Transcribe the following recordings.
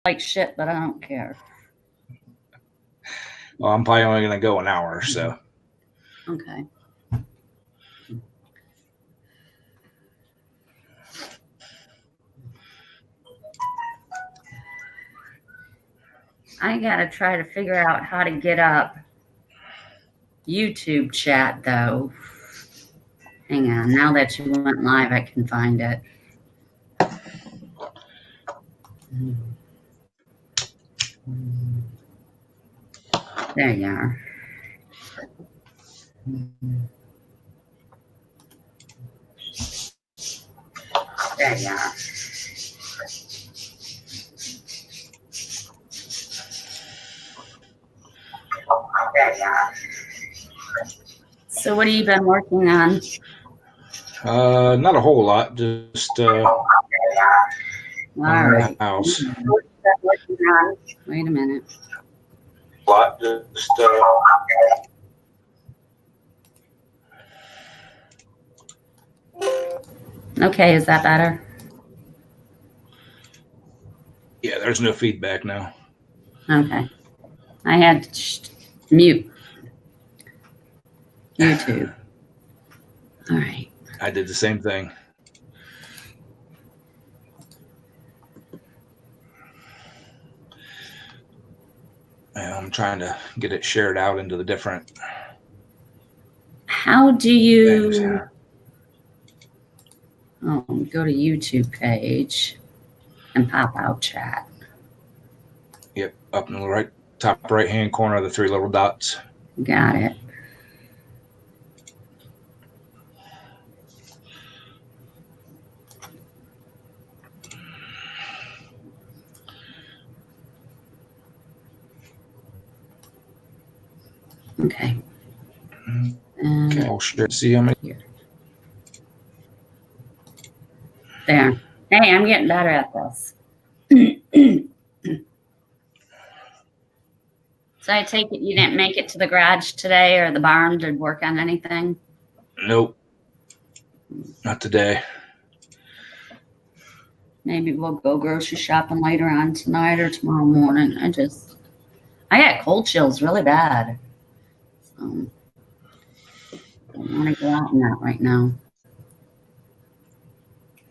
like shit, but I don't care. Well, I'm probably only going to go an hour or so. Okay. I gotta try to figure out how to get up YouTube chat though. Hang on, now that you went live, I can find it. There you are. There you are. There you are. So what have you been working on? Not a whole lot, just All right. house. Wait a minute. Okay, is that better? Yeah, there's no feedback now. Okay. I had to mute YouTube. All right. I did the same thing. I'm trying to get it shared out into the different. How do you things. Go to YouTube page and pop out chat? Yep, up in the right top right hand corner of the three little dots. Got it. Okay. Okay, I'll share. See how many. Here. There. Hey, I'm getting better at this. So I take it you didn't make it to the garage today or the barn to work on anything? Nope. Not today. Maybe we'll go grocery shopping later on tonight or tomorrow morning. I got cold chills really bad. So I don't want to go out in that right now.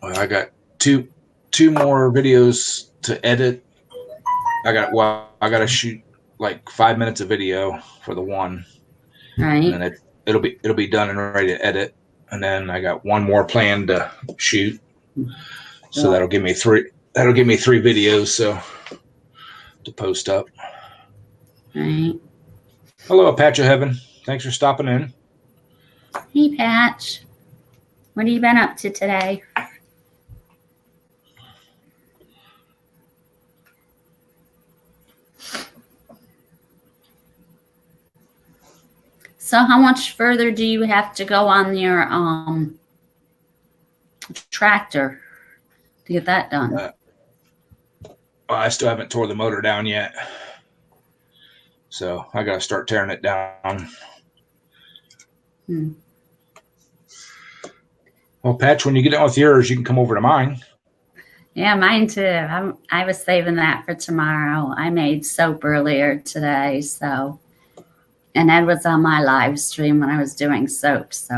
Well, I got two more videos to edit. I got to shoot like 5 minutes of video for the one. Right. And then it'll be done and ready to edit. And then I got one more planned to shoot. So that'll give me three videos so to post up. Right. Hello, Patch of Heaven. Thanks for stopping in. Hey, Patch. What have you been up to today? So how much further do you have to go on your tractor to get that done? Well, I still haven't tore the motor down yet. So I got to start tearing it down. Well, Patch, when you get done with yours, you can come over to mine. Yeah, mine too. I was saving that for tomorrow. I made soap earlier today, so, and Ed was on my live stream when I was doing soap, so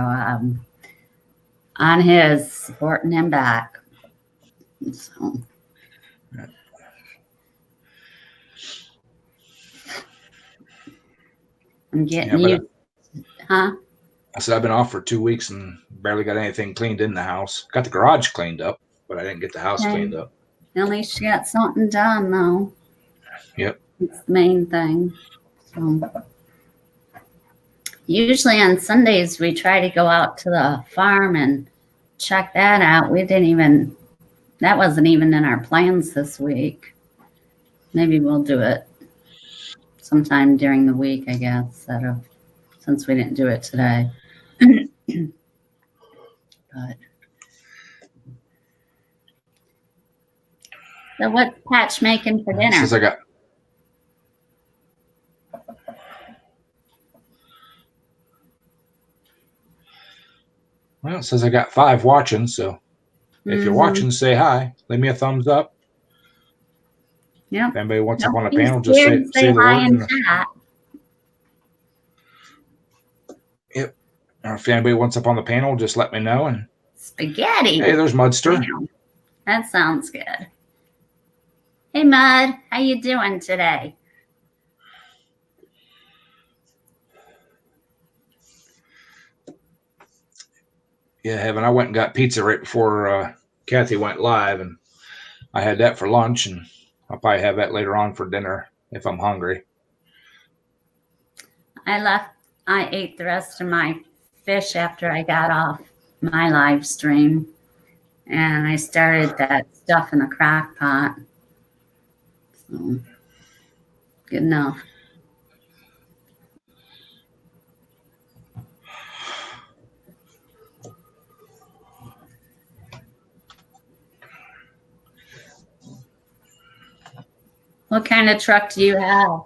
on his, supporting him back. So. I'm getting you, huh? I said I've been off for 2 weeks and barely got anything cleaned in the house. Got the garage cleaned up, but I didn't get the house cleaned up. At least you got something done, though. Yep. It's the main thing. So, usually on Sundays, we try to go out to the farm and check that out. That wasn't even in our plans this week. Maybe we'll do it sometime during the week, I guess, since we didn't do it today. But so what's Patch making for dinner? Since I got Well, it says I got 5 watching, so if you're watching, say hi. Leave me a thumbs up. Yep. If anybody wants up Don't on the be panel, just scared to say the hi word. in chat. Yep. Or if anybody wants up on the panel, just let me know. And Spaghetti. hey, there's Mudster. Damn. That sounds good. Hey, Mud. How you doing today? Yeah, Heaven. I went and got pizza right before Kathy went live, and I had that for lunch, and I'll probably have that later on for dinner if I'm hungry. I ate the rest of my fish after I got off my live stream, and I started that stuff in the crock pot. So, good enough. What kind of truck do you have?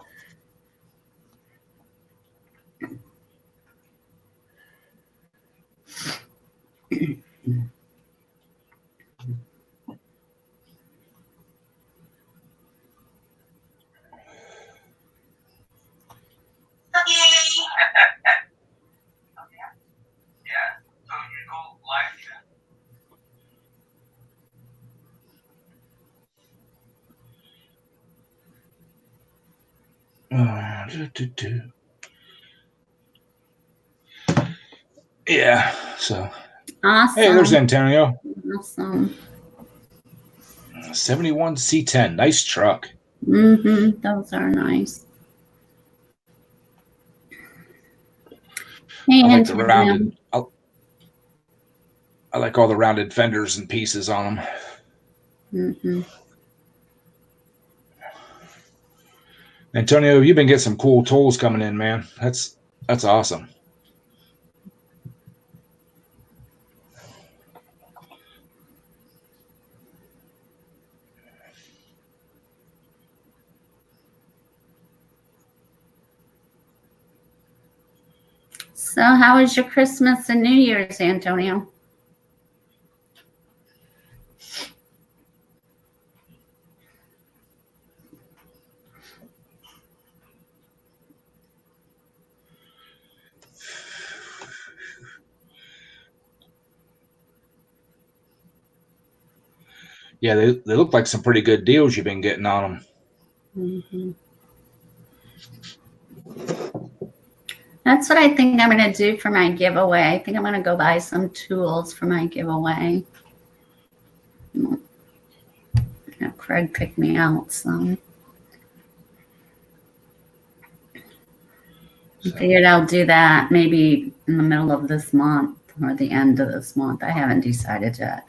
Yeah, so. Awesome. Hey, there's Antonio. Awesome. 71 C10. Nice truck. Mm-hmm. Those are nice. Hey, I like the rounded. I like all the rounded fenders and pieces on them. Mm-hmm. Antonio, you've been getting some cool tools coming in, man. That's awesome. So, how was your Christmas and New Year's, Antonio? Yeah, they look like some pretty good deals you've been getting on them. Mm-hmm. That's what I think I'm going to do for my giveaway. I think I'm going to go buy some tools for my giveaway. Craig picked me out some. I figured I'll do that maybe in the middle of this month or the end of this month. I haven't decided yet.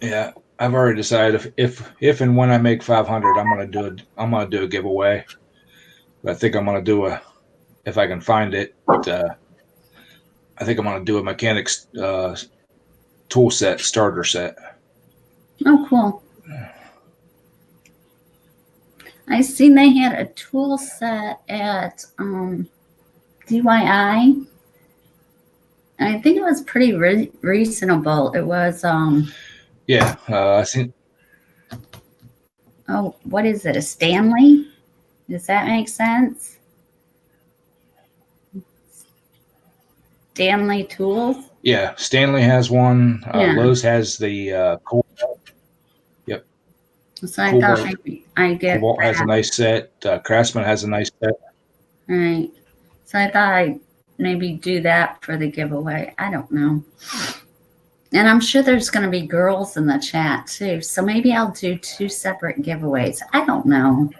Yeah, I've already decided if and when I make 500, I'm gonna do a giveaway. I think I'm gonna do if I can find it. I think I'm gonna do a mechanics tool set starter set. Oh, cool. I seen they had a tool set at DIY. I think it was pretty reasonable. It was yeah, I think. Oh, what is it? A Stanley? Does that make sense? Stanley tools? Yeah, Stanley has one. Yeah. Lowe's has the Cobalt. Yep. So I thought maybe I get Cobalt has a nice set. Craftsman has a nice set. All right. So I thought I'd maybe do that for the giveaway. I don't know. And I'm sure there's going to be girls in the chat too. So maybe I'll do 2 separate giveaways. I don't know.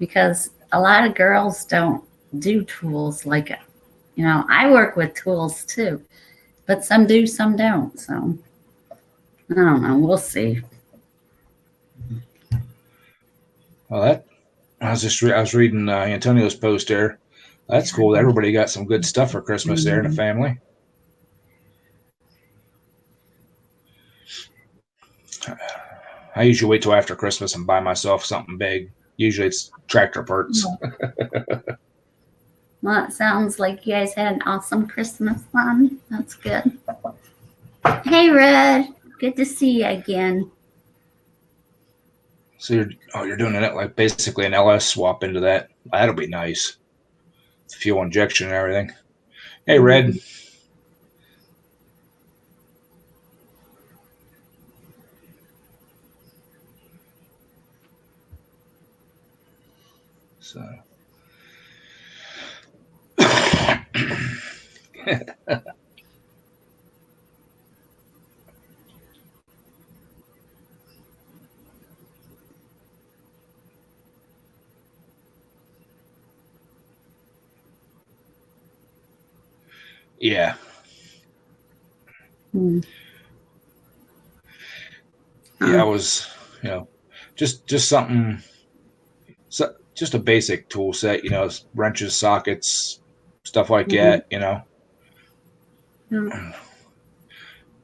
Because a lot of girls don't do tools like, I work with tools too. But some do, some don't. So I don't know. We'll see. Well, I was reading Antonio's post there. That's cool. Everybody got some good stuff for Christmas there in the family. I usually wait till after Christmas and buy myself something big. Usually it's tractor parts. Well, it sounds like you guys had an awesome Christmas fun. That's good. Hey, Red. Good to see you again. So you're doing it like basically an LS swap into that. That'll be nice. Fuel injection and everything. Hey, Red. So. Yeah. Yeah, I was, just something, just a basic tool set, wrenches, sockets, stuff like that,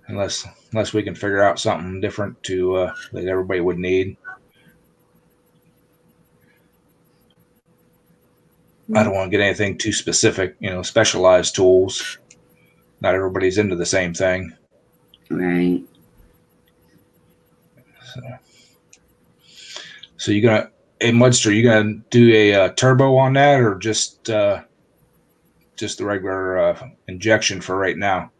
unless we can figure out something different to that everybody would need. I don't want to get anything too specific, specialized tools. Not everybody's into the same thing. Right. So you gonna, hey Mudster, you gonna do a turbo on that, or just the regular injection for right now?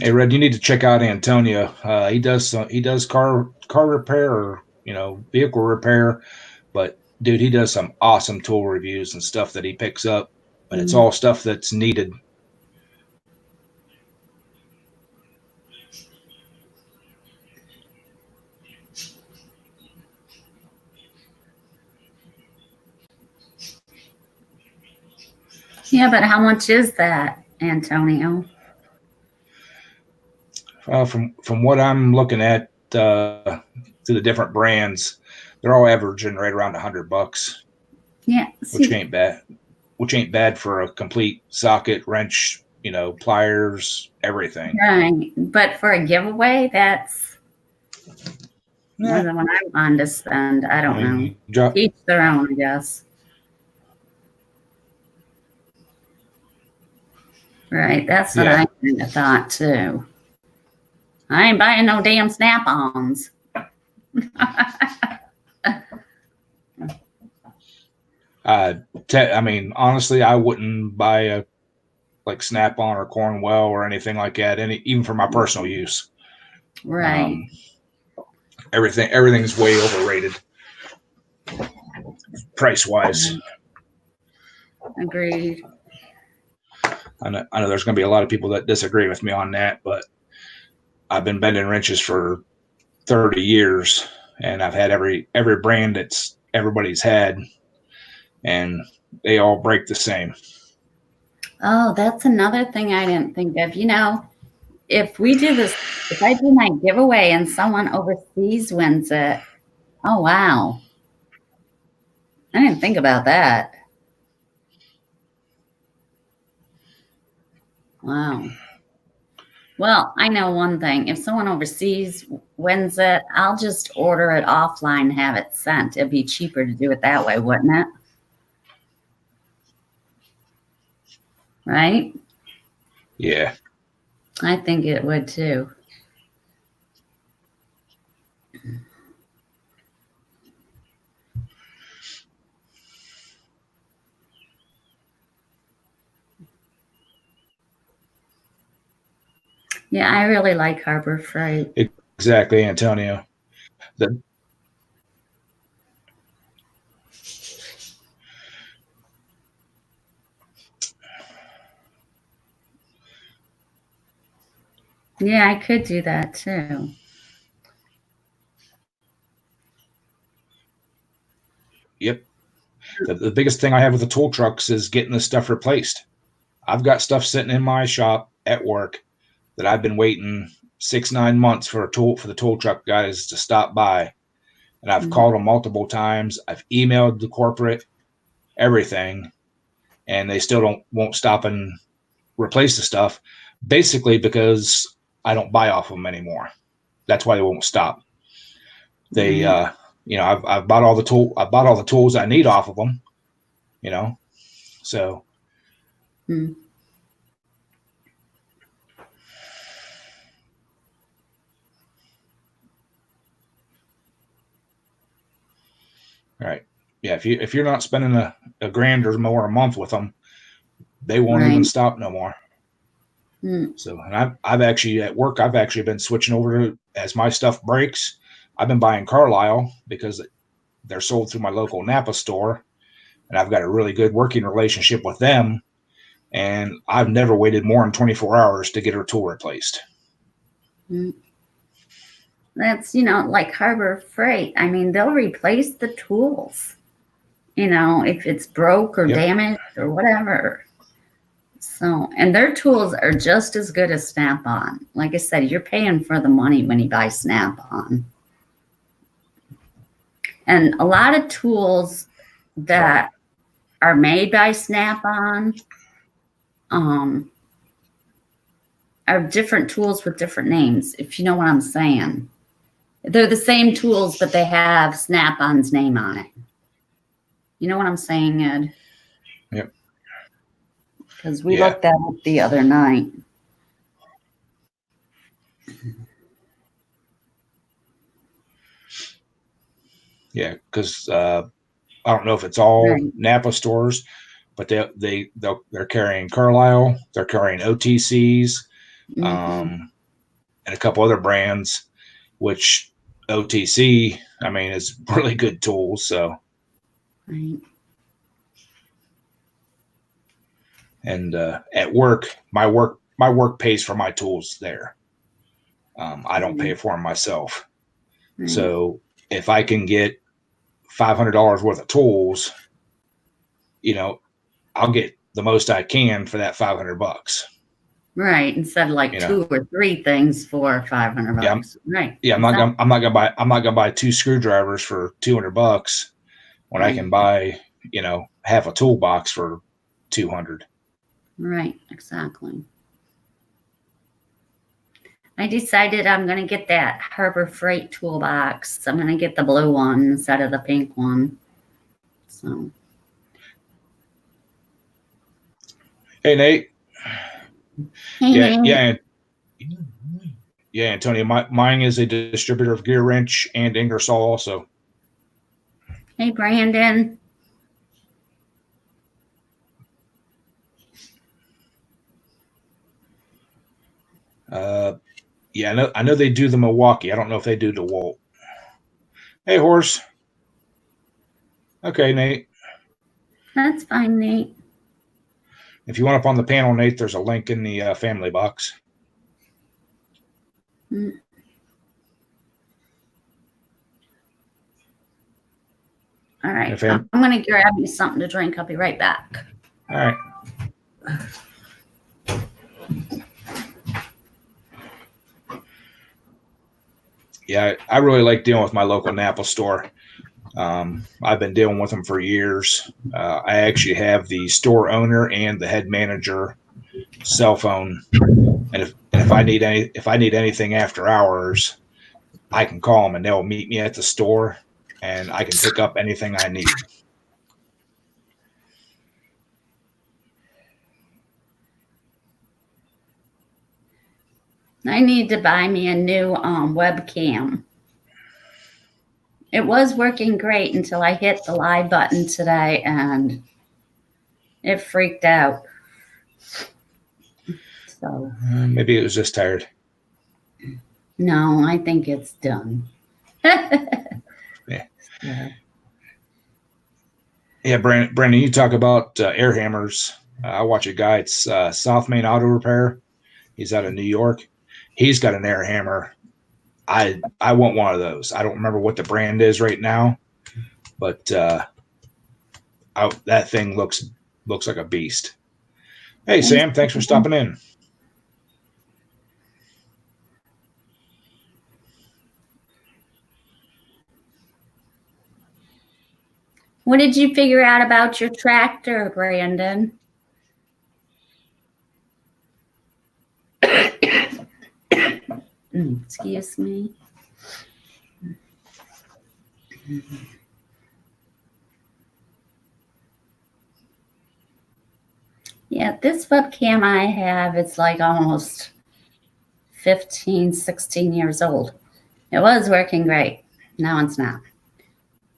Hey Red, you need to check out Antonio. He does car repair, or vehicle repair, but dude, he does some awesome tool reviews and stuff that he picks up, and it's all stuff that's needed. Yeah, but how much is that, Antonio? From what I'm looking at, to the different brands, they're all averaging right around $100. Yeah, which ain't bad. Which ain't bad for a complete socket, wrench, pliers, everything. Right, but for a giveaway, that's more than what I'm on to spend. I don't know. Each their own, I guess. Right, that's what I kind of thought too. I ain't buying no damn snap-ons. Honestly, I wouldn't buy a like Snap-on or Cornwell or anything like that, even for my personal use. Right. Everything's way overrated, price-wise. Agreed. I know there's going to be a lot of people that disagree with me on that, but I've been bending wrenches for 30 years, and I've had every brand that's everybody's had, and they all break the same. Oh, that's another thing I didn't think of. If we do this, if I do my giveaway and someone overseas wins it, oh, wow. I didn't think about that. Wow. Well, I know one thing. If someone overseas wins it, I'll just order it offline and have it sent. It'd be cheaper to do it that way, wouldn't it? Right? Yeah. I think it would too. Yeah, I really like Harbor Freight. Exactly, Antonio. Yeah, I could do that too. Yep. The biggest thing I have with the tool trucks is getting the stuff replaced. I've got stuff sitting in my shop at work that I've been waiting 6-9 months for the tool truck guys to stop by, and I've called them multiple times. I've emailed the corporate, everything, and they still won't stop and replace the stuff, basically because I don't buy off them anymore. that's why they won't stop. They, Right. I've bought all the tools I need off of them, you know, so. Hmm. All right. Yeah. If you're not spending a grand or more a month with them, they won't even Right. stop no more. Hmm. So, and I've actually at work, I've actually been switching over to, as my stuff breaks, I've been buying Carlisle because they're sold through my local Napa store, and I've got a really good working relationship with them. And I've never waited more than 24 hours to get her tool replaced. Hmm. That's, like Harbor Freight. I mean, they'll replace the tools, if it's broke or Yep. damaged or whatever. So, and their tools are just as good as Snap-on. Like I said, you're paying for the money when you buy Snap-on. And a lot of tools Right. that are made by Snap-on um, are different tools with different names, if you know what I'm saying. They're the same tools, but they have Snap-on's name on it. You know what I'm saying, Ed? Yep. Because we Yeah. looked that up the other night. Yeah. Because I don't know if it's all Right. Napa stores, but they're carrying Carlisle, they're carrying OTCs, Mm-hmm. and a couple other brands, which OTC, I mean, is really good tools. So, Right. and at work, my work pays for my tools there. I don't pay Right. for them myself. Right. So if I can get $500 worth of tools, you know, I'll get the most I can for that $500. Right. Instead of like You know, 2 or 3 things for 500 yeah, bucks. Right. yeah. Exactly. I'm not gonna buy 2 screwdrivers for $200 when I can Right. buy, half a toolbox for 200. Right. Exactly. I decided I'm going to get that Harbor Freight toolbox. I'm going to get the blue one instead of the pink one. So, Hey Nate, hey, yeah, Nate. yeah, yeah, Antonio. Mine is a distributor of gear wrench and Ingersoll also. Hey, Brandon. Yeah, I know they do the Milwaukee. I don't know if they do DeWalt. Hey, horse. Okay, Nate. That's fine, Nate. If you want up on the panel, Nate, there's a link in the family box. Mm. All right. I'm going to grab me something to drink. I'll be right back. All right. Yeah, I really like dealing with my local Napa store. I've been dealing with them for years. I actually have the store owner and the head manager cell phone, and if I need anything after hours, I can call them and they'll meet me at the store, and I can pick up anything I need. I need to buy me a new webcam. It was working great until I hit the live button today and it freaked out. So, Maybe it was just tired. no, I think it's done. Yeah. Yeah, Brandon, you talk about air hammers. I watch a guy. It's South Main Auto Repair. He's out of New York. He's got an air hammer. I want one of those. I don't remember what the brand is right now, but that thing looks like a beast. Hey, Sam, thanks for stopping in. What did you figure out about your tractor, Brandon? Excuse me. Yeah, this webcam I have, it's like almost 15, 16 years old. It was working great. Now it's not.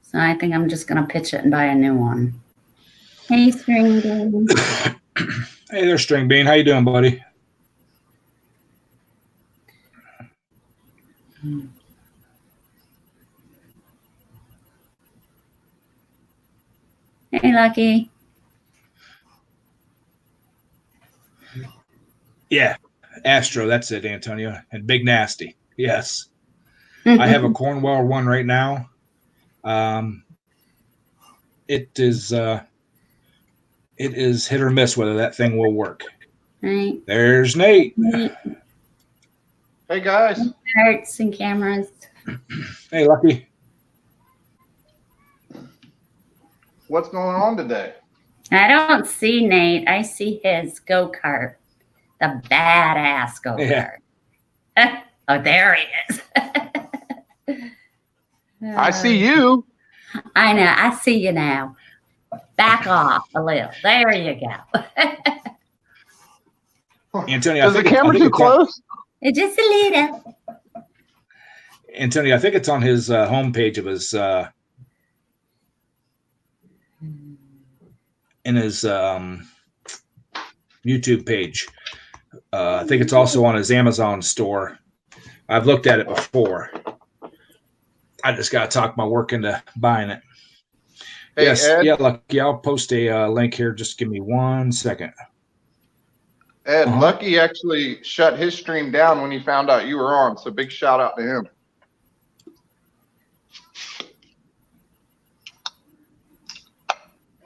So I think I'm just going to pitch it and buy a new one. Hey, String Bean. Hey there, String Bean. How you doing, buddy? Hey, Lucky. Yeah, Astro. That's it, Antonio. And Big Nasty. Yes. I have a Cornwell one right now. It is hit or miss whether that thing will work. Right. There's Nate. Hey guys. Hearts and cameras. Hey, Lucky. What's going on today? I don't see Nate. I see his go-kart. The badass go-kart. Yeah. Oh, there he is. I see you. I know. I see you now. Back off a little. There you go. Antonio, Is the camera too close? Just a little. Antonio, I think it's on his homepage of his in his YouTube page. I think it's also on his Amazon store. I've looked at it before. I just got to talk my work into buying it. Hey, yes, Ed. yeah, Lucky. I'll post a link here. Just give me 1 second. Ed, Lucky actually shut his stream down when he found out you were on, so big shout out to him.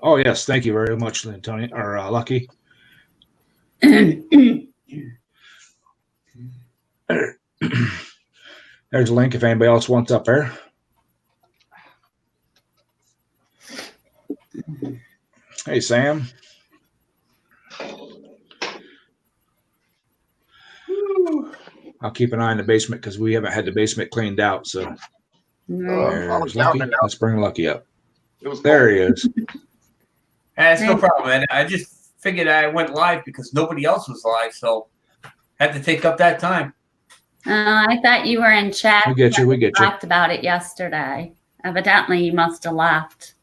Oh yes, thank you very much, Antonio or Lucky. There's a link if anybody else wants up there. Hey, Sam. I'll keep an eye on the basement because we haven't had the basement cleaned out. So I there's was Lucky. counting it out. Let's bring Lucky up. It was There cold. he is. It's no problem, man. I just figured I went live because nobody else was live, so had to take up that time. I thought you were in chat. We get you. We get you. Talked about it yesterday. Evidently, you must have left.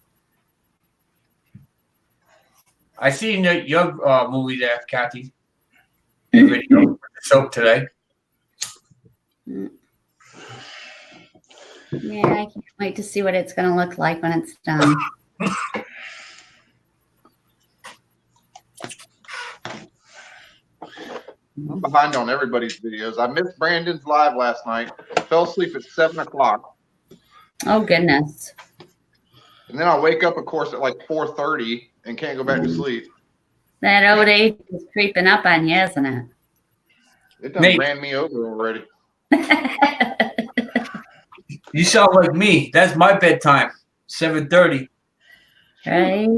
I seen your movie there, Kathy. The video with the soap today. Yeah, I can't wait to see what it's going to look like when it's done. I'm behind on everybody's videos. I missed Brandon's live last night. Fell asleep at 7 o'clock. Oh, goodness. And then I'll wake up, of course, at like 4:30 and can't go back to sleep. That old age is creeping up on you, isn't it? It done Nate. ran me over already. You sound like me. That's my bedtime, 7:30. Right?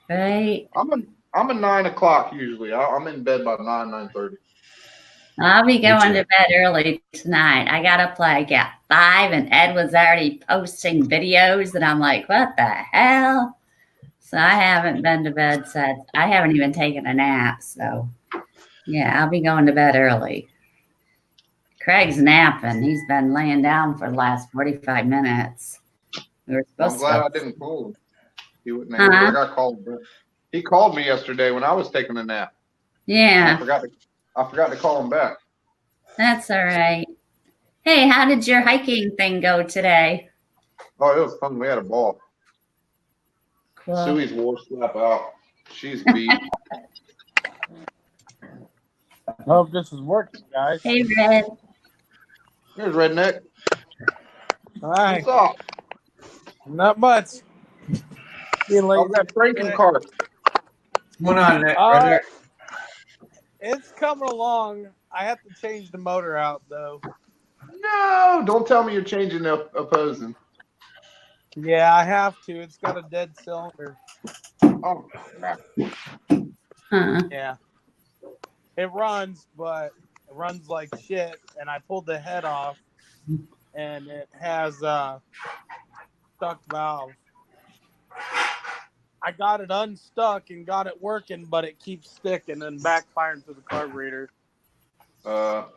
Right. I'm a 9 o'clock usually. I'm in bed by 9:30. I'll be going to bed early tonight. I got up like at 5 and Ed was already posting videos and I'm like, what the hell? So I haven't been to bed since. I haven't even taken a nap. So yeah, I'll be going to bed early. Craig's napping. He's been laying down for the last 45 minutes. We were I'm supposed glad to. I didn't call him. He wouldn't answer. I got called. He called me yesterday when I was taking a nap. Yeah. I forgot to call him back. That's all right. Hey, how did your hiking thing go today? Oh, it was fun. We had a ball. Cool. Suey's wore slap out. She's beat. I hope this is working, guys. Hey, Red. Here's Redneck. Hi. What's up? Not much. Being late. How's that breaking car? What's going on there? Uh, It's coming along. I have to change the motor out, though. No, don't tell me you're changing the opposing. Yeah, I have to. It's got a dead cylinder. Oh, crap. Huh. Yeah. It runs, but runs like shit, and I pulled the head off, and it has a stuck valve. I got it unstuck and got it working, but it keeps sticking and backfiring to the carburetor. That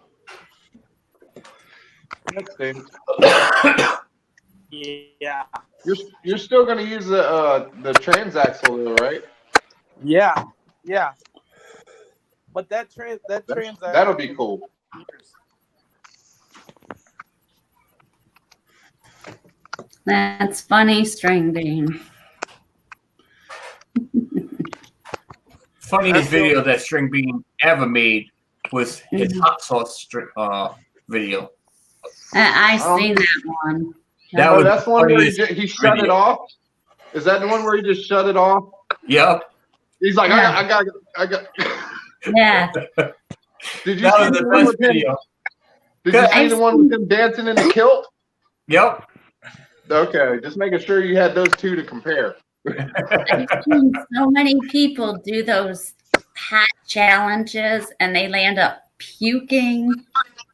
stinks. Yeah. You're still gonna use the transaxle though, right? Yeah. Yeah. But that transaxle, That'll be cool. That's funny, String Bean. Funniest video that String Bean ever made was his hot sauce video. I've seen that one. That Oh, was that's the one where he shut video. it off. Is that the one where he just shut it off? Yep. He's like, Yeah. I got. Yeah. Did you That see was the the one best with him? video. Did you see I've the one with him dancing in the kilt? Yep. Okay, just making sure you had those two to compare. I've seen so many people do those hat challenges and they land up puking.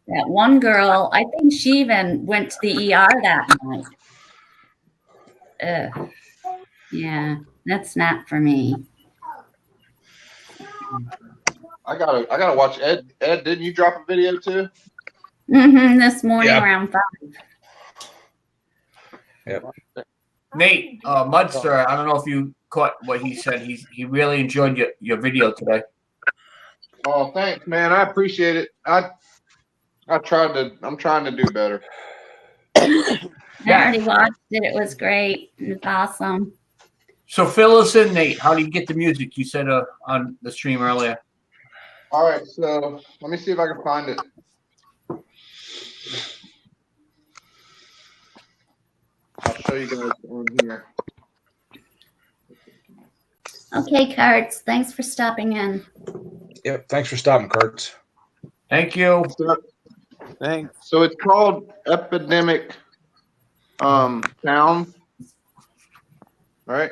That one girl, I think she even went to the ER that night. Ugh. Yeah, that's not for me. I gotta watch Ed. Ed, didn't you drop a video too? This morning Yeah. around 5. Yep. Nate, Mudster, I don't know if you caught what he said. He really enjoyed your video today. Oh, thanks, man. I appreciate it. I'm trying to do better. I already watched it. It was great. It was awesome. So fill us in, Nate. How do you get the music? You said on the stream earlier. All right, so let me see if I can find it. I'll show you guys on here. Okay, Kurtz. Thanks for stopping in. Yep. Thanks for stopping, Kurtz. Thank you. Thanks. So it's called Epidemic Sound, right?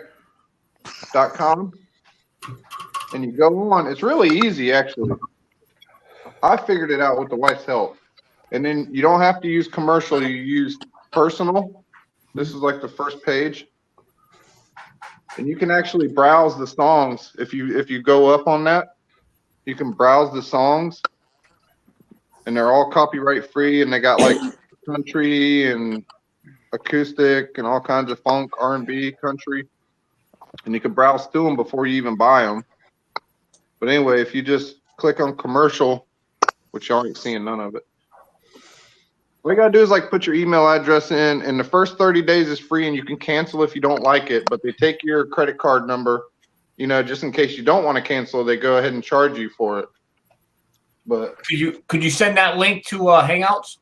.com, and you go on. It's really easy, actually. I figured it out with the wife's help. And then you don't have to use commercial. You use personal. This is like the first page, and you can actually browse the songs. If you go up on that, you can browse the songs, and they're all copyright free, and they got like country and acoustic and all kinds of funk, R&B, country, and you can browse through them before you even buy them. But anyway, if you just click on commercial, which y'all ain't seeing none of it, all you gotta do is like put your email address in, and the first 30 days is free, and you can cancel if you don't like it, but they take your credit card number, you know, just in case you don't want to cancel, they go ahead and charge you for it. But Could you send that link to Hangouts?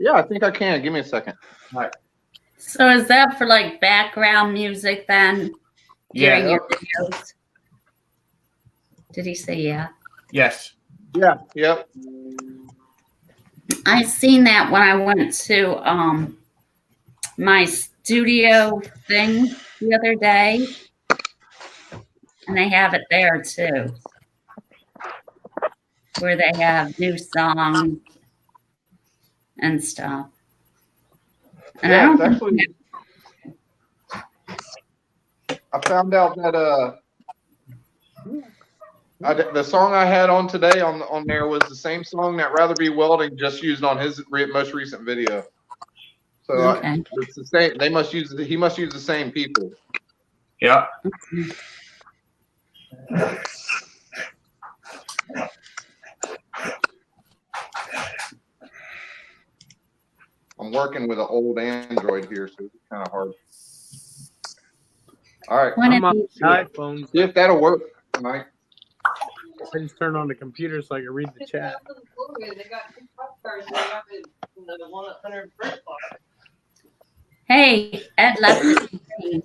yeah, I think I can. Give me a second. All right. So is that for like background music then during Yeah. your videos? Did he say yeah? Yes. Yeah. Yep. I seen that when I went to my studio thing the other day, and they have it there too, where they have new songs and stuff. And I Yeah, don't it's actually. I found out that the song I had on today on there was the same song that Rather Be Welding just used on his most recent video. So Okay. it's the same. He must use the same people. Yeah. I'm working with an old Android here, so it's kind of hard. All right, One I'm of on these- the iPhone. see if that'll work tonight. I just turn on the computer so I can read the chat. Hey, Ed left the screen.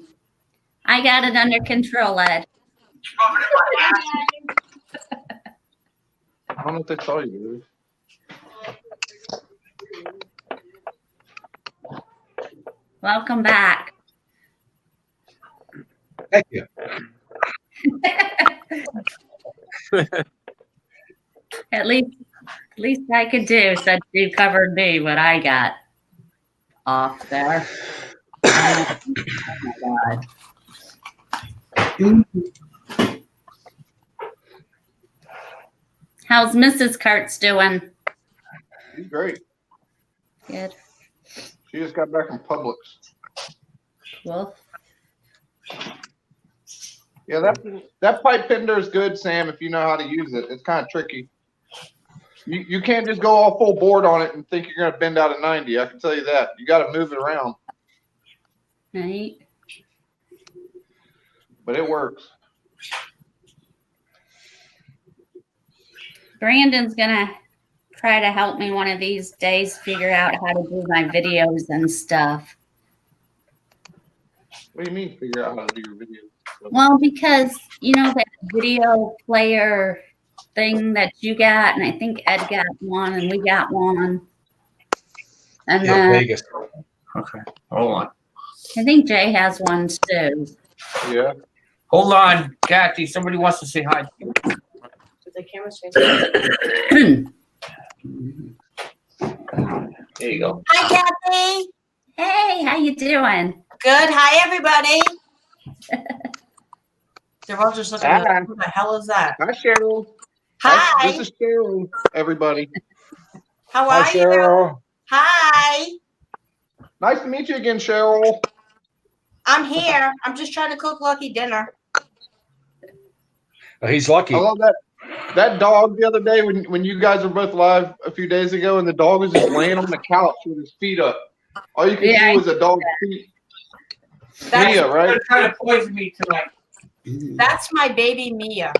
I got it under control, Ed. I don't know if they saw you. Welcome back. Thank you. At least Least I could do since you covered me what I got off there. Oh my God. How's Mrs. Kurtz doing? She's great. Good. She just got back from Publix. Cool. Yeah, that pipe bender is good, Sam, if you know how to use it. It's kind of tricky. You can't just go all full board on it and think you're going to bend out a 90. I can tell you that. You got to move it around. Right. But it works. Brandon's gonna try to help me one of these days figure out how to do my videos and stuff. What do you mean figure out how to do your videos? Well, because you know that video player thing that you got, and I think Ed got one, and we got one, and Yeah, then Vegas. Okay. Hold on. I think Jay has one too. Yeah. Hold on, Kathy. Somebody wants to say hi. The camera's There you go. Hi, Kathy. Hey, how you doing? Good. Hi, everybody. They're all just looking Hi. at who the hell is that? Hi, Cheryl. Hi. This is Cheryl, everybody. How Hi, are you? Cheryl. Hi. Nice to meet you again, Cheryl. I'm here. I'm just trying to cook Lucky dinner. Oh, he's lucky. I love that dog the other day when you guys were both live a few days ago, and the dog was just laying on the couch with his feet up. All you could see was a dog's feet. Mia, right? They're trying to poison me tonight. That's my baby Mia.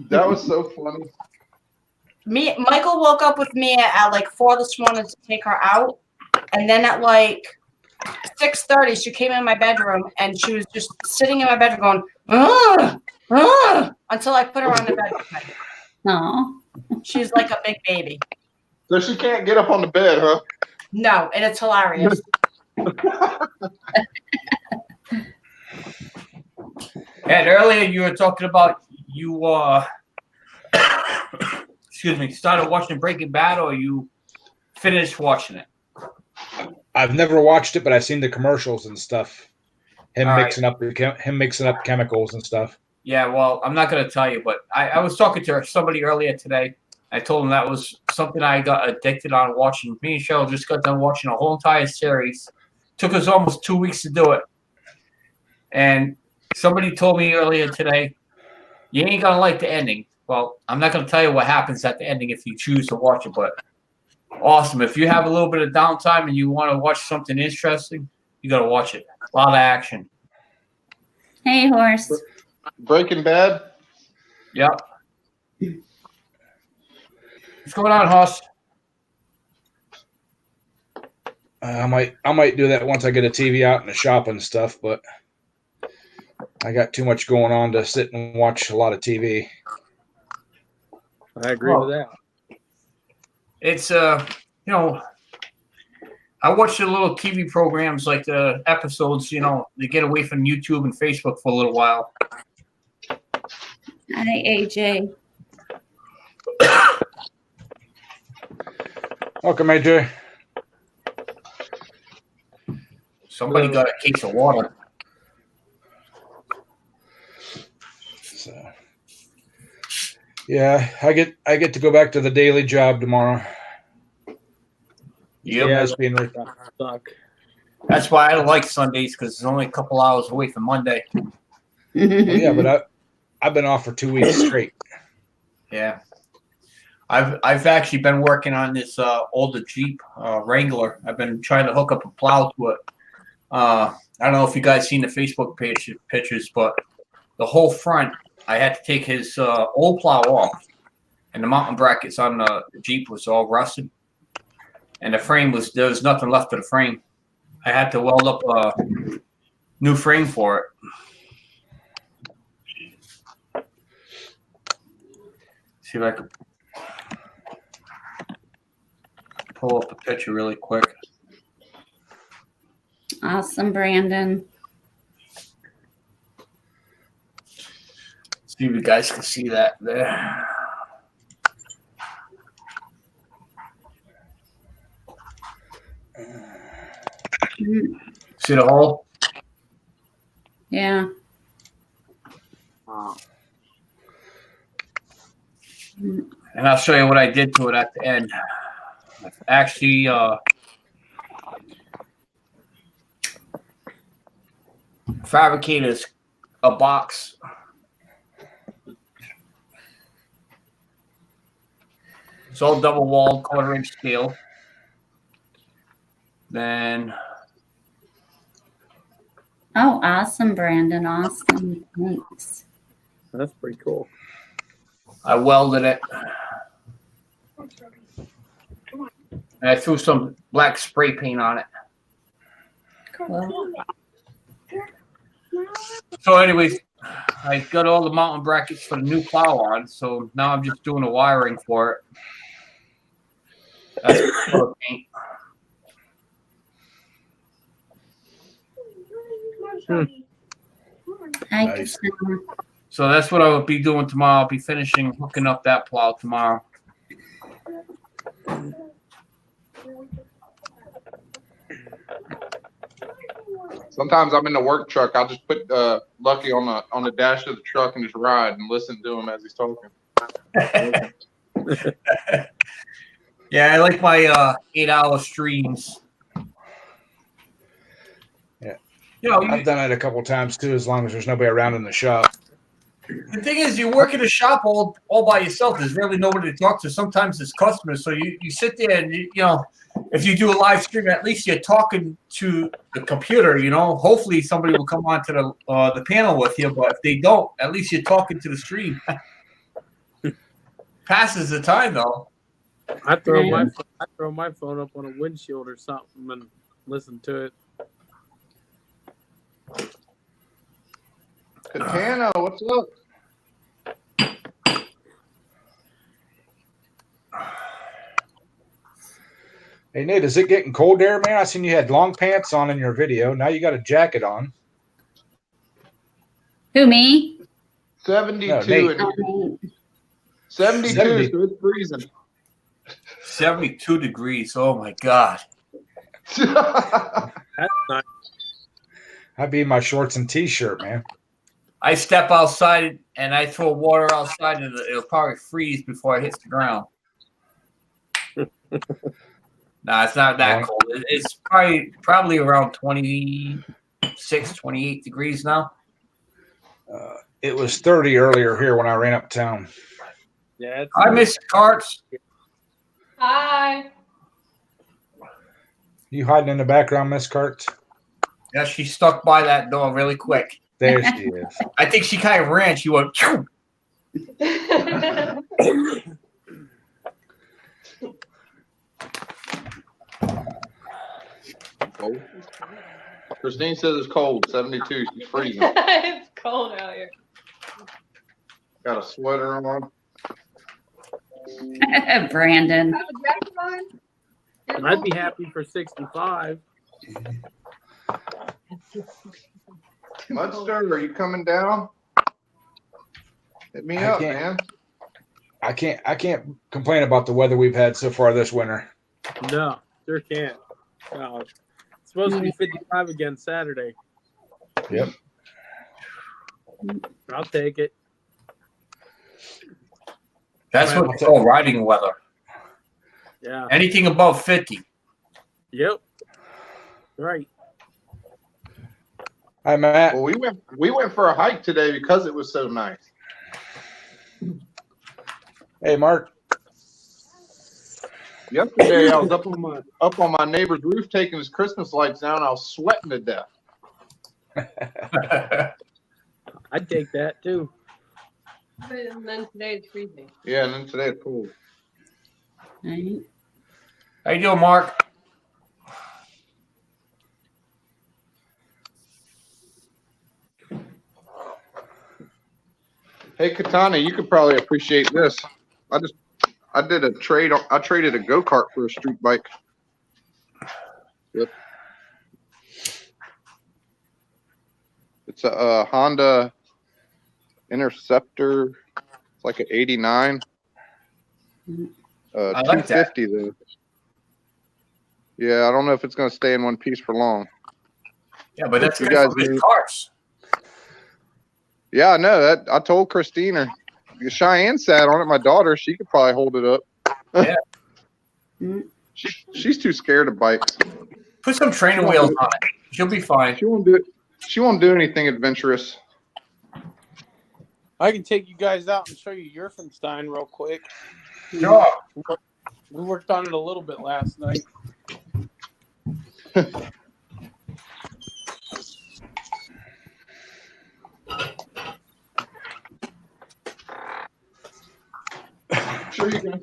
That was so funny. Michael woke up with Mia at like 4 this morning to take her out, and then at like 6:30 she came in my bedroom and she was just sitting in my bedroom going, ugh, ugh, until I put her on the bed. No. She's like a big baby. So she can't get up on the bed, huh? No, and it's hilarious. And earlier you were talking about you excuse me, started watching Breaking Bad, or you finished watching it? I've never watched it, but I've seen the commercials and stuff. Him All right. mixing up chemicals and stuff. Yeah, well, I'm not going to tell you, but I was talking to somebody earlier today. I told them that was something I got addicted on watching. Me and Cheryl just got done watching a whole entire series. Took us almost 2 weeks to do it. And somebody told me earlier today, you ain't going to like the ending. Well, I'm not going to tell you what happens at the ending if you choose to watch it, but awesome. If you have a little bit of downtime and you want to watch something interesting, you got to watch it. A lot of action. Hey, horse. Breaking Bad. Yep. What's going on, Hoss? I might do that once I get a TV out in the shop and stuff, but I got too much going on to sit and watch a lot of TV. I agree with that. It's you know, I watch the little TV programs like the episodes, you know, they get away from YouTube and Facebook for a little while. Hi, AJ. Welcome, AJ. Somebody got a case of water. So, yeah, I get to go back to the daily job tomorrow. Yep. Yeah. Nice being with- Suck. That's why I don't like Sundays, because it's only a couple hours away from Monday. Well, yeah, but I've been off for 2 weeks straight. Yeah. I've actually been working on this older Jeep Wrangler. I've been trying to hook up a plow to it. I don't know if you guys seen the Facebook pictures, but the whole front, I had to take his old plow off, and the mountain brackets on the Jeep was all rusted, and the frame there was nothing left of the frame. I had to weld up a new frame for it. See if I can pull up a picture really quick. Awesome, Brandon. See if you guys can see that there. Mm, See the hole? yeah. Wow. Mm, And I'll show you what I did to it at the end. Actually, fabricated a box. It's all double walled, 1/4-inch steel. Then Oh, awesome, Brandon. Awesome. Thanks. That's pretty cool. I welded it. And I threw some black spray paint on it. Cool. So, anyways, I got all the mounting brackets for the new plow on. So now I'm just doing the wiring for it. That's color paint. Hi, Nice. Cassandra. So that's what I will be doing tomorrow. I'll be finishing hooking up that plow tomorrow. Sometimes I'm in the work truck. I'll just put Lucky on the dash of the truck and just ride and listen to him as he's talking. Yeah, I like my 8-hour streams. Yeah. You know, I've done it a couple times too, as long as there's nobody around in the shop. the thing is, you work in a shop all by yourself. There's really nobody to talk to. Sometimes it's customers. So you sit there and, you know, if you do a live stream, at least you're talking to the computer, you know. Hopefully somebody will come onto the panel with you. But if they don't, at least you're talking to the stream. Passes the time, though. I throw my phone up on a windshield or something and listen to it. Katana, what's up? Hey Nate, is it getting cold there, man? I seen you had long pants on in your video. Now you got a jacket on. Who, me? 72 No, Nate. and 72, 70. so it's freezing. 72 degrees. Oh my God. That's nice. I'd be in my shorts and t-shirt, man. I step outside and I throw water outside and it'll probably freeze before it hits the ground. No, it's not that cold. It's probably around 26, 28 degrees now. It was 30 earlier here when I ran uptown. Yeah, I miss carts. Hi. You hiding in the background, Miss Kurtz? Yeah, she stuck by that door really quick. There she is. I think she kind of ran. She went, "Phew." Cold. Christine says it's cold, 72. She's freezing. It's cold out here. Got a sweater on. Brandon. Have a jacket on? I'd be happy for 65. Mudster, are you coming down? Hit me I up, can't. man. I can't complain about the weather we've had so far this winter. No, sure can't. No, it's supposed to be 55 again Saturday. Yep. I'll take it. That's what they call riding weather. Yeah. Anything above 50. Yep. Right. Hi, Matt. Well, we went for a hike today because it was so nice. Hey, Mark. Yesterday I was up on my neighbor's roof taking his Christmas lights down. I was sweating to death. I'd take that too. And then today it's freezing. Yeah, and then today it's cold. Right. How you doing, Mark? Hey, Katana, you could probably appreciate this. I did a trade. I traded a go-kart for a street bike. Yep. It's a Honda Interceptor. It's like an 89. I like that. 250 though. Yeah, I don't know if it's going to stay in one piece for long. Yeah, but that's You good guys for big need- cars. Yeah, I know that. I told Christina. Cheyenne sat on it. My daughter, she could probably hold it up. Yeah. She's too scared of bikes. Put some training wheels on it. She'll be fine. She won't do it. She won't do anything adventurous. I can take you guys out and show you Yerfenstein real quick. Sure. We worked on it a little bit last night. I'm sure you guys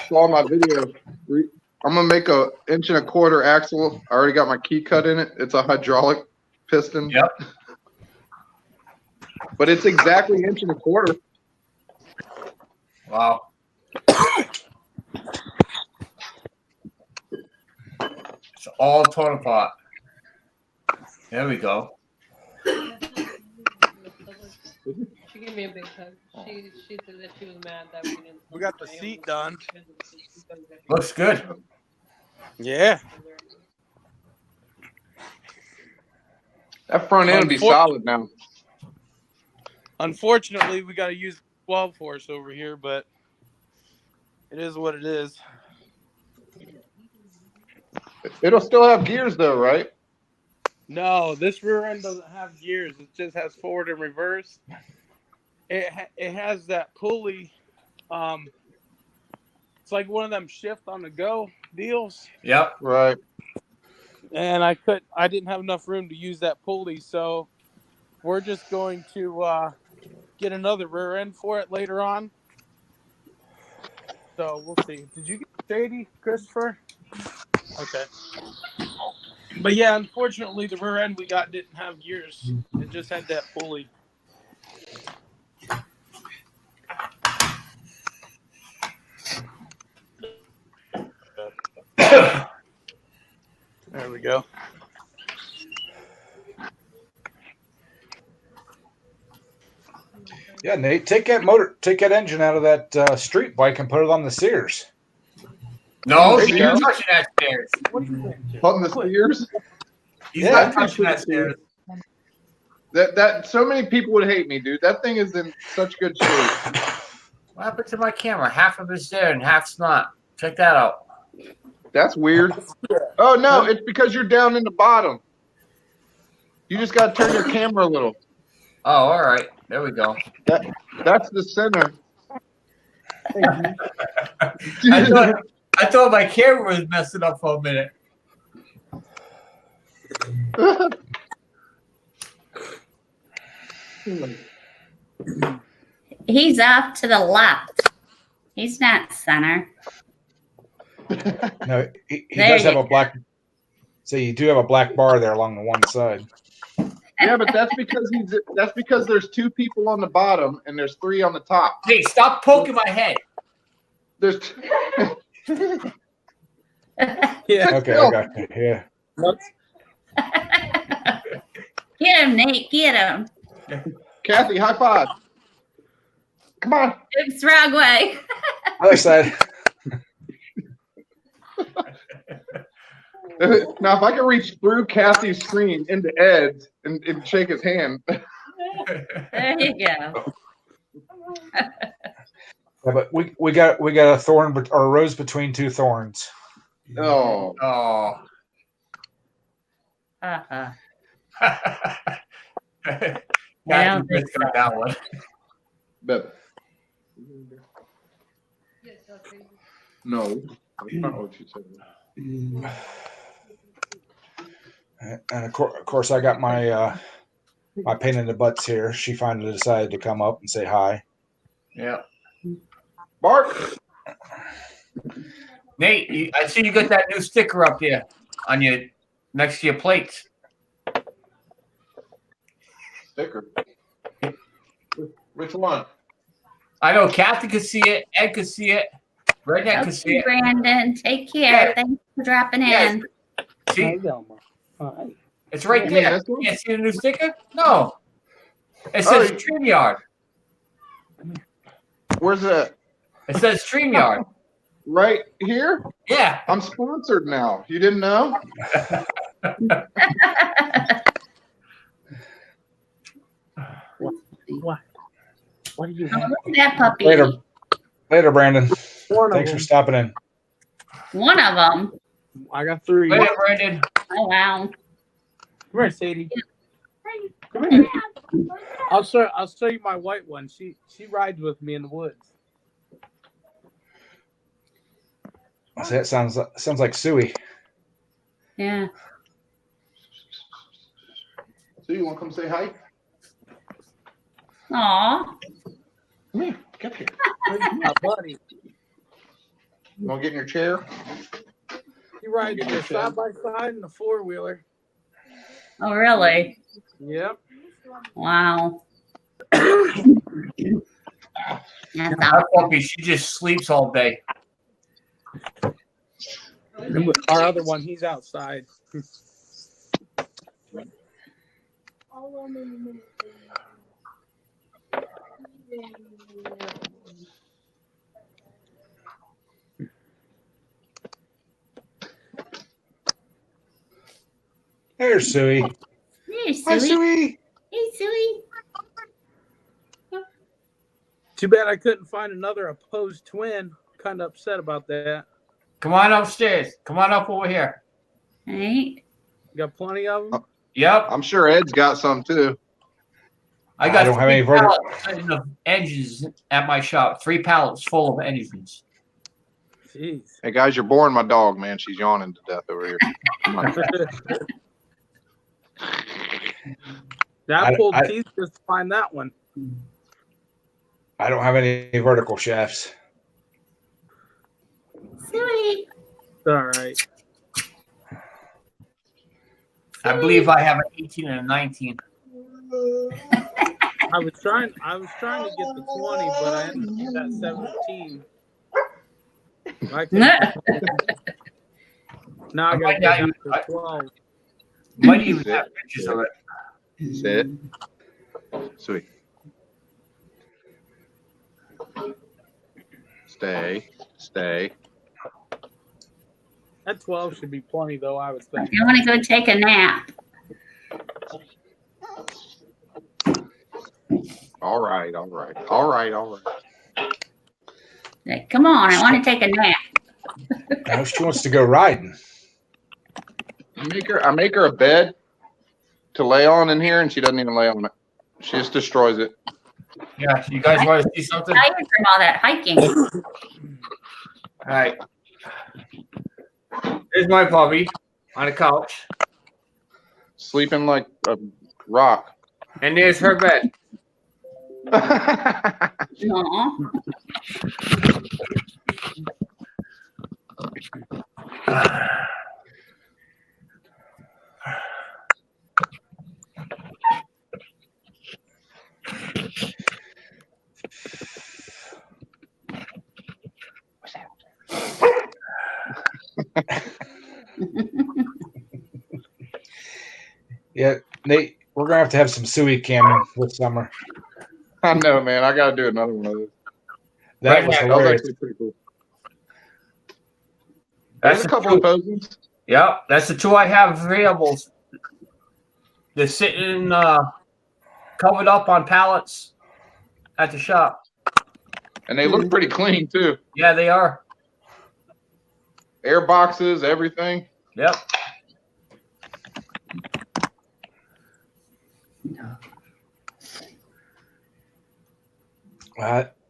saw my video. I'm gonna make a 1.25" axle. I already got my key cut in it. It's a hydraulic piston. Yep. But it's exactly 1.25". Wow. It's all torn apart. There we go. She gave me a big hug. She said that she was mad that we didn't. We got the seat done. Looks good. Yeah. That front end will be solid now. Unfortunately, we got to use 12 horse over here, but it is what it is. It'll still have gears though, right? No, this rear end doesn't have gears. It just has forward and reverse. It has that pulley. It's like one of them shift on the go deals. Yep. Right. And I didn't have enough room to use that pulley, so we're just going to get another rear end for it later on. So we'll see. Did you get Shady, Christopher? Okay. But yeah, unfortunately, the rear end we got didn't have gears. It just had that pulley. There we go. Yeah, Nate, take that engine out of that street bike and put it on the Sears. No, There you're you go. touching that stairs. What do you think? On the steers. He's Yeah, not touching that stairs. That so many people would hate me, dude. That thing is in such good shape. What happened to my camera? Half of it's there and half's not. Check that out. That's weird. Oh no, it's because you're down in the bottom. You just gotta turn your camera a little. Oh, all right. There we go. That's the center. I thought my camera was messing up for a minute. He's off to the left. He's not center. No, he There does have you a black. So you do have a black bar there along the one side. Yeah, but that's because there's 2 people on the bottom and there's 3 on the top. Hey, stop poking my head. There's Yeah. Okay, I got you. Yeah. Get him, Nate. Get him. Kathy, high five. Come on. Oops, wrong way. Other side. Now, if I can reach through Kathy's screen into Ed's and shake his hand. There you go. Yeah, but we got a thorn or a rose between 2 thorns. Oh. Oh. Uh-huh. Got don't think so. that one. But no, that's not what you said. And of course, I got my my pain in the butts here. She finally decided to come up and say hi. Yeah. Mark. Nate, I see you got that new sticker up there on your next to your plates. Sticker. Which one? I know Kathy could see it, Ed could see it, Redneck could see Okay, it. Brandon. Take care. Yeah. Thanks for dropping Yeah. in. See, it's right You mean there. this one? You can't see the new sticker? No. It says Oh. StreamYard. Where's that? It says StreamYard. right here. Yeah. I'm sponsored now. You didn't know? What? What do you Oh, have? look at that puppy. Later, Brandon. One Thanks of for them. stopping in. One of them. I got 3. Wait, Brandon. Oh, wow. Come here, Sadie. Come here. I'll show you my white one. She rides with me in the woods. That sounds like Suey. Yeah. So you want to come say hi? Aw. Come here. Get here. My buddy. You want to get in your chair? He rides the side by side in the 4-wheeler. Oh, really? Yep. Wow. That's That puppy, she just sleeps all day. Our other one, he's outside. There's Suey. Hey, Hi, Suey. Suey. Hey, Suey. Too bad I couldn't find another opposed twin. Kind of upset about that. Come on upstairs. Come on up over here. Hey. You got plenty of them? Yep. I'm sure Ed's got some too. I got don't have 3 any vertical. pallets of engines at my shop. 3 pallets full of engines. Jeez. Hey guys, you're boring my dog, man. She's yawning to death over here. Come on. I pulled I- teeth just to find that one. I don't have any vertical shafts. Suey. All right. I believe I have an 18 and a 19. I was trying to get the 20, but I ended up with that 17. I couldn't- now I got to go back to 12. Might even have pictures of it. Sit. Sweet. Stay. That 12 should be plenty, though, I would think. I want to go take a nap. All right. Like, come on, I want to take a nap. Now she wants to go riding. I make her a bed to lay on in here, and she doesn't even lay on it. She just destroys it. Yeah, you guys want to see something? Tired from all that hiking. All right. Here's my puppy on the couch. Sleeping like a rock. And there's her bed. Aw. Yeah, Nate, we're gonna have to have some Suey camming this summer. I know, man. I got to do another one of those. That was That was hilarious. actually pretty cool. That's There's a the couple two, of posings. Yep, that's the 2 I have available. They're sitting covered up on pallets at the shop. And they look pretty clean, too. Yeah, they are. Air boxes, everything. Yep.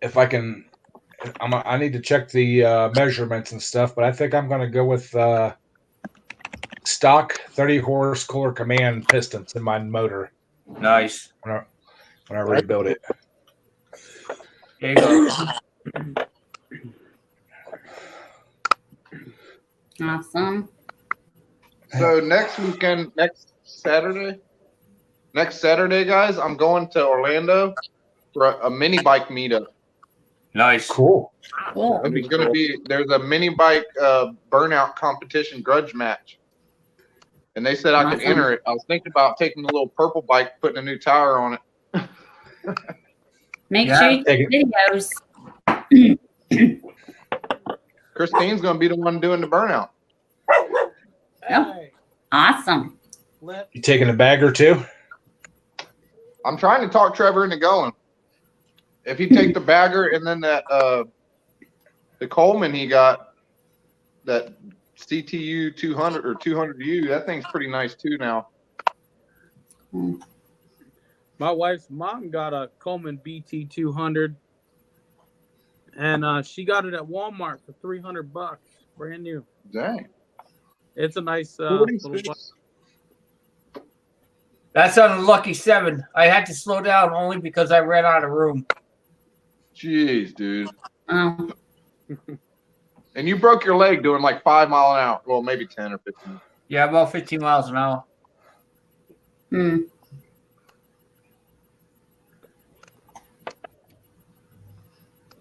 If I can, I need to check the measurements and stuff, but I think I'm going to go with stock 30 horse Kohler Command pistons in my motor Nice. when I rebuild it. There you go. Awesome. So next Saturday, guys, I'm going to Orlando for a mini bike meetup. Nice. Cool. Cool. And there's a mini bike burnout competition grudge match. And they said I could Awesome. enter it. I was thinking about taking the little purple bike, putting a new tire on it. Make Yeah. sure you take videos. Christine's going to be the one doing the burnout. Hey, Awesome. let You taking a bag or two? I'm trying to talk Trevor into going. If he take the bagger and then that the Coleman he got, that CTU 200 or 200U, that thing's pretty nice too now. my wife's mom got a Coleman BT 200, and she got it at Walmart for $300, brand new. Dang. It's a nice little bike. 46. That's on a lucky 7. I had to slow down only because I ran out of room. Jeez, dude. Oh, And you broke your leg doing like 5 mile an hour. Well, maybe 10 or 15. Yeah, about 15 miles an hour. hmm.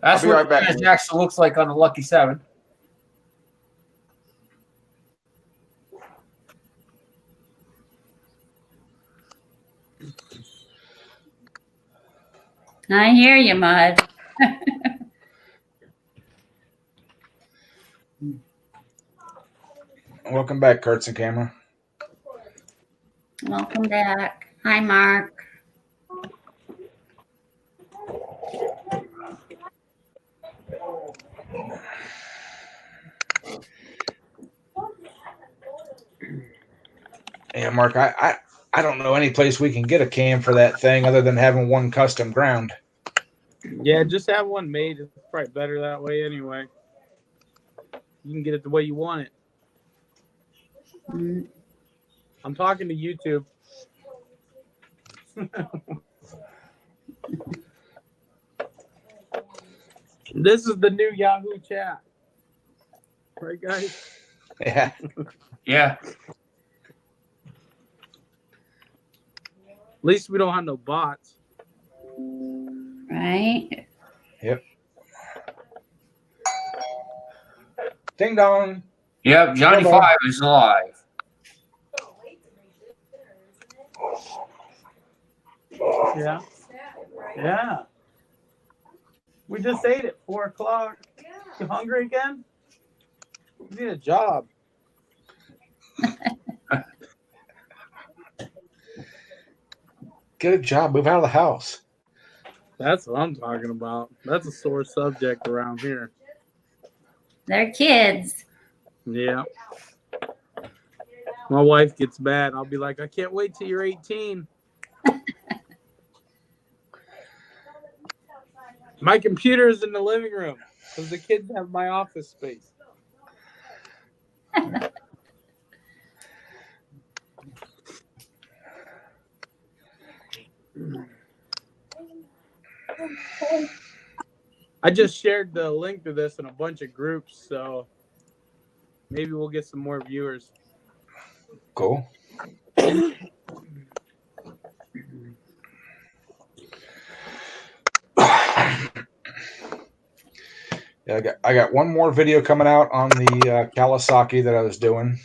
That's I'll be what right back. the Jackson looks like on the lucky 7. I hear you, Mud. Welcome back, Kurtz and Camera. Welcome back. Hi, Mark. Yeah, Mark, I don't know any place we can get a cam for that thing other than having one custom ground. Yeah, just have one made. It's probably better that way anyway. You can get it the way you want it. Mm. I'm talking to YouTube. This is the new Yahoo chat. Right, guys? Yeah. Yeah. At least we don't have no bots. Right? Yep. Ding dong. Yep, Johnny Hello. 5 is alive. Yeah. Yeah. We just ate at 4 o'clock. You hungry again? You need a job. Get a job. Move out of the house. That's what I'm talking about. That's a sore subject around here. They're kids. Yeah. My wife gets mad. I'll be like, I can't wait till you're 18. My computer is in the living room because the kids have my office space. I just shared the link to this in a bunch of groups, so maybe we'll get some more viewers. Cool. Yeah, I got one more video coming out on the Kawasaki that I was doing.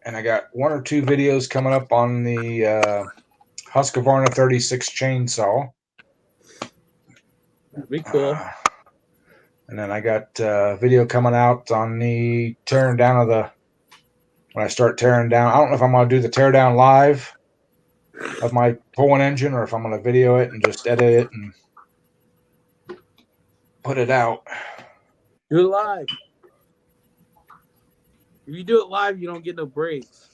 And I got 1 or 2 videos coming up on the Husqvarna 36 chainsaw. That'd be cool. And then I got a video coming out on the tearing down of the, when I start tearing down. I don't know if I'm going to do the tear down live of my pulling engine or if I'm going to video it and just edit it and put it out. Do it live. If you do it live, you don't get no breaks.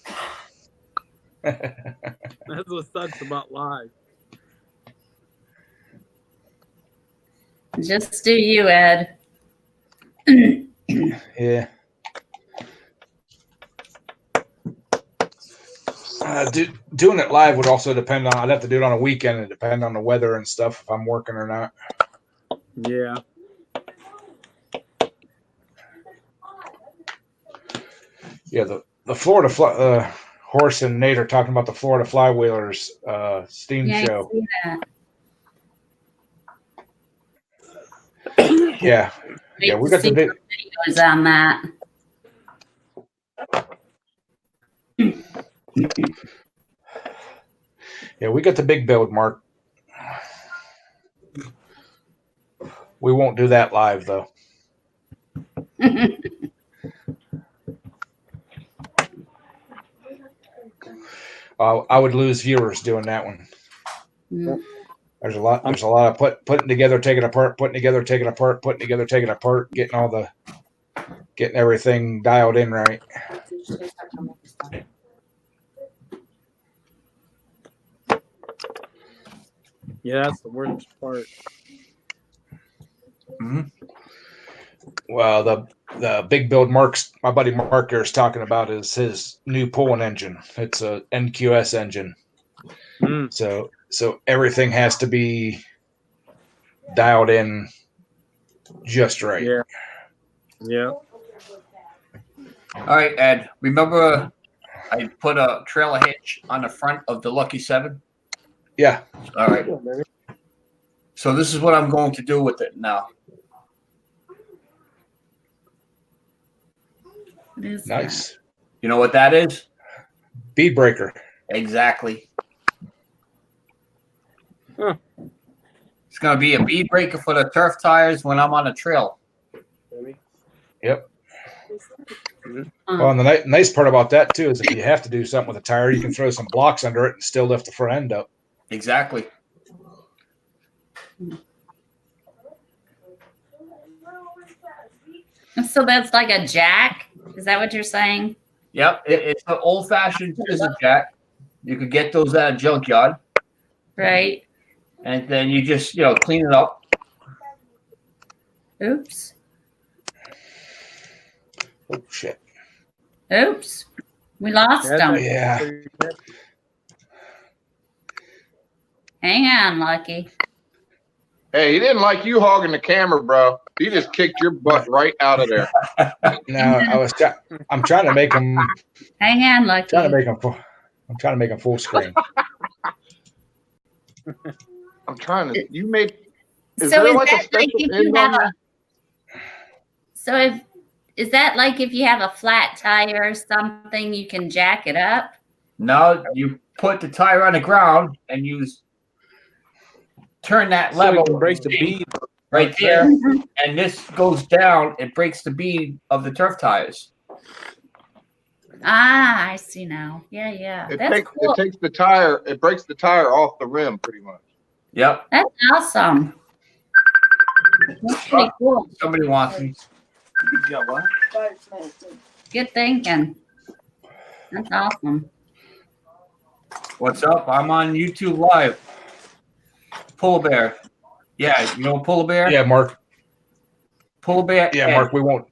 That's what sucks about live. Just do you, Ed. Yeah. Doing it live would also depend on, I'd have to do it on a weekend and depend on the weather and stuff if I'm working or not. Yeah. Yeah, the Florida Horse and Nate are talking about the Florida Flywheelers steam Yeah, show. I see that. Yeah. Yeah, we got the big videos on that. Yeah, we got the big build, Mark. We won't do that live though. I would lose viewers doing that one. Mm. There's a lot of putting together, taking apart, putting together, taking apart, putting together, taking apart, getting everything dialed in right. Yeah, that's the worst part. Mm-hmm. Well, the big build my buddy Mark here is talking about is his new pulling engine. It's a NQS engine. Mm. So everything has to be dialed in just right. Yeah. Yeah. All right, Ed. Remember I put a trailer hitch on the front of the Lucky 7? Yeah. All right. So this is what I'm going to do with it now. What is Nice. You know what that is? Bead breaker. Exactly. Huh. It's going to be a bead breaker for the turf tires when I'm on a trail. Yep. that? Well, and the nice part about that too is if you have to do something with a tire, you can throw some blocks under it and still lift the front end up. Exactly. So that's like a jack? Is that what you're saying? Yep. It's an old-fashioned scissor jack. You could get those at a junkyard. Right. And then you just, clean it up. Oops. Oh shit. Oops. We lost them. Yeah. Hang on, Lucky. Hey, he didn't like you hogging the camera, bro. He just kicked your butt right out of there. No, I'm trying to make them. Hang on, Lucky. I'm trying to make them full screen. I'm trying to. You made. Is So there is like a that like special if you end on have there? is that like if you have a flat tire or something, you can jack it up? Now you put the tire on the ground and turn that So level. it can break the bead. Right there. And this goes down. It breaks the bead of the turf tires. Ah, I see now. Yeah. That's cool. It takes the tire. It breaks the tire off the rim, pretty much. Yep. That's awesome. That's pretty cool. Somebody wants me. Yeah, what? Good thinking. That's awesome. What's up? I'm on YouTube Live. Polar bear. Yeah, you know Polar bear? Yeah, Mark. Polar bear. Yeah, Mark. We won't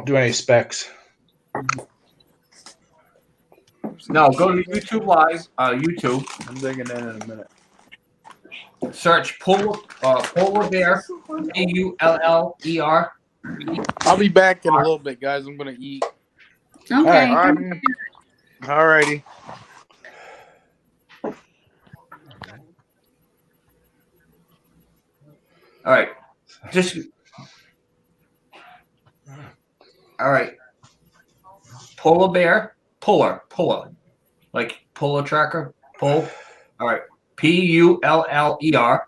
do any specs. No, go to YouTube Live. YouTube. I'm digging in a minute. Search Polar bear. PULLER. I'll be back in a little bit, guys. I'm gonna eat. Okay. All right, man. Alrighty. All right. All right. Polar bear. Puller. Like polar tracker. Pull. All right. PULLER.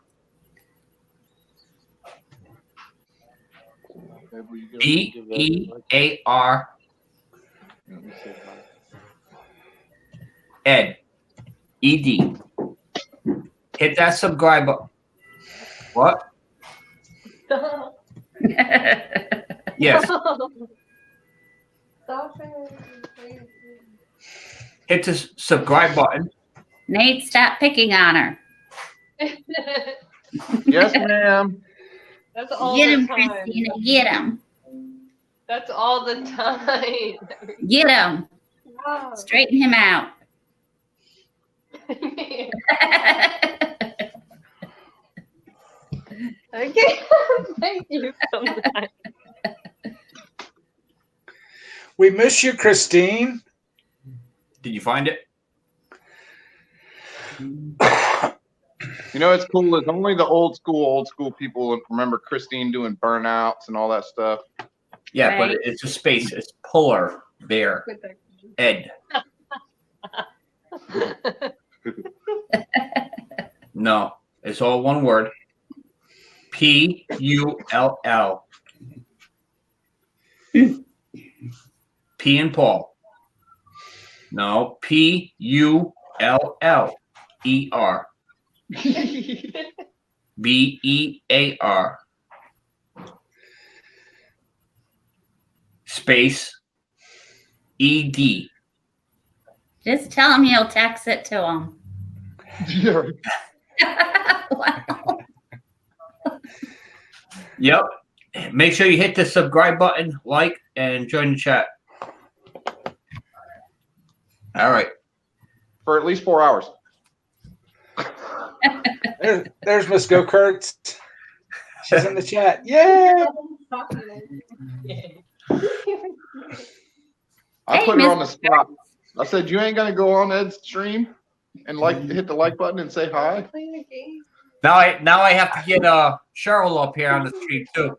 BEAR. Ed. ED. Hit that subscribe button. What? Yes. Stop it. Hit the subscribe button. Nate, stop picking on her. Yes, ma'am. That's all Get the him, time. Christina. Get him. That's all the time. Get him. Wow. Straighten him out. I can't thank you so much. We miss you, Christine. Did you find it? You know, it's cool. It's only the old school people remember Christine doing burnouts and all that stuff. Yeah, Right. but it's a space. It's Polar bear. Ed. No, it's all one word. Pull. P and Paul. No, Puller. Bear. Space ED. Just tell him you'll text it to him. Yeah. Wow. Yep. Make sure you hit the subscribe button, like, and join the chat. All right. For at least 4 hours. There's Miss Go Kurtz. She's in the chat. Yay! I Hey, put her on the Miss spot. I said, you ain't gonna go on Ed's stream and hit the like button and say hi? Now I have to get Cheryl up here on the stream too.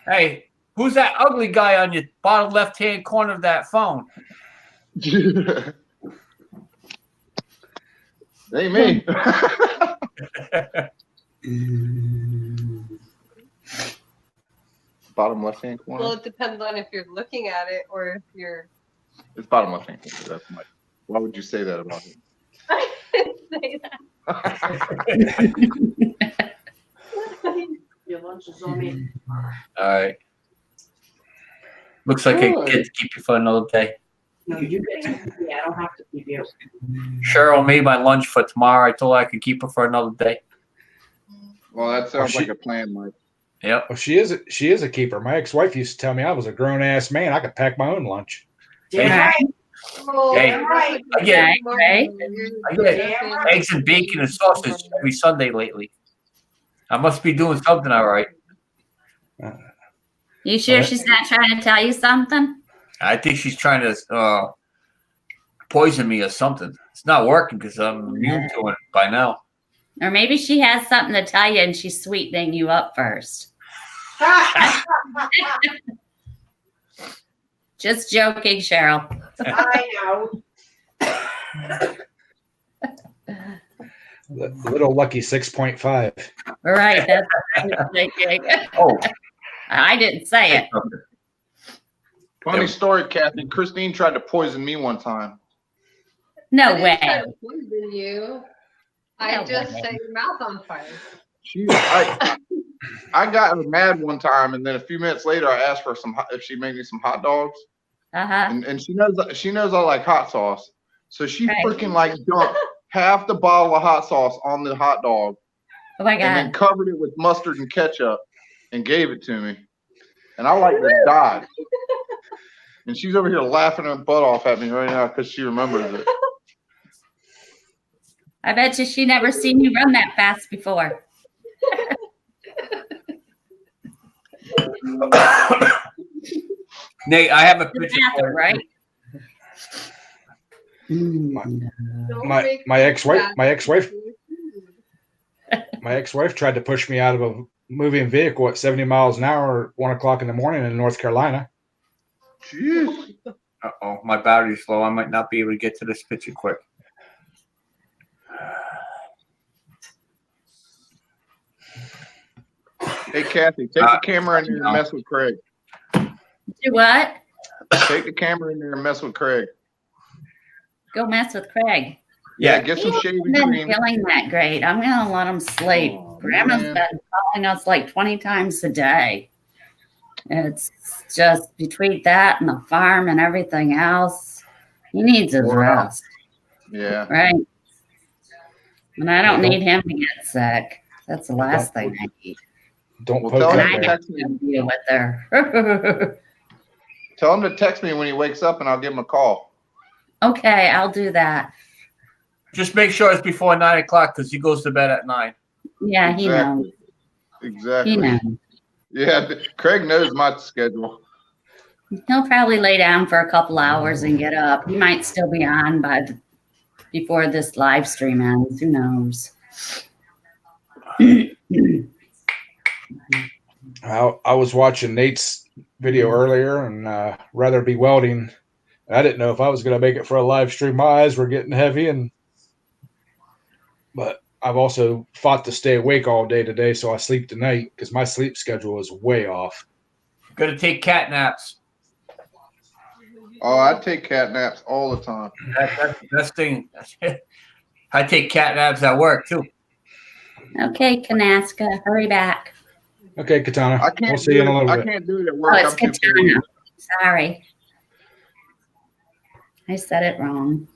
Hey, who's that ugly guy on your bottom left-hand corner of that phone? Ain't me. Bottom left hand corner. Well, it depends on if you're looking at it or if you're. It's bottom left hand corner. That's my. Why would you say that about him? I didn't say that. Your lunch is on me. All right. Looks like I get to keep you for another day. No, you get to keep me. I don't have to keep you. Cheryl made my lunch for tomorrow. I told her I could keep her for another day. Well, that sounds like a plan, Mike. Yep. Well, she is a keeper. My ex-wife used to tell me I was a grown-ass man. I could pack my own lunch. Hey, Oh, Hey, right. I get, Right. I get eggs and bacon and sausage every Sunday lately. I must be doing something all right. You sure she's not trying to tell you something? I think she's trying to poison me or something. It's not working because I'm immune to it by now. Or maybe she has something to tell you and she's sweetening you up first. Just joking, Cheryl. I know. The little lucky 6.5. Right. That's what I was thinking. Oh, I didn't say it. Funny story, Kathy. Christine tried to poison me one time. No I didn't way. try to poison you. I No just way. set your mouth on fire. I got her mad one time, and then a few minutes later, I asked her if she made me some hot dogs, Uh-huh. and she knows I like hot sauce, so she Right. freaking dumped half the bottle of hot sauce on the hot dog, Oh my and then God. covered it with mustard and ketchup, and gave it to me, and I died. And she's over here laughing her butt off at me right now because she remembers it. I bet you she never seen you run that fast before. Nate, I have a The picture. bathroom, right? Don't My make my me ex-wife laugh. my ex-wife tried to push me out of a moving vehicle at 70 miles an hour at 1 o'clock in the morning in North Carolina. Jeez. Uh-oh, my battery's low. I might not be able to get to this picture quick. Hey, Kathy, take the camera in there and mess with Craig. Do what? Take the camera in there and mess with Craig. Go mess with Craig. Yeah, get some shaving He's been cream. feeling that great. I'm gonna let him sleep. Oh, Grandma's man. been calling us like 20 times a day. It's just between that and the farm and everything else, he needs his Wow. rest, Yeah. right? And I don't Yeah, need him to get sick. That's the last thing I need. Don't Well, poke tell And that him I to bear. text me. don't deal with her. Tell him to text me when he wakes up, and I'll give him a call. Okay, I'll do that. Just make sure it's before 9 o'clock because he goes to bed at 9. Yeah, he knows. Exactly. He knows. Yeah, Craig knows my schedule. He'll probably lay down for a couple hours and get up. He might still be on before this live stream ends. Who knows? I was watching Nate's video earlier, and rather be welding I didn't know if I was going to make it for a live stream. My eyes were getting heavy, but I've also fought to stay awake all day today, so I sleep tonight because my sleep schedule is way off. Got to take cat naps. Oh, I take cat naps all the time. That's the best thing. I take cat naps at work too. Okay, Kanaska, hurry back. Okay, Katana. I can't We'll see you in a little I bit. can't do it at Oh, work. it's I'm too Katana. busy. Sorry. I said it wrong.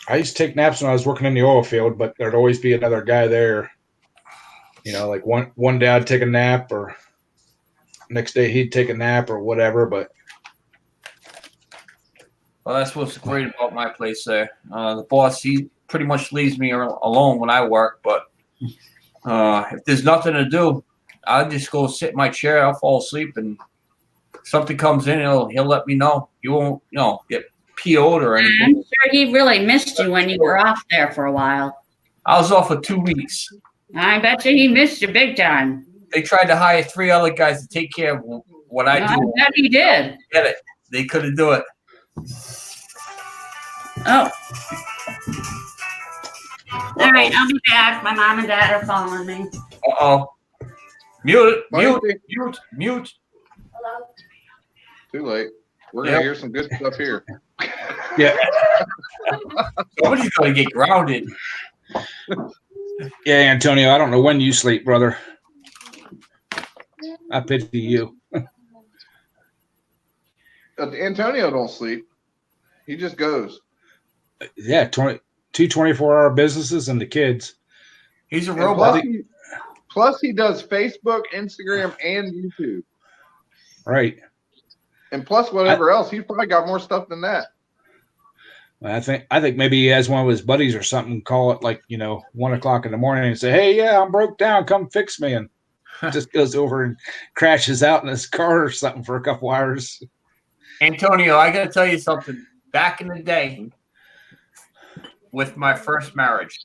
I used to take naps when I was working in the oil field, but there'd always be another guy there. You know, like one day I'd take a nap, or next day he'd take a nap, or whatever. But Well, that's what's great about my place there. The boss, he pretty much leaves me alone when I work. But if there's nothing to do, I'll just go sit in my chair. I'll fall asleep, and if something comes in, he'll let me know. He won't, get PO'd or anything. I'm sure he really missed you when you were off there for a while. I was off for 2 weeks. I bet you he missed you big time. They tried to hire 3 other guys to take care of what I I do. bet he did. Get it? They couldn't do it. Oh. All right, I'll be back. My mom and dad are calling me. Uh-oh. Mute, Why mute, don't mute, mute. Hello? Too late. We're gonna hear some good stuff here. yeah, Somebody's going to get grounded. yeah, Antonio. I don't know when you sleep, brother. I pity you. Antonio don't sleep. He just goes. Yeah, 24-hour businesses and the kids. He's a And robot. plus he does Facebook, Instagram, and YouTube. Right. And plus whatever else. He's probably got more stuff than that. I think maybe he has one of his buddies or something call it like 1 o'clock in the morning and say, "Hey, yeah, I'm broke down. Come fix me," and just goes over and crashes out in his car or something for a couple hours. Antonio, I got to tell you something. Back in the day, with my first marriage,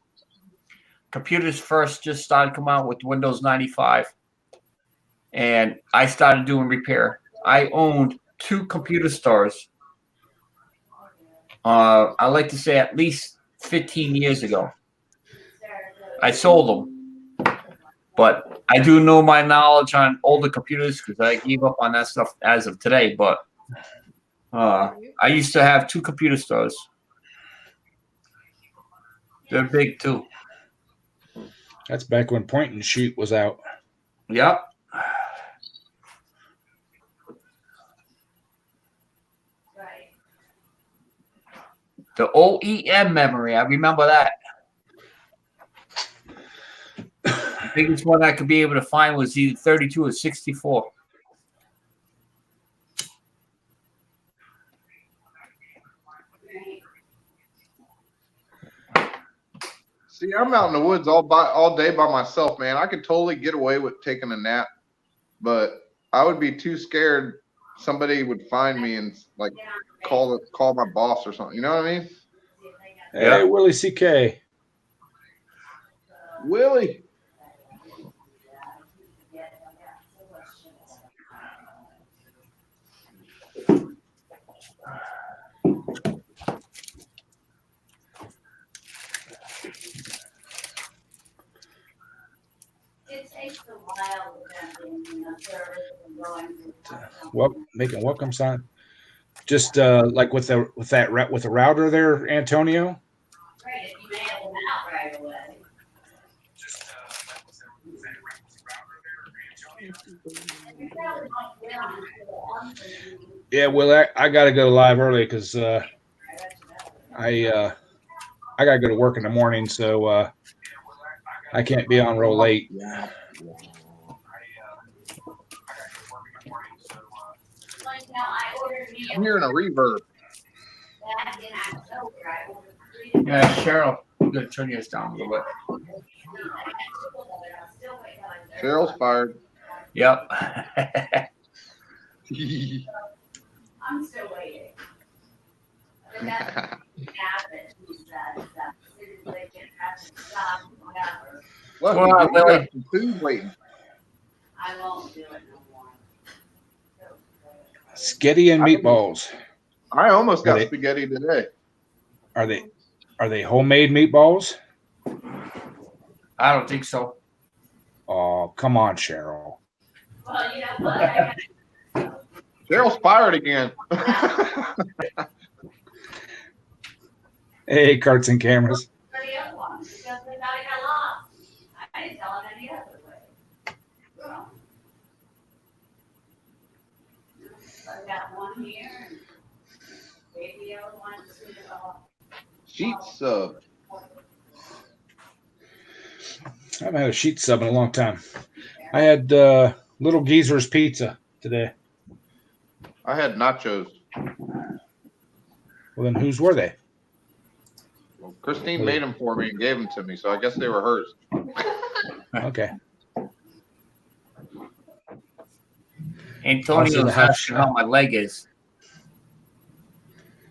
computers first just started coming out with Windows 95, and I started doing repair. I owned 2 computer stores. I like to say at least 15 years ago. I sold them, but I do know my knowledge on older computers because I gave up on that stuff as of today. But I used to have 2 computer stores. They're big too. That's back when Point and Shoot was out. Yep. The OEM memory, I remember that. The biggest one I could be able to find was either 32 or 64. See, I'm out in the woods all day by myself, man. I could totally get away with taking a nap, but I would be too scared somebody would find me and like call my boss or something. You know what I mean? Hey, Willie CK. Willie. It takes a while Making welcome sign. Just like with the router there, Antonio. Right, if you mail them out right away. Yeah, well, I got to go live early because I got to go to work in the morning, so I can't be on real late. I'm hearing a reverb. Yeah, Cheryl, I'm going to turn yours down a little bit. Cheryl's fired. Yep. I'm still waiting. Well, Well, we Willie. got some food waiting. I won't do it no more. Sketty and meatballs. I almost got Are spaghetti today. they homemade meatballs? I don't think so. Oh, come on, Cheryl. Cheryl's fired again. Hey, carts and cameras. Sheet sub. I haven't had a sheet sub in a long time. I had Little Geezer's Pizza today. I had nachos. Well, then whose were they? Well, Christine made them for me and gave them to me, so I guess they were hers. Okay. Antonio's asking how my leg is.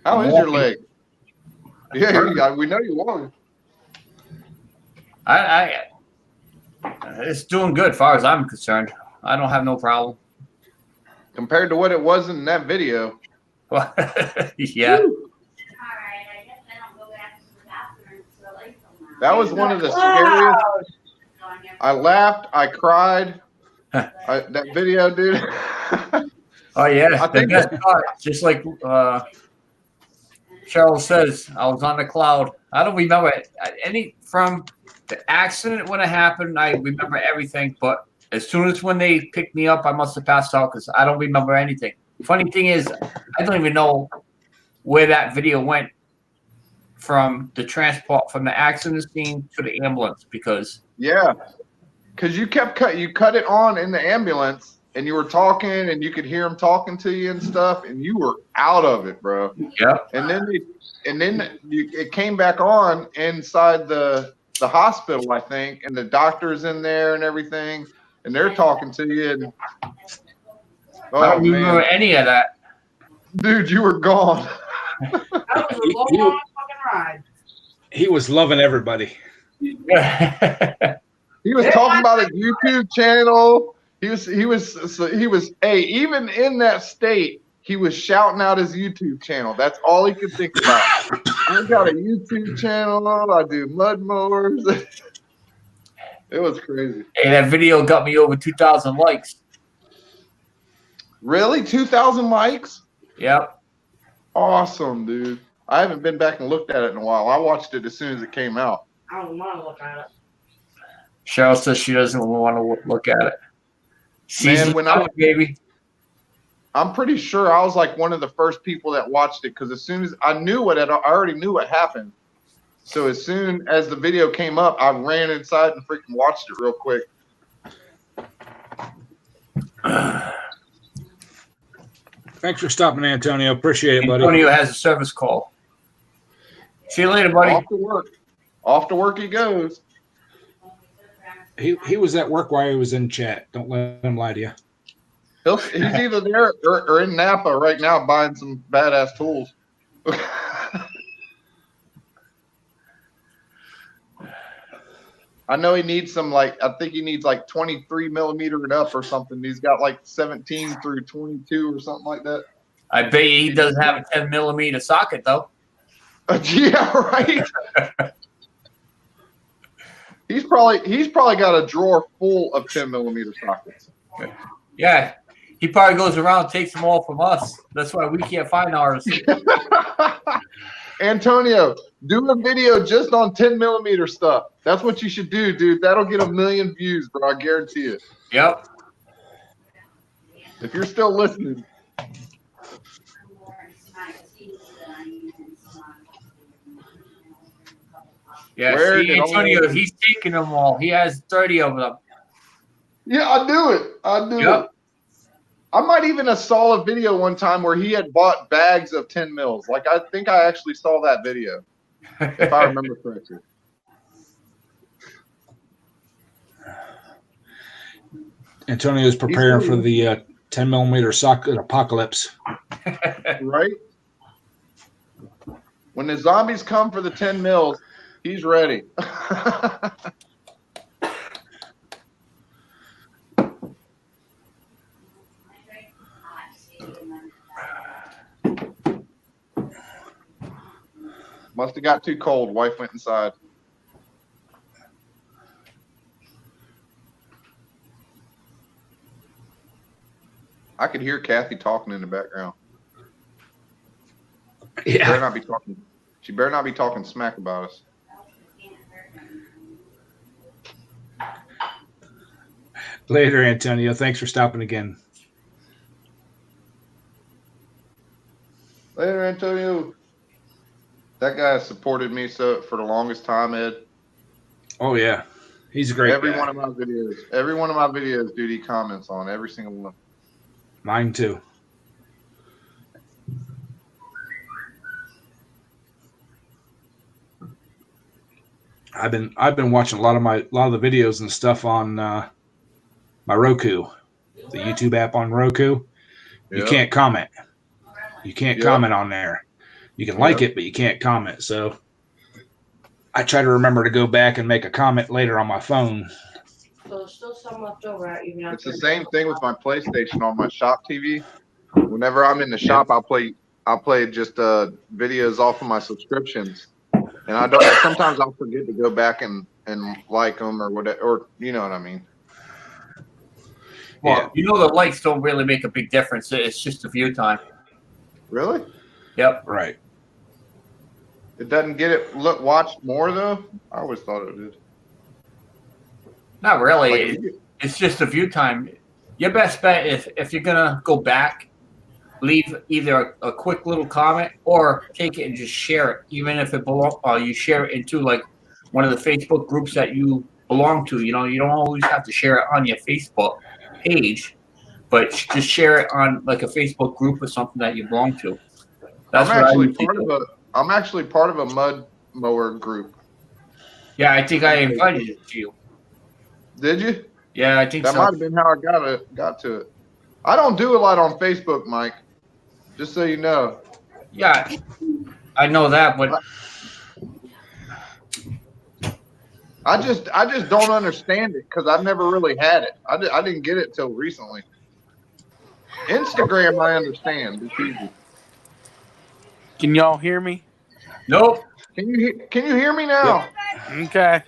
How I'm is your walking. leg? Yeah, we know you won. It's doing good as far as I'm concerned. I don't have no problem. Compared to what it was in that video. Yeah. That was one of the scariest. I laughed. I cried. That video, dude. Oh yeah. I The think best part, just like Cheryl says, I was on the cloud. I don't remember any from the accident when it happened. I remember everything, but as soon as when they picked me up, I must have passed out because I don't remember anything. Funny thing is, I don't even know where that video went from the transport from the accident scene to the ambulance because because you cut it on in the ambulance and you were talking and you could hear them talking to you and stuff and you were out of it, bro. Yeah. And then it came back on inside the hospital, I think, and the doctor's in there and everything, and they're talking to you. And I don't remember any of that. Dude, you were gone. That was a long fucking ride. He was loving everybody. He was talking about his YouTube channel. He was hey, even in that state, he was shouting out his YouTube channel. That's all he could think about. I got a YouTube channel. I do mud mowers. It was crazy. Hey, that video got me over 2,000 likes. Really? 2,000 likes? Yep. Awesome, dude. I haven't been back and looked at it in a while. I watched it as soon as it came out. I don't want to look at it. Cheryl says she doesn't want to look at it. Man, when baby. I'm pretty sure I was like one of the first people that watched it because as soon as I already knew what happened. So as soon as the video came up, I ran inside and freaking watched it real quick. Thanks for stopping, Antonio. Appreciate it, buddy. Antonio has a service call. See you later, buddy. Off to work. Off to work he goes. He was at work while he was in chat. Don't let him lie to you. He's either there or in Napa right now buying some badass tools. I know he needs some, like, I think he needs like 23 millimeter and up or something. He's got like 17 through 22 or something like that. I bet he doesn't have a 10 millimeter socket though. Yeah, right. He's probably got a drawer full of 10 millimeter sockets. Yeah, he probably goes around and takes them all from us. That's why we can't find ours. Antonio, do a video just on 10 millimeter stuff. That's what you should do, dude. That'll get 1 million views, bro. I guarantee it. Yep. If you're still listening. Yeah, Where see, did Antonio, all- he's taking them all. He has 30 of them. Yeah, I knew it. I knew Yep. it. I might even have saw a video one time where he had bought bags of 10 mils. Like, I think I actually saw that video, if I remember correctly. Antonio's preparing for the 10 millimeter socket apocalypse. Right? When the zombies come for the 10 mils, he's ready. Must have got too cold. Wife went inside. I could hear Kathy talking in the background. She better Yeah. not be talking. She better not be talking smack about us. Later, Antonio. Thanks for stopping again. Later, Antonio. That guy supported me so for the longest time, Ed. Oh yeah, he's a great Every guy. one of my videos, dude, he comments on every single one. Mine too. I've been watching a lot of the videos and stuff on my Roku, the YouTube app on Roku. You Yeah. can't comment. You can't Yeah. comment on there. You can like Yeah. it, but you can't comment. So I try to remember to go back and make a comment later on my phone. So there's still some left over even It's after. the same thing with my PlayStation on my shop TV. Whenever I'm in the shop, I'll play just videos off of my subscriptions, and I don't. Sometimes I'll forget to go back and like them or whatever, or you know what I mean. Well, Yeah. you know the likes don't really make a big difference. It's just the view time. Really? Yep. Right. It doesn't get it watched more though. I always thought it did. Not really. Like, It's just the view time. Your best bet is if you're gonna go back, leave either a quick little comment or take it and just share it, even if it belong. You share it into like one of the Facebook groups that you belong to. You know, you don't always have to share it on your Facebook page, but just share it on like a Facebook group or something that you belong to. That's I'm what actually I usually do. I'm actually part of a mud mower group. Yeah, I think I invited it to you. Did you? Yeah, I think That so. might have been how I got to it. I don't do a lot on Facebook, Mike. Just so you know. Yeah, I know that, but I just don't understand it because I've never really had it. I didn't get it till recently. Instagram, I understand. It's easy. Can y'all hear me? nope. Can you hear me now? Okay.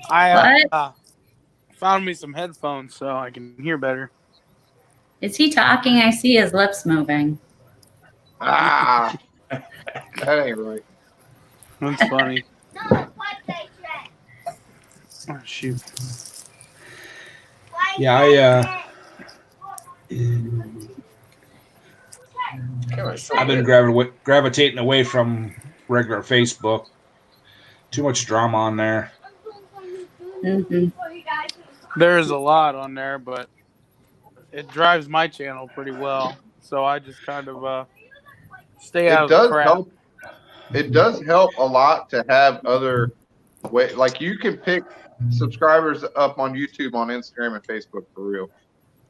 I What? found me some headphones so I can hear better. Is he talking? I see his lips moving. Ah, that ain't right. That's funny. Oh, shoot. Yeah, I've been gravitating away from regular Facebook. Too much drama on there. Hmm. There's a lot on there, but it drives my channel pretty well. So I just kind of stay out It of the does crap. help. It does help a lot to have other way. Like you can pick subscribers up on YouTube, on Instagram, and Facebook for real.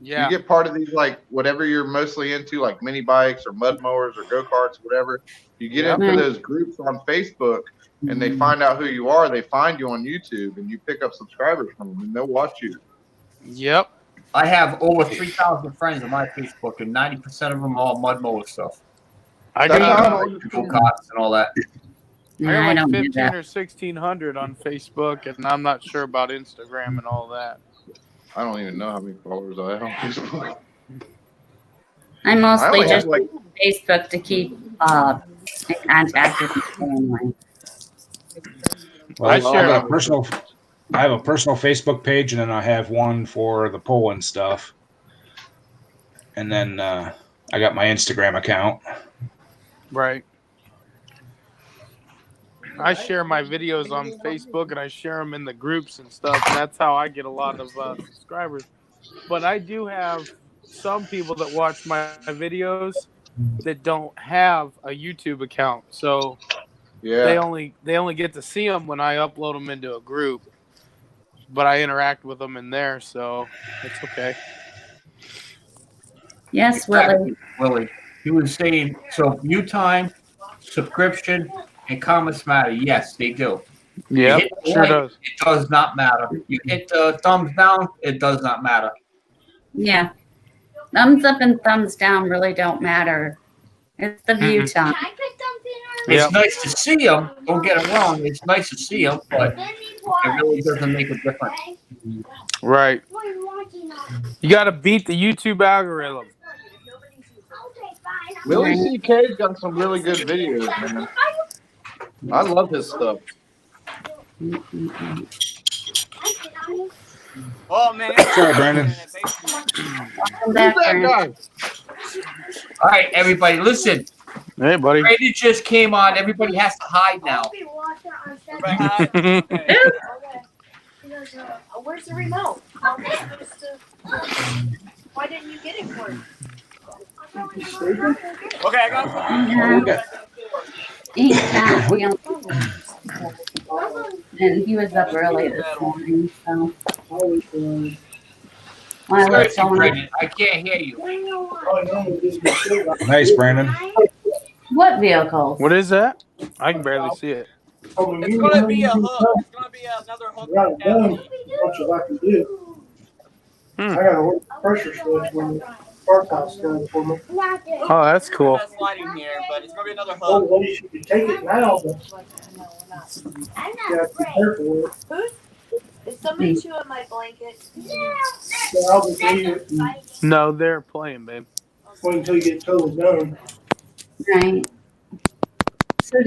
Yeah. You get part of these, like whatever you're mostly into, like mini bikes or mud mowers or go karts, whatever. You get Yep. into those groups on Facebook, and they find out who you are. They find you on YouTube, and you pick up subscribers from them, and they'll watch you. Yep. I have over 3,000 friends on my Facebook, and 90% of them are all mud mower stuff. I That's got, how I it Go karts and all that. No, got I like don't do 15 that. or 1,600 on Facebook, and I'm not sure about Instagram and all that. I don't even know how many followers I have on Facebook. I I mostly only have just like use Facebook to keep in contact with my family. Well, I I share- have a personal Facebook page, and then I have one for the Poland stuff. And then I got my Instagram account. Right. I share my videos on Facebook, and I share them in the groups and stuff. And that's how I get a lot of subscribers. But I do have some people that watch my videos that don't have a YouTube account, so they yeah. only get to see them when I upload them into a group. But I interact with them in there, so it's okay. Yes, Willie. Willie, he was saying, so view time, subscription, and comments matter. Yes, they do. You Yeah, hit the sure like, does. it does not matter. You hit the thumbs down, it does not matter. Yeah. Thumbs up and thumbs down really don't matter. It's the view time. Can I put something It's nice to see them. Don't get it wrong. It's nice to see them, but it really doesn't make a difference. Right. You got to beat the YouTube algorithm. Willie CK's got some really good videos, man. I love his stuff. Oh man. Sorry, Brandon. Welcome back, Who's that Brandon. guy? All right, everybody, listen. Hey, buddy. Brandon just came on. Everybody has to hide now. Everybody hide? Okay. Where's the remote? Why didn't you get it for me? Okay, I got And he was up early this morning, so. Sorry, Brandon. I can't hear you. Nice, Brandon. What vehicles? What is that? I can barely see it. It's gonna be a hook. It's gonna be another hook. I can do. I gotta work the pressure switch when the park house does for me. Oh, that's cool. That's lighting here, but it's gonna be another Oh, hook. well, you should take it now, but you gotta be careful with it. Is somebody chewing my blanket? So I'll just leave it and No, they're playing, babe. wait until you get totally done. Right. So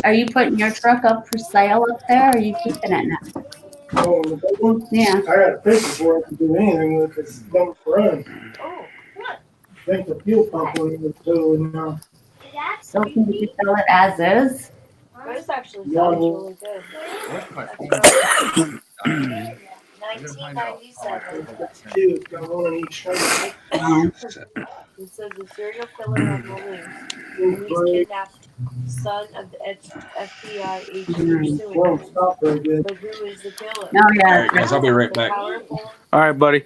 are you putting your truck up for sale up there, or are you keeping it now? Oh, the big one, Yeah. I got a picture before I can do anything with it, 'cause it's don't run. Oh, what? I think the fuel pump one is totally now. So can you sell it as is? This actually sounds really good. 1997. Two, it's got one on each side. It says the serial killer on the loose. Police kidnapped son of the FBI agent pursuing Won't him. stop very good. But who is the killer? Oh, All yeah. right, guys, I'll be right back. Powerful, All right, buddy.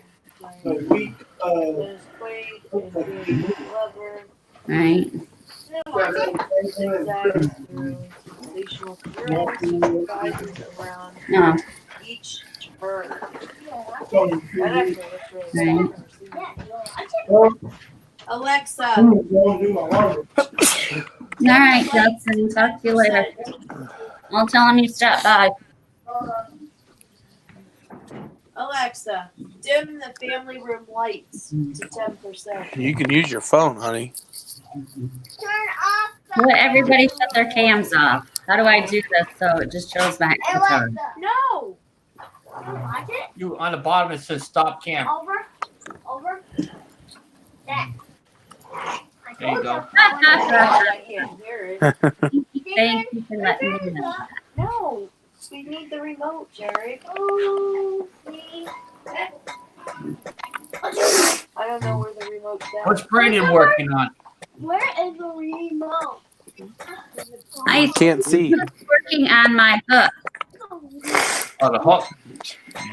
A week, Dennis Quaid, and Danny Glover. Right. Zigzags through sensational thrills, guides around No. each turn. That Right. actually looks really Right. good. Alexa. I'm going to do my laundry. All right, Justin. Talk to you later. I'll tell him you stopped by. Alexa, dim the family room lights to 10%. You can use your phone, honey. Let everybody shut their cams off. How do I do this so it just shows my avatar? No. You on the bottom it says stop cam. Over. There you go. I can't hear it. Thank you for letting me know. No. We need the remote, Jared. Oh, I don't know where the remote's at. What's Brandon working on? Where is the remote? I Can't see. was working on my hook. Oh, the hook.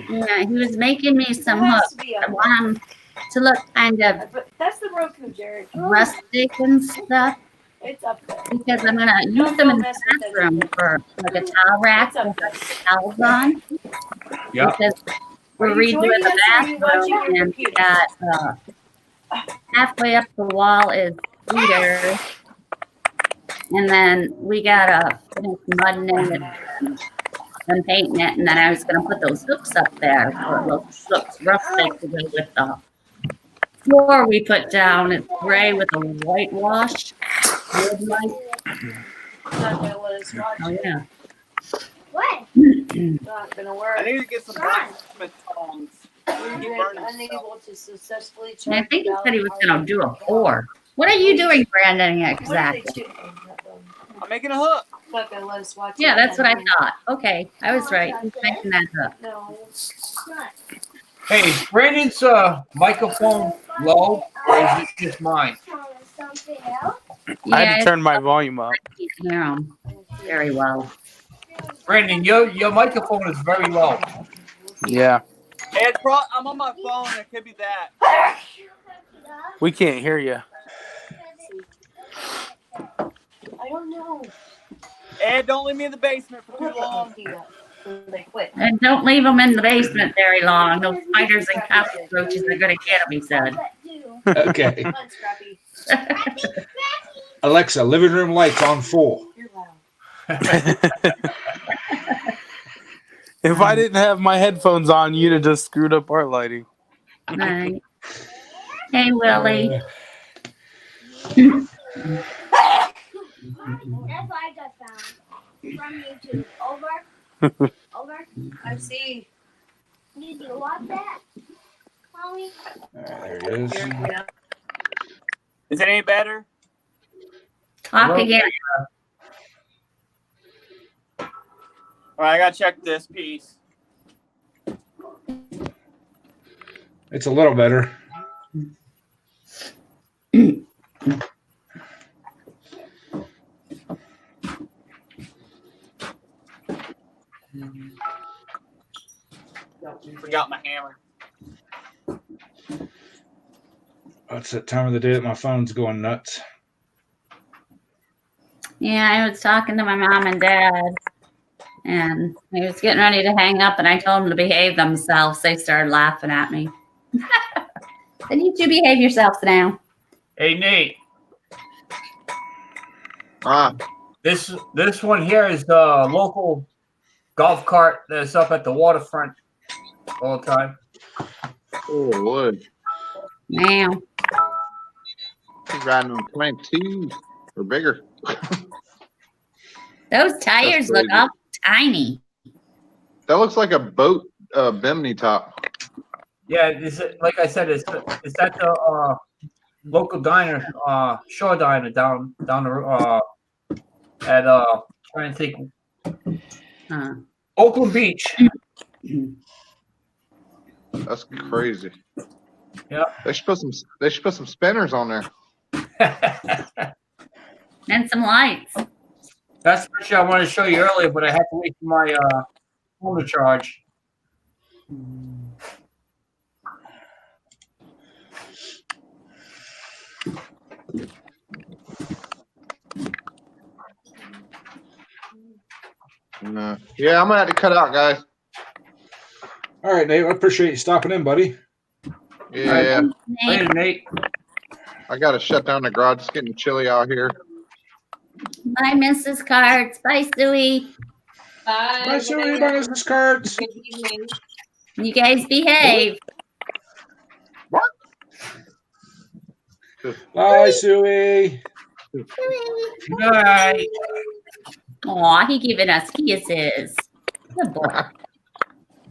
Yeah, he was making me some It has hooks. to be I up want them to look kind of But that's the Roku, Jared. rustic and stuff It's up there. because I'm gonna use them in the bathroom for like a towel rack with the towels on. Yeah. Because we're Are you redoing joining the us or are you watching bathroom your and we computer? got halfway up the wall is heater. And then we got a mudding in it and painting it, and then I was gonna put those hooks up there so it looks rustic to go with the floor we put down. It's gray with a whitewash. Wood light. Not gonna let us watch Oh it. yeah. What? Not gonna work. I need to get some blacksmith tongs. You're unable to successfully And I check think he the said he was valid gonna do a party. pour. What are you doing, Brandon? What are they Exactly. shooting? I'm making a hook. Not gonna let us watch it. Yeah, that's what I thought. Okay, I was right. He's making that up. No. Hey, is Brandon's microphone low or is it just mine? I had Yeah, to turn my volume up. I can't hear him very well. Brandon, your microphone is very low. Yeah. I'm on my phone. It could be that. We can't hear you. I don't know. Ed, don't leave me in the basement for too long. They quit. And don't leave them in the basement very long. Those spiders and cockroaches are gonna get them, he said. Okay. Come on, Scrappy. Alexa, living room lights on full. You're If I didn't have my headphones on, you'd have just screwed up our lighting. Right. Hey, Willie. That's what I just found from YouTube. Over. I see. Did you watch that, Mommy? There it is. Is it any better? Talk again. All right, I gotta check this piece. It's a little better. Forgot my hammer. It's that time of the day that my phone's going nuts. Yeah, I was talking to my mom and dad, and he was getting ready to hang up, and I told them to behave themselves. They started laughing at me. Then you two behave yourselves now. Hey, Nate. This This one here is the local golf cart that's up at the waterfront all the time. Oh, Lord. Now, He's riding on 22 or bigger. those tires look crazy. all tiny. That looks like a boat bimini top. Yeah, like I said, it's at the local diner, shore diner down the at trying to think, Oakland Beach. That's crazy. Yeah. They should put some spinners on there. And some lights. That's the picture I wanted to show you earlier, but I had to wait for my phone to charge. Yeah, I'm gonna have to cut out, guys. All right, Nate. I appreciate you stopping in, buddy. Yeah, Later, Nate. I gotta shut down the garage. It's getting chilly out here. Bye, Mrs. Carts. Bye, Suey. Bye. Bye, Suey. Bye, Mrs. Carts. Good evening. You guys behave. Bye, Suey. Good night. Aw, he giving us kisses. Good boy.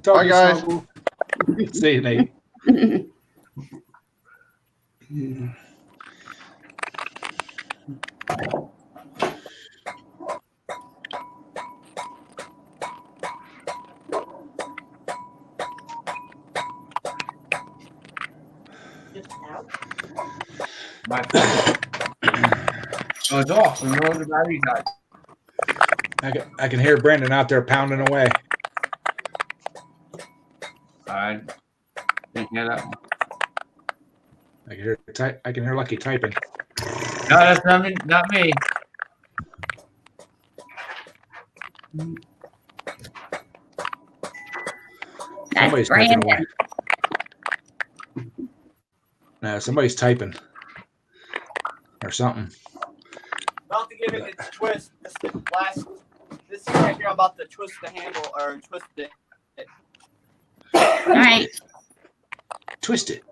Talk Bye, to you, guys. Snuggle. See you, Nate. My phone. Oh, it's off. We know the battery died. I can hear Brandon out there pounding away. I didn't hear that one. I can hear Lucky typing. No, that's not me. Not me. That's Somebody's typing Brandon. away. Somebody's typing or something. About to give it its twist. This is right here. I'm about to twist the handle or twist it. All right. Twist it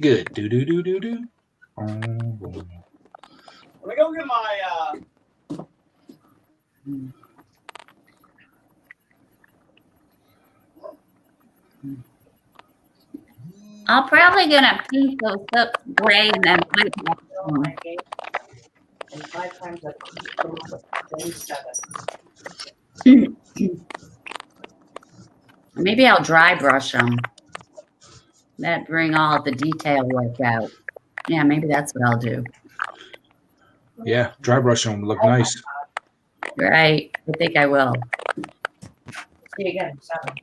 good. Do do do do do. Let me go get my. I'm probably gonna paint those up gray and then white. And 5 times a 27. Maybe I'll dry brush them. That bring all the detail work out. Yeah, maybe that's what I'll do. Yeah, dry brushing would look nice. Right. I think I will. See you again. 7.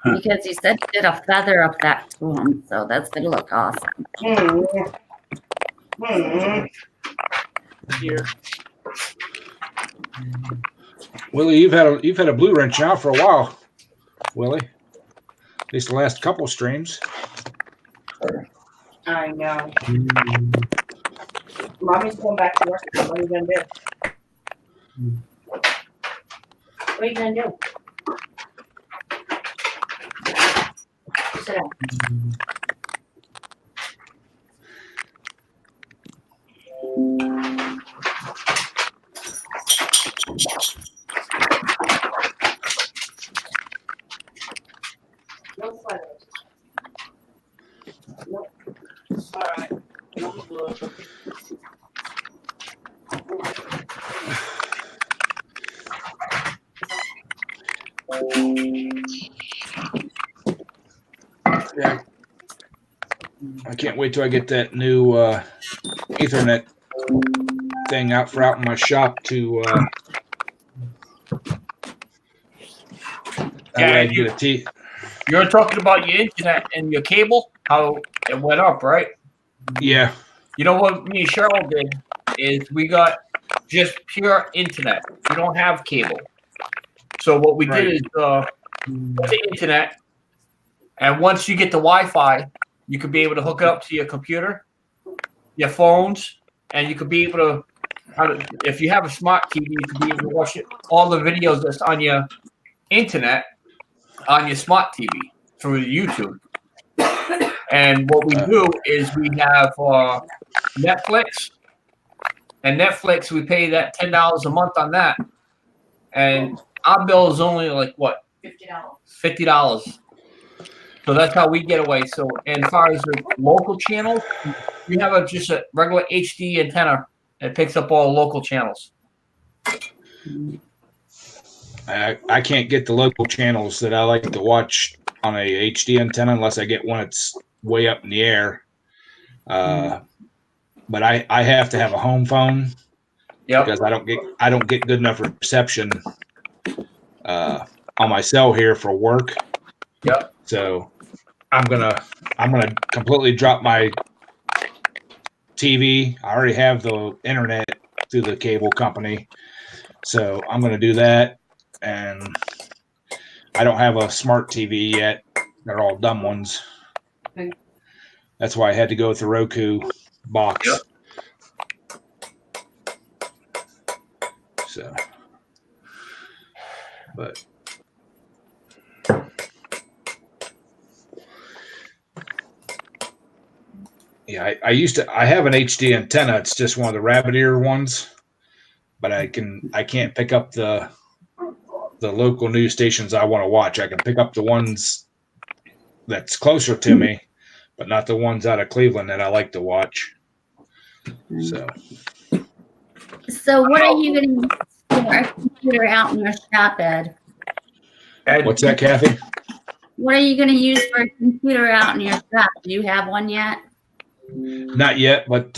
Because he said he did a feather of that to him, so that's gonna look awesome. Here. Willie, you've had a blue wrench out for a while, Willie. At least the last couple streams. I know. Mommy's going back to work. What are you gonna do? What are you gonna do? Sit down. No sweaters. Nope. All right. Yeah. I can't wait till I get that new Ethernet thing out in my shop to that way I can get a T. You're talking about your internet and your cable, how it went up, right? Yeah. You know what me and Cheryl did is we got just pure internet. We don't have cable. So what we did is the internet, and once you get the Wi-Fi, you could be able to hook it up to your computer, your phones, and you could be able to, if you have a smart TV, you could be able to watch all the videos that's on your internet on your smart TV through YouTube. And what we do is we have Netflix, and Netflix, we pay that $10 a month on that, and our bill is only like what? $50. So that's how we get away. So, and as far as the local channels, we have just a regular HD antenna that picks up all local channels. I can't get the local channels that I like to watch on a HD antenna unless I get one that's way up in the air. But I have to have a home phone because I don't get good enough reception on my cell here for work. Yep. So I'm gonna completely drop my TV. I already have the internet through the cable company, so I'm gonna do that. And I don't have a smart TV yet. They're all dumb ones. Okay. That's why I had to go with the Roku box. Yep. So, but yeah, I have an HD antenna. It's just one of the rabbit ear ones, but I can't pick up the local news stations I want to watch. I can pick up the ones that's closer to me, but not the ones out of Cleveland that I like to watch. So what are you going to use for a computer out in your shop, Ed? What's that, Kathy? What are you going to use for a computer out in your shop? Do you have one yet? Not yet, but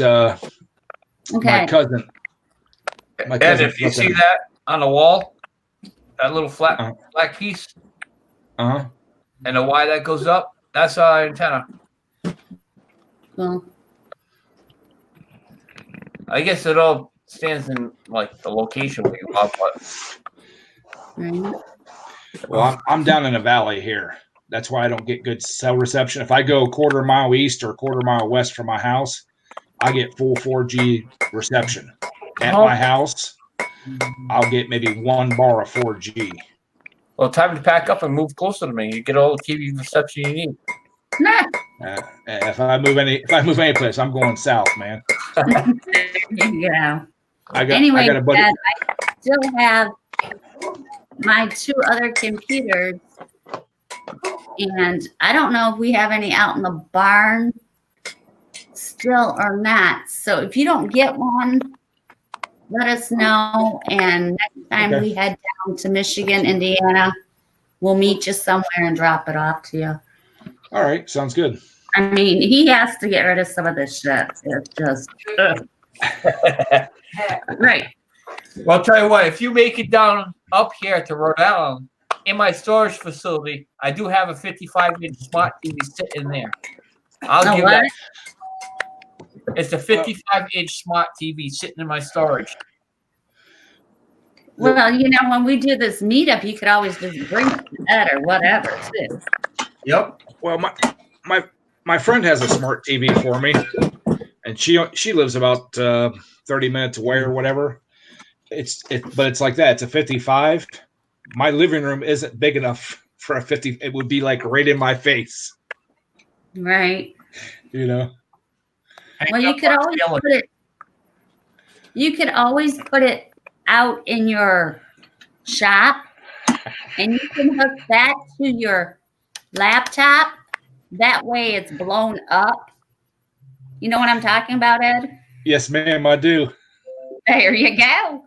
Okay. my cousin. And if you see that on the wall, that little flat black piece, and the wire that goes up, that's our antenna. Well, I guess it all stands in like the location where you are, but right. Well, I'm down in a valley here. That's why I don't get good cell reception. If I go a quarter mile east or a quarter mile west from my house, I get full 4G reception. At my house, I'll get maybe 1 bar of 4G. Well, time to pack up and move closer to me. You get all the TV reception you need. If I move any place, I'm going south, man. Yeah. I got a buddy. Dad, I still have my 2 other computers, and I don't know if we have any out in the barn still or not. So if you don't get one, let us know. And next time we head down to Michigan, Indiana, we'll meet you somewhere and drop it off to you. All right, sounds good. I mean, he has to get rid of some of this shit. It's just right. Well, I'll tell you what, if you make it down up here to Rhode Island, in my storage facility, I do have a 55-inch smart TV sitting there. I'll give that. It's a 55-inch smart TV sitting in my storage. Well, you know, when we do this meetup, you could always just bring it to Ed or whatever, too. Yep. Well, my friend has a smart TV for me, and she lives about 30 minutes away or whatever. but it's like that. It's a 55. My living room isn't big enough for a 50. It would be like right in my face. Right. You know. Well, you could always put it. You could always put it out in your shop, and you can hook that to your laptop. That way, it's blown up. You know what I'm talking about, Ed? Yes, ma'am, I do. There you go.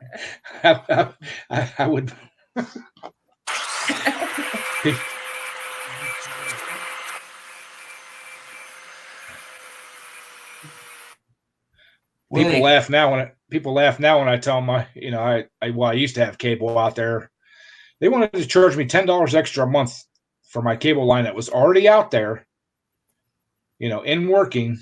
I would. People laugh now when I tell them I used to have cable out there. They wanted to charge me $10 extra a month for my cable line that was already out there, in working.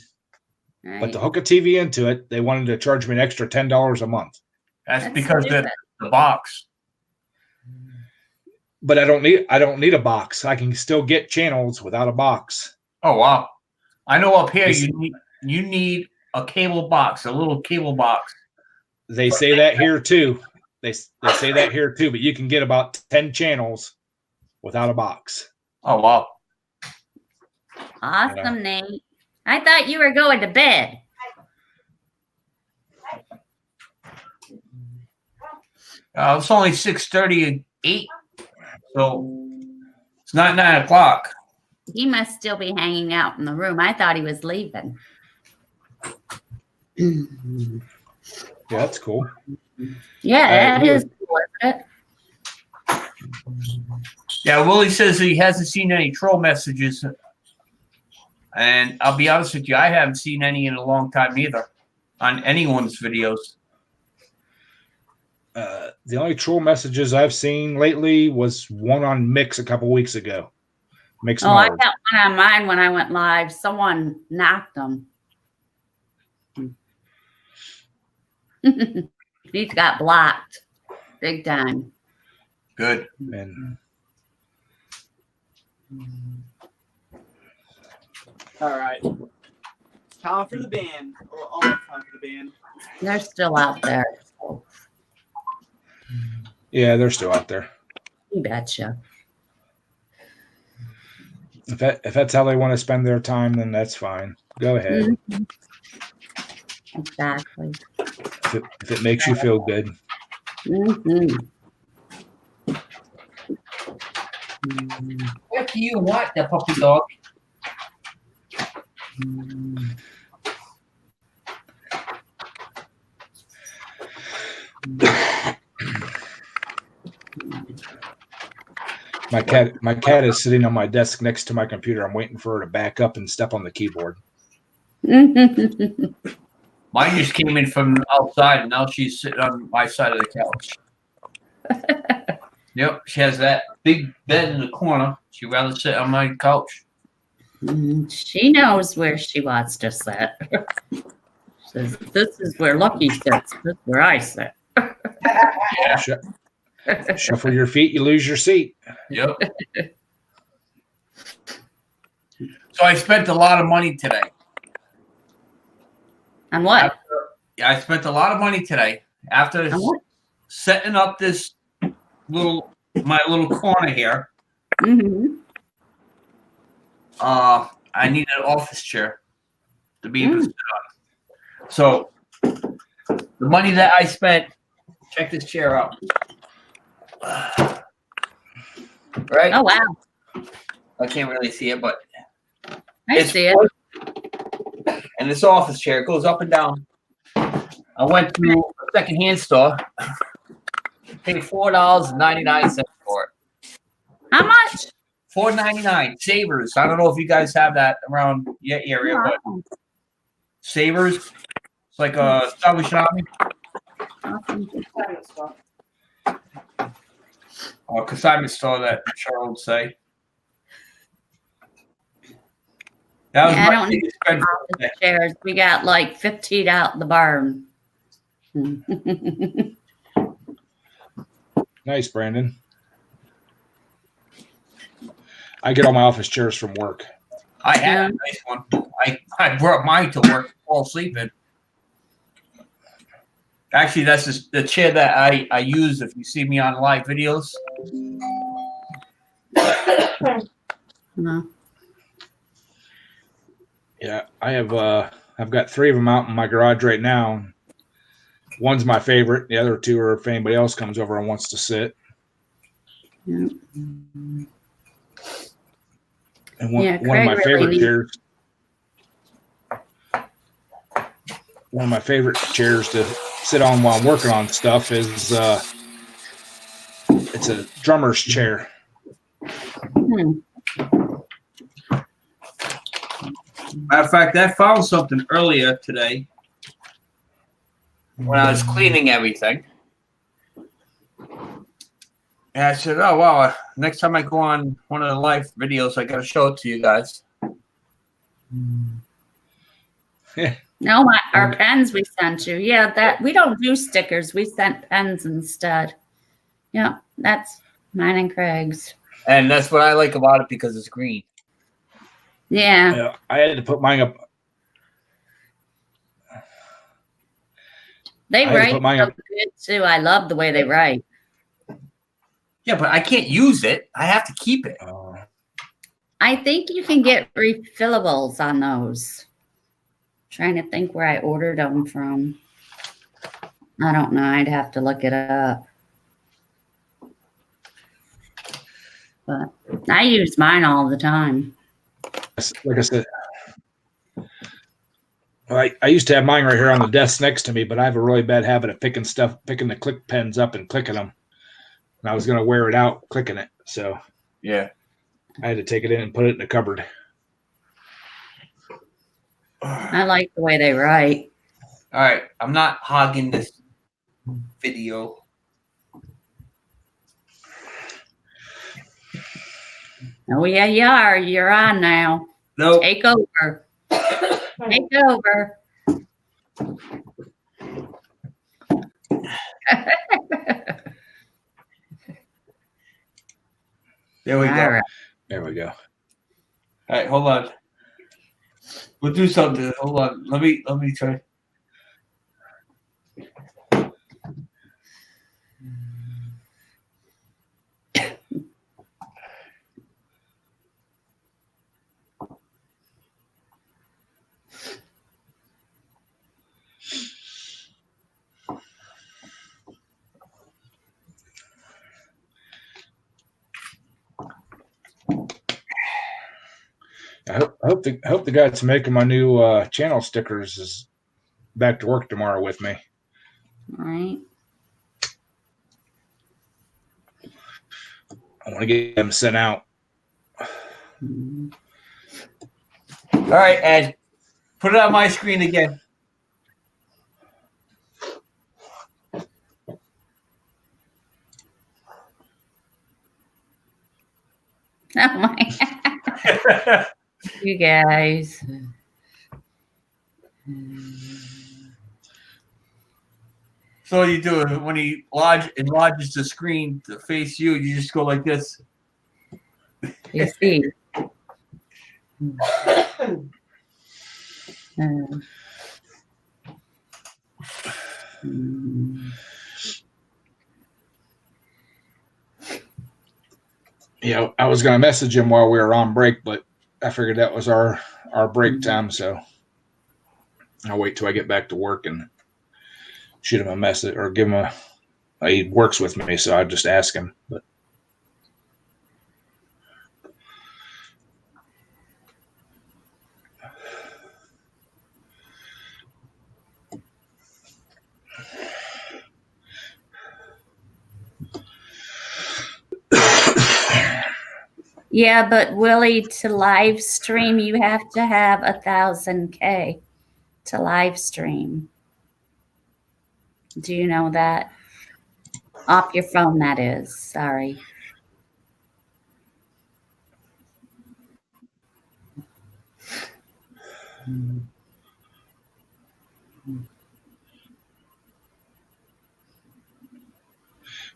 Right. But to hook a TV into it, they wanted to charge me an extra $10 a month. That's because of the box. But I don't need a box. I can still get channels without a box. Oh wow! I know up here you need a cable box, a little cable box. They say that here too. They say that here too. But you can get about 10 channels without a box. Oh wow! Awesome, Nate. I thought you were going to bed. It's only 6:38, so it's not 9 o'clock. He must still be hanging out in the room. I thought he was leaving. Yeah, that's cool. Yeah, that is cool, isn't it? Yeah, Willie says he hasn't seen any troll messages. And I'll be honest with you, I haven't seen any in a long time either on anyone's videos. The only troll messages I've seen lately was one on Mix a couple weeks ago. Mix. Oh, I got one on mine when I went live. Someone knocked him. He's got blocked big time. Good. And All right. It's time for the band. Or almost time for the band. They're still out there. yeah, they're still out there. You betcha. If that's how they want to spend their time, then that's fine. Go ahead. Mm-hmm. Exactly. If it makes you feel good. Mm-hmm. What do you want, the puppy dog? My cat is sitting on my desk next to my computer. I'm waiting for her to back up and step on the keyboard. Mine just came in from outside, and now she's sitting on my side of the couch. Yep, she has that big bed in the corner. She'd rather sit on my couch. She knows where she wants to sit. Says, this is where Lucky sits. This is where I sit. Yeah. Shuffle your feet, you lose your seat. Yep. So I spent a lot of money today. On what? I spent a lot of money today after setting up this my little corner here. Mm-hmm. I need an office chair to be able to sit on. So the money that I spent, check this chair out. Right? Oh wow. I can't really see it, but I see it. And this office chair goes up and down. I went to a secondhand store, paid $4.99 for it. How much? $4.99. Savers. I don't know if you guys have that around your area, but Savers. It's like a Salvation Army. Or consignment store that Cheryl would say. That was my biggest spend for today. Chairs. We got like 15 out in the barn. Nice, Brandon. I get all my office chairs from work. I had a nice one. I brought mine to work to fall asleep in. Actually, that's just the chair that I use if you see me on live videos. No. Yeah, I have. I've got 3 of them out in my garage right now. One's my favorite. The other 2 are if anybody else comes over and wants to sit. Yeah. And one, Yeah, one of Craig my really favorite needs- chairs. One of my favorite chairs to sit on while I'm working on stuff is it's a drummer's chair. Hmm. Matter of fact, I found something earlier today when I was cleaning everything. And I said, oh, wow, next time I go on one of the live videos, I got to show it to you guys. No, our pens we sent you. Yeah, that we don't do stickers. We sent pens instead. Yeah, that's mine and Craig's. And that's what I like about it because it's green. Yeah. I had to put mine up. They I had to write put mine so up. good too. I love the way they write. Yeah, but I can't use it. I have to keep it. I think you can get refillables on those. Trying to think where I ordered them from. I don't know. I'd have to look it up. But I use mine all the time. Like I said, I used to have mine right here on the desk next to me, but I have a really bad habit of picking the click pens up and clicking them. And I was going to wear it out clicking it. So yeah, I had to take it in and put it in the cupboard. I like the way they write. All right, I'm not hogging this video. Oh, yeah, you are. You're on now. Nope. Take over. Take over. There we go. All right. There we go. All right, hold on. We'll do something. Hold on. Let me try. I hope the guy that's making my new channel stickers is back to work tomorrow with me. All right. I want to get them sent out. All right, Ed. Put it on my screen again. Oh my. You guys. So what you do when he enlarges the screen to face you, you just go like this. You see. Yeah, I was going to message him while we were on break, but I figured that was our break time, so I'll wait till I get back to work and shoot him a message or give him he works with me, so I just ask him. But Yeah, but Willie, to live stream, you have to have 1,000K to live stream. Do you know that? Off your phone, that is. Sorry.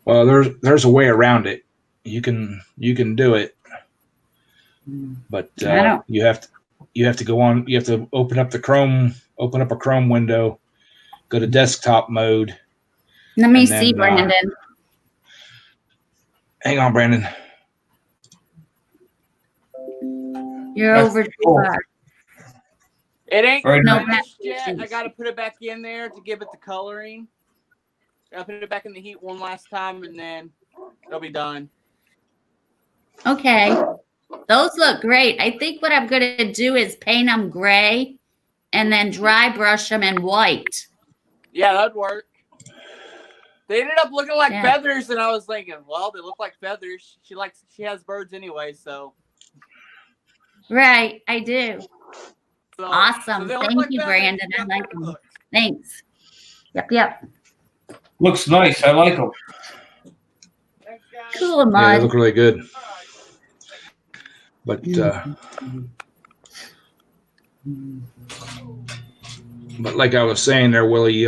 well, there's a way around it. You can do it, but you have to go on. You have to open up a Chrome window, go to desktop mode, Let me And see, then, Brandon. Hang on, Brandon. You're That's over too cool. far. It ain't Very No, finished Brandon, yet. I please. gotta put it back in there to give it the coloring. I'll put it back in the heat one last time, and then it'll be done. Okay. Those look great. I think what I'm going to do is paint them gray and then dry brush them in white. Yeah, that'd work. They ended up looking like Yeah. feathers, and I was thinking, well, they look like feathers. She has birds anyway, so. Right, I do. So Awesome. they look Thank like you, feathers. Brandon. I Got like that them. hooked. Thanks. Yep. Looks nice. I like them. Thanks, guys. Cool, Yeah, they Mud. look really good. But like I was saying there, Willie, you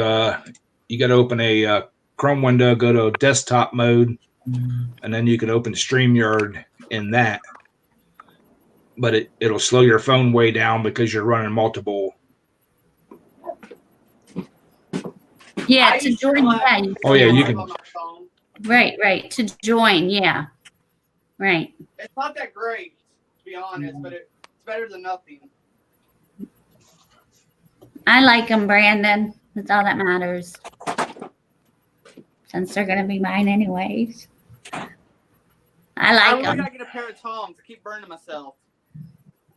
got to open a Chrome window, go to desktop mode, and then you can open StreamYard in that. But it'll slow your phone way down because you're running multiple. Yeah, I to used join. to Yeah, you Oh yeah, you on can. my phone. Right. To join. Yeah. Right. It's not that great, to be honest, but it's better than nothing. I like them, Brandon. That's all that matters. Since they're going to be mine anyways. I like really them. gotta get a pair of tongs. I keep burning myself.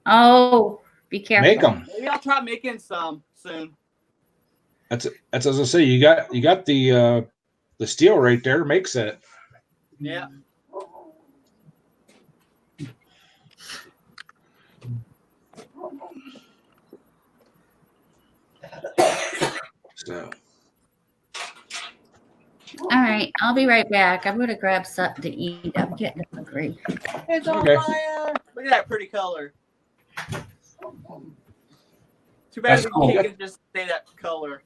Oh, be careful. Make them. Maybe I'll try making some soon. That's as I say. You got the steel right there. Makes it. Yeah. So. All right, I'll be right back. I'm going to grab something to eat. I'm getting hungry. It's on Okay. fire. Look at that pretty color. Too bad That's the cool. cake can just stay that color.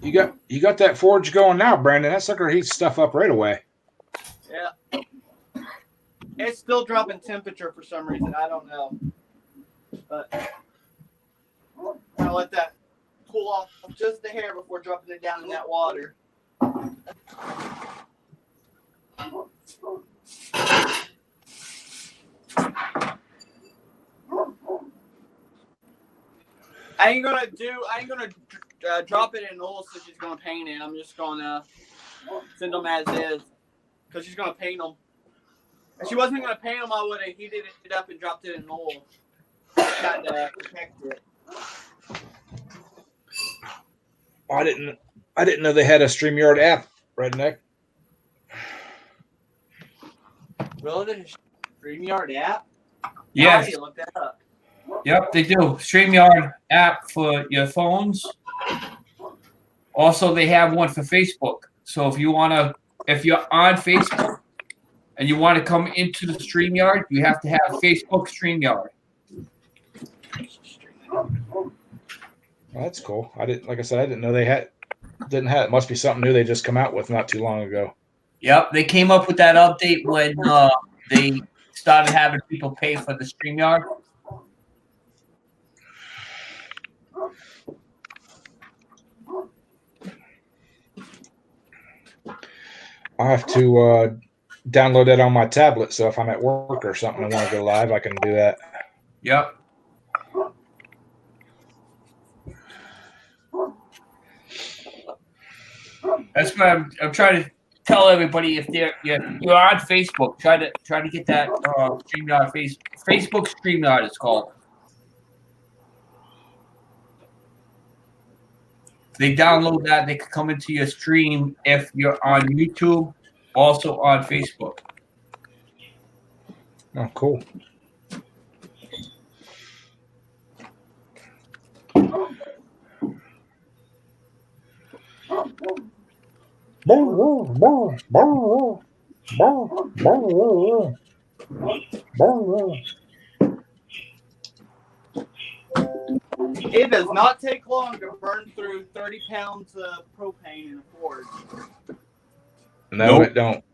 You got that forge going now, Brandon. That sucker heats stuff up right away. Yeah. It's still dropping temperature for some reason. I don't know. But I'll let that cool off just a hair before dropping it down in that water. I ain't gonna drop it in oil, so she's gonna paint it. I'm just gonna send them as is, cause she's gonna paint them. If she wasn't gonna paint them, I would have heated it up and dropped it in oil, kind of protect it. I didn't know they had a StreamYard app, Redneck. Really, there's a StreamYard app? Yes. I need to look that up. Yep, they do. StreamYard app for your phones. Also, they have one for Facebook. So if you're on Facebook and you want to come into the StreamYard, you have to have Facebook StreamYard. Well, that's cool. Like I said, I didn't know they didn't have. It must be something new they just come out with not too long ago. Yep, they came up with that update when they started having people pay for the StreamYard. I have to download that on my tablet, so if I'm at work or something and want to go live, I can do that. Yep. That's what I'm trying to tell everybody. If you're on Facebook, try to get that StreamYard Facebook StreamYard. It's called. If they download that, they can come into your stream if you're on YouTube, also on Facebook. Oh, cool. It does not take long to burn through 30 pounds of propane in a forge. No, Nope. it don't.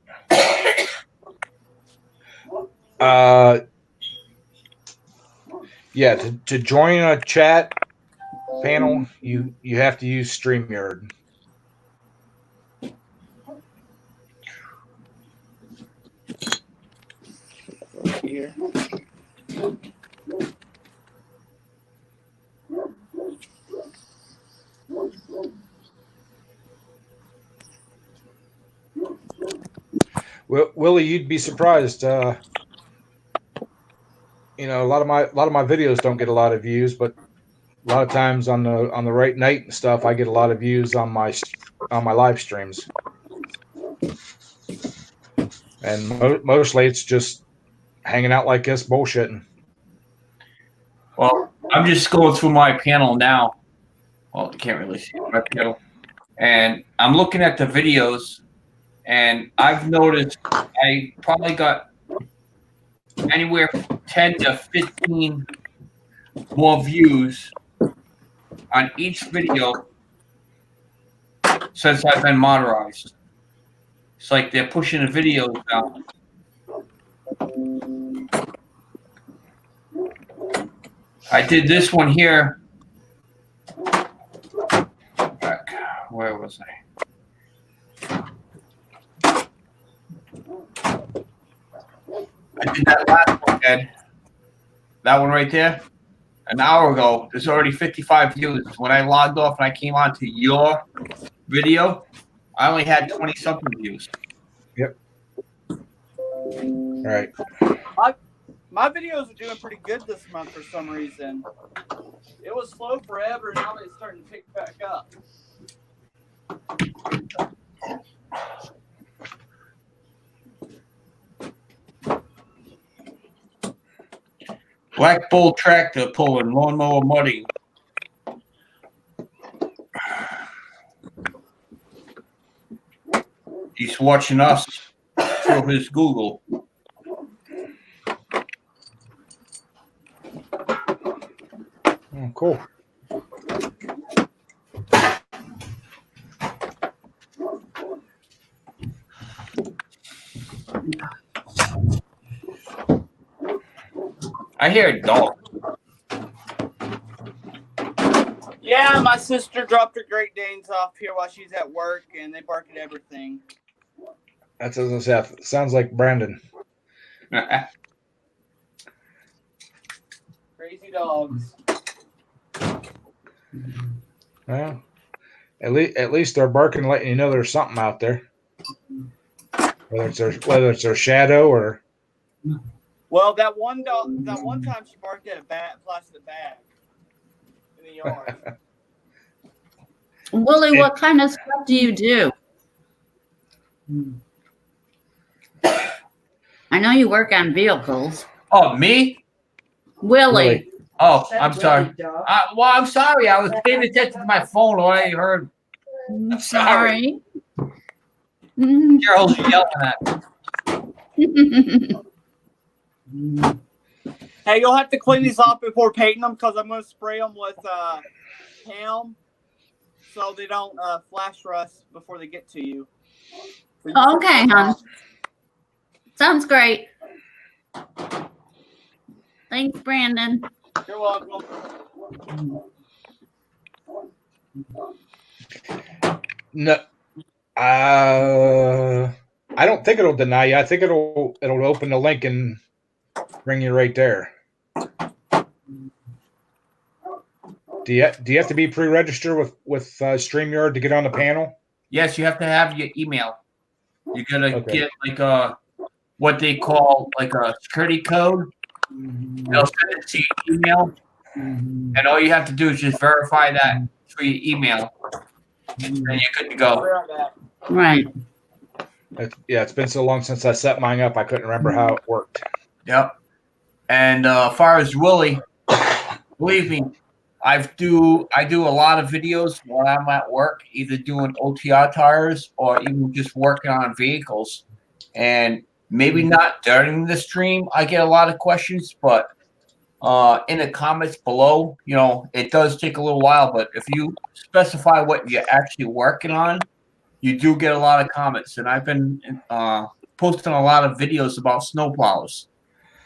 Yeah, to join a chat panel, you have to use StreamYard. here. Willie, you'd be surprised. A lot of my videos don't get a lot of views, but a lot of times on the right night and stuff, I get a lot of views on my live streams. And mostly it's just hanging out like this, bullshitting. Well, I'm just going through my panel now. Well, you can't really see my panel. And I'm looking at the videos, and I've noticed I probably got anywhere from 10 to 15 more views on each video since I've been modernized. It's like they're pushing the videos out. I did this one here. Back. Where was I? I did that last one, Ed. That one right there. An hour ago, there's already 55 views. When I logged off and I came on to your video, I only had 20-something views. Yep. Right. My videos are doing pretty good this month for some reason. It was slow forever, and now it's starting to pick back up. Black Bull tractor pulling lawnmower mudding. He's watching us through his Google. Oh, cool. I hear a dog. Yeah, my sister dropped her Great Danes off here while she's at work, and they bark at everything. That's as I said. Sounds like Brandon. Crazy dogs. Well, at least they're barking, letting you know there's something out there. Whether it's their shadow or. Well, that one time she barked at a plastic bag in the yard. Willie, what kind of stuff do you do? I know you work on vehicles. Oh, me? Willie. Oh, I'm sorry. Well, I'm sorry. I was paying attention to my phone. All I heard. I'm sorry. Girls yelling at me. Hey, you'll have to clean these off before painting them because I'm going to spray them with Palm so they don't flash rust before they get to you. Okay, hon. Sounds great. Thanks, Brandon. You're welcome. No, I don't think it'll deny you. I think it'll open the link and bring you right there. Do you have to be pre-registered with StreamYard to get on the panel? Yes, you have to have your email. You're gonna get like what they call like a security code. They'll send it to your email, and all you have to do is just verify that through your email, and you're good to go. Right. Yeah, it's been so long since I set mine up, I couldn't remember how it worked. Yep. And as far as Willie, believe me, I do a lot of videos when I'm at work, either doing OTR tires or even just working on vehicles. And maybe not during the stream, I get a lot of questions, but in the comments below, it does take a little while. But if you specify what you're actually working on, you do get a lot of comments. And I've been posting a lot of videos about snowplows,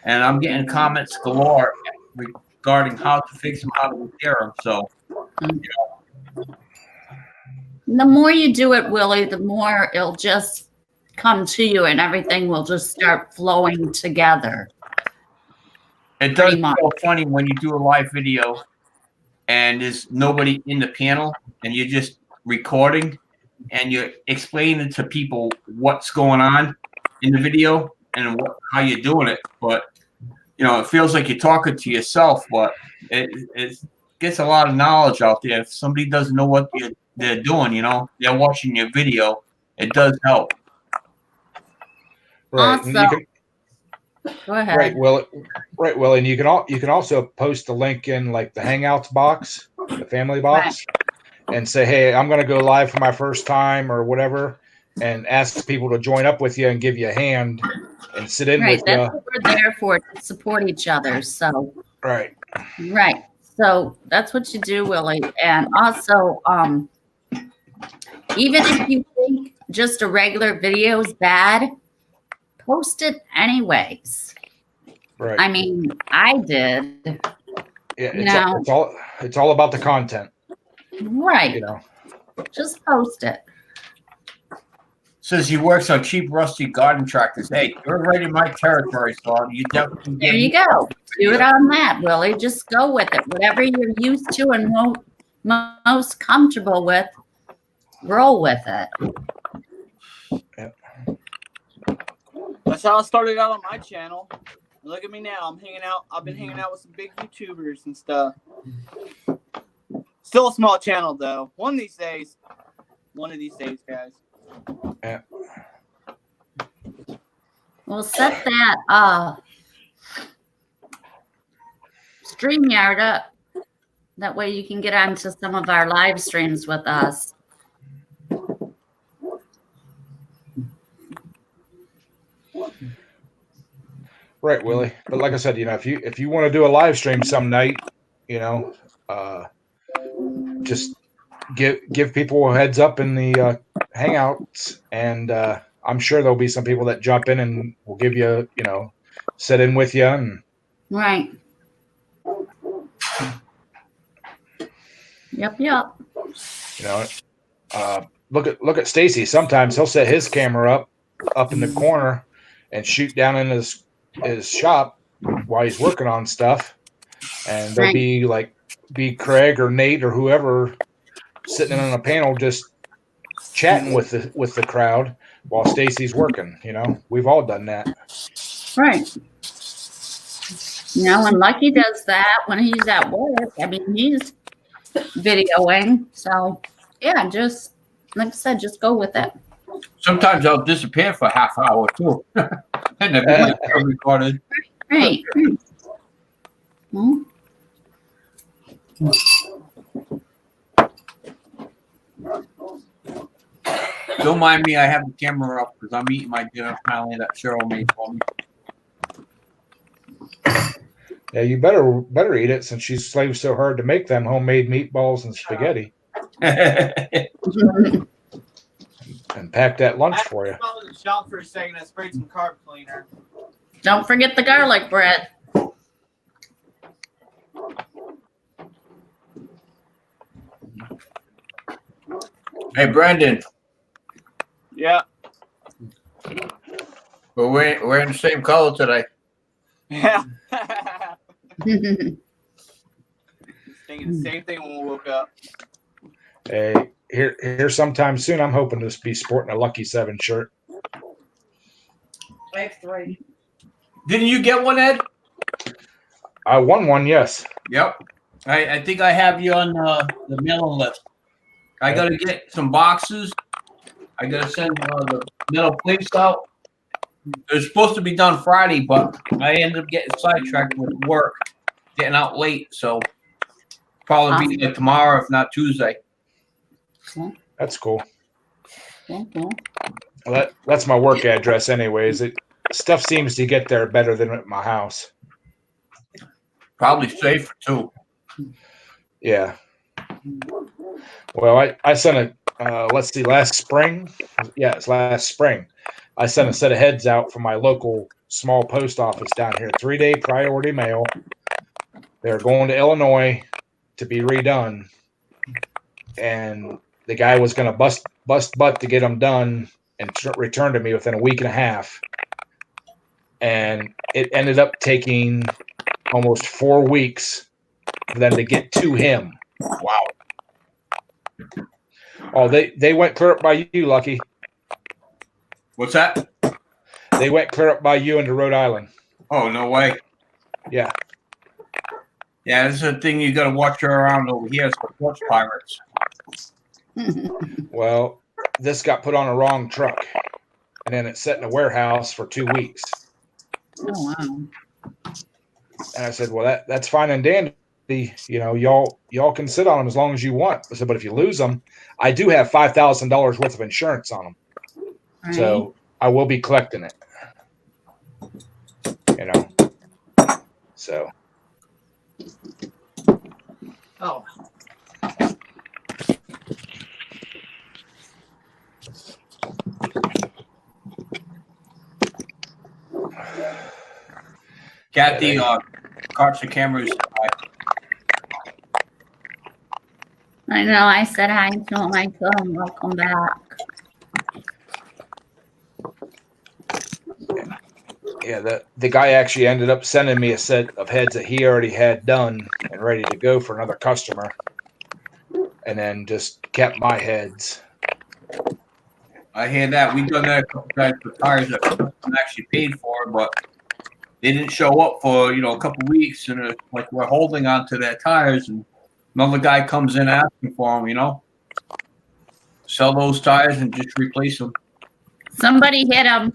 and I'm getting comments galore regarding how to fix them, how to repair them. So, The more you do it, Willie, the more it'll just come to you and everything will just start flowing together. It does Pretty much. feel funny when you do a live video and there's nobody in the panel and you're just recording and you're explaining to people what's going on in the video and how you're doing it. But, it feels like you're talking to yourself, but it gets a lot of knowledge out there. If somebody doesn't know what they're doing, they're watching your video, it does help. Right. And you Also, can, go ahead. right, Will, and you can also post the link in like the Hangouts box, the family box, and say, hey, I'm going to go live for my first time or whatever, and ask people to join up with you and give you a hand and sit in with That's you. what we're there for, to support each other. So, Right. right. So that's what you do, Willie. And also, even if you think just a regular video is bad, post it anyways. Right. I mean, I did. Yeah, it's all about the content. Right. Just post it. Says he works on cheap, rusty garden tractors. Hey, you're right in my territory, so you definitely There you go. Do it on that, Willie. Just go with it. Whatever you're used to and most comfortable with, roll with it. Yep. That's how I started out on my channel. Look at me now. I've been hanging out with some big YouTubers and stuff. Still a small channel though. One of these days, guys. Yeah. We'll set that StreamYard up. That way you can get onto some of our live streams with us. Right, Willie. But like I said, if you want to do a live stream some night, just give people a heads up in the Hangouts, and I'm sure there'll be some people that jump in and will give you, sit in with you and Right. Yep. Look at Stacy. Sometimes he'll set his camera up in the corner and shoot down in his shop while he's working on stuff, and there'll be Craig or Nate or whoever sitting on a panel just chatting with the crowd while Stacy's working. We've all done that. Right. And Lucky does that when he's at work. I mean, he's videoing. So, yeah, just like I said, just go with it. Sometimes I'll disappear for a half hour too. And the video is recorded. Right. Hmm? Don't mind me, I have the camera up because I'm eating my dinner finally that Cheryl made for me. Yeah, you better eat it since she's slaved so hard to make them homemade meatballs and spaghetti and pack that lunch for you. I was in the shop for a second. I sprayed some carb cleaner. Don't forget the garlic bread. Hey, Brandon. Yeah. We're in the same color today. Yeah. Thinking the same thing when we woke up. Hey, here sometime soon, I'm hoping to be sporting a Lucky 7 shirt. I have 3. Didn't you get one, Ed? I won one, yes. Yep. I think I have you on the mailing list. I got to get some boxes. I got to send the metal plates out. It was supposed to be done Friday, but I ended up getting sidetracked with work, getting out late. So probably be like tomorrow, if not Tuesday. That's cool. Cool. Well, that's my work address anyways. Stuff seems to get there better than at my house. Probably safer too. Yeah. Well, I sent let's see, last spring. Yeah, it's last spring. I sent a set of heads out from my local small post office down here, 3-day priority mail. They're going to Illinois to be redone. And the guy was going to bust butt to get them done and return to me within a week and a half. And it ended up taking almost 4 weeks for them to get to him. Wow. Oh, they went clear up by you, Lucky. What's that? They went clear up by you into Rhode Island. Oh, no way. Yeah. Yeah, this is a thing you got to watch around over here. It's the porch pirates. Well, this got put on a wrong truck, and then it sat in a warehouse for 2 weeks. Oh, wow. And I said, "Well, that's fine and dandy. You know, y'all can sit on them as long as you want." I said, "But if you lose them, I do have $5,000 worth of insurance on them, Right. so I will be collecting it." You know, so. Oh. Kathy, carts and cameras. I know. I said hi to him. I told him welcome back. Yeah, the guy actually ended up sending me a set of heads that he already had done and ready to go for another customer, and then just kept my heads. I hear that. We've done that a couple times for tires that I'm actually paid for, but they didn't show up for a couple weeks, and like we're holding on to their tires, and another guy comes in asking for them. Sell those tires and just replace them. Somebody hit him.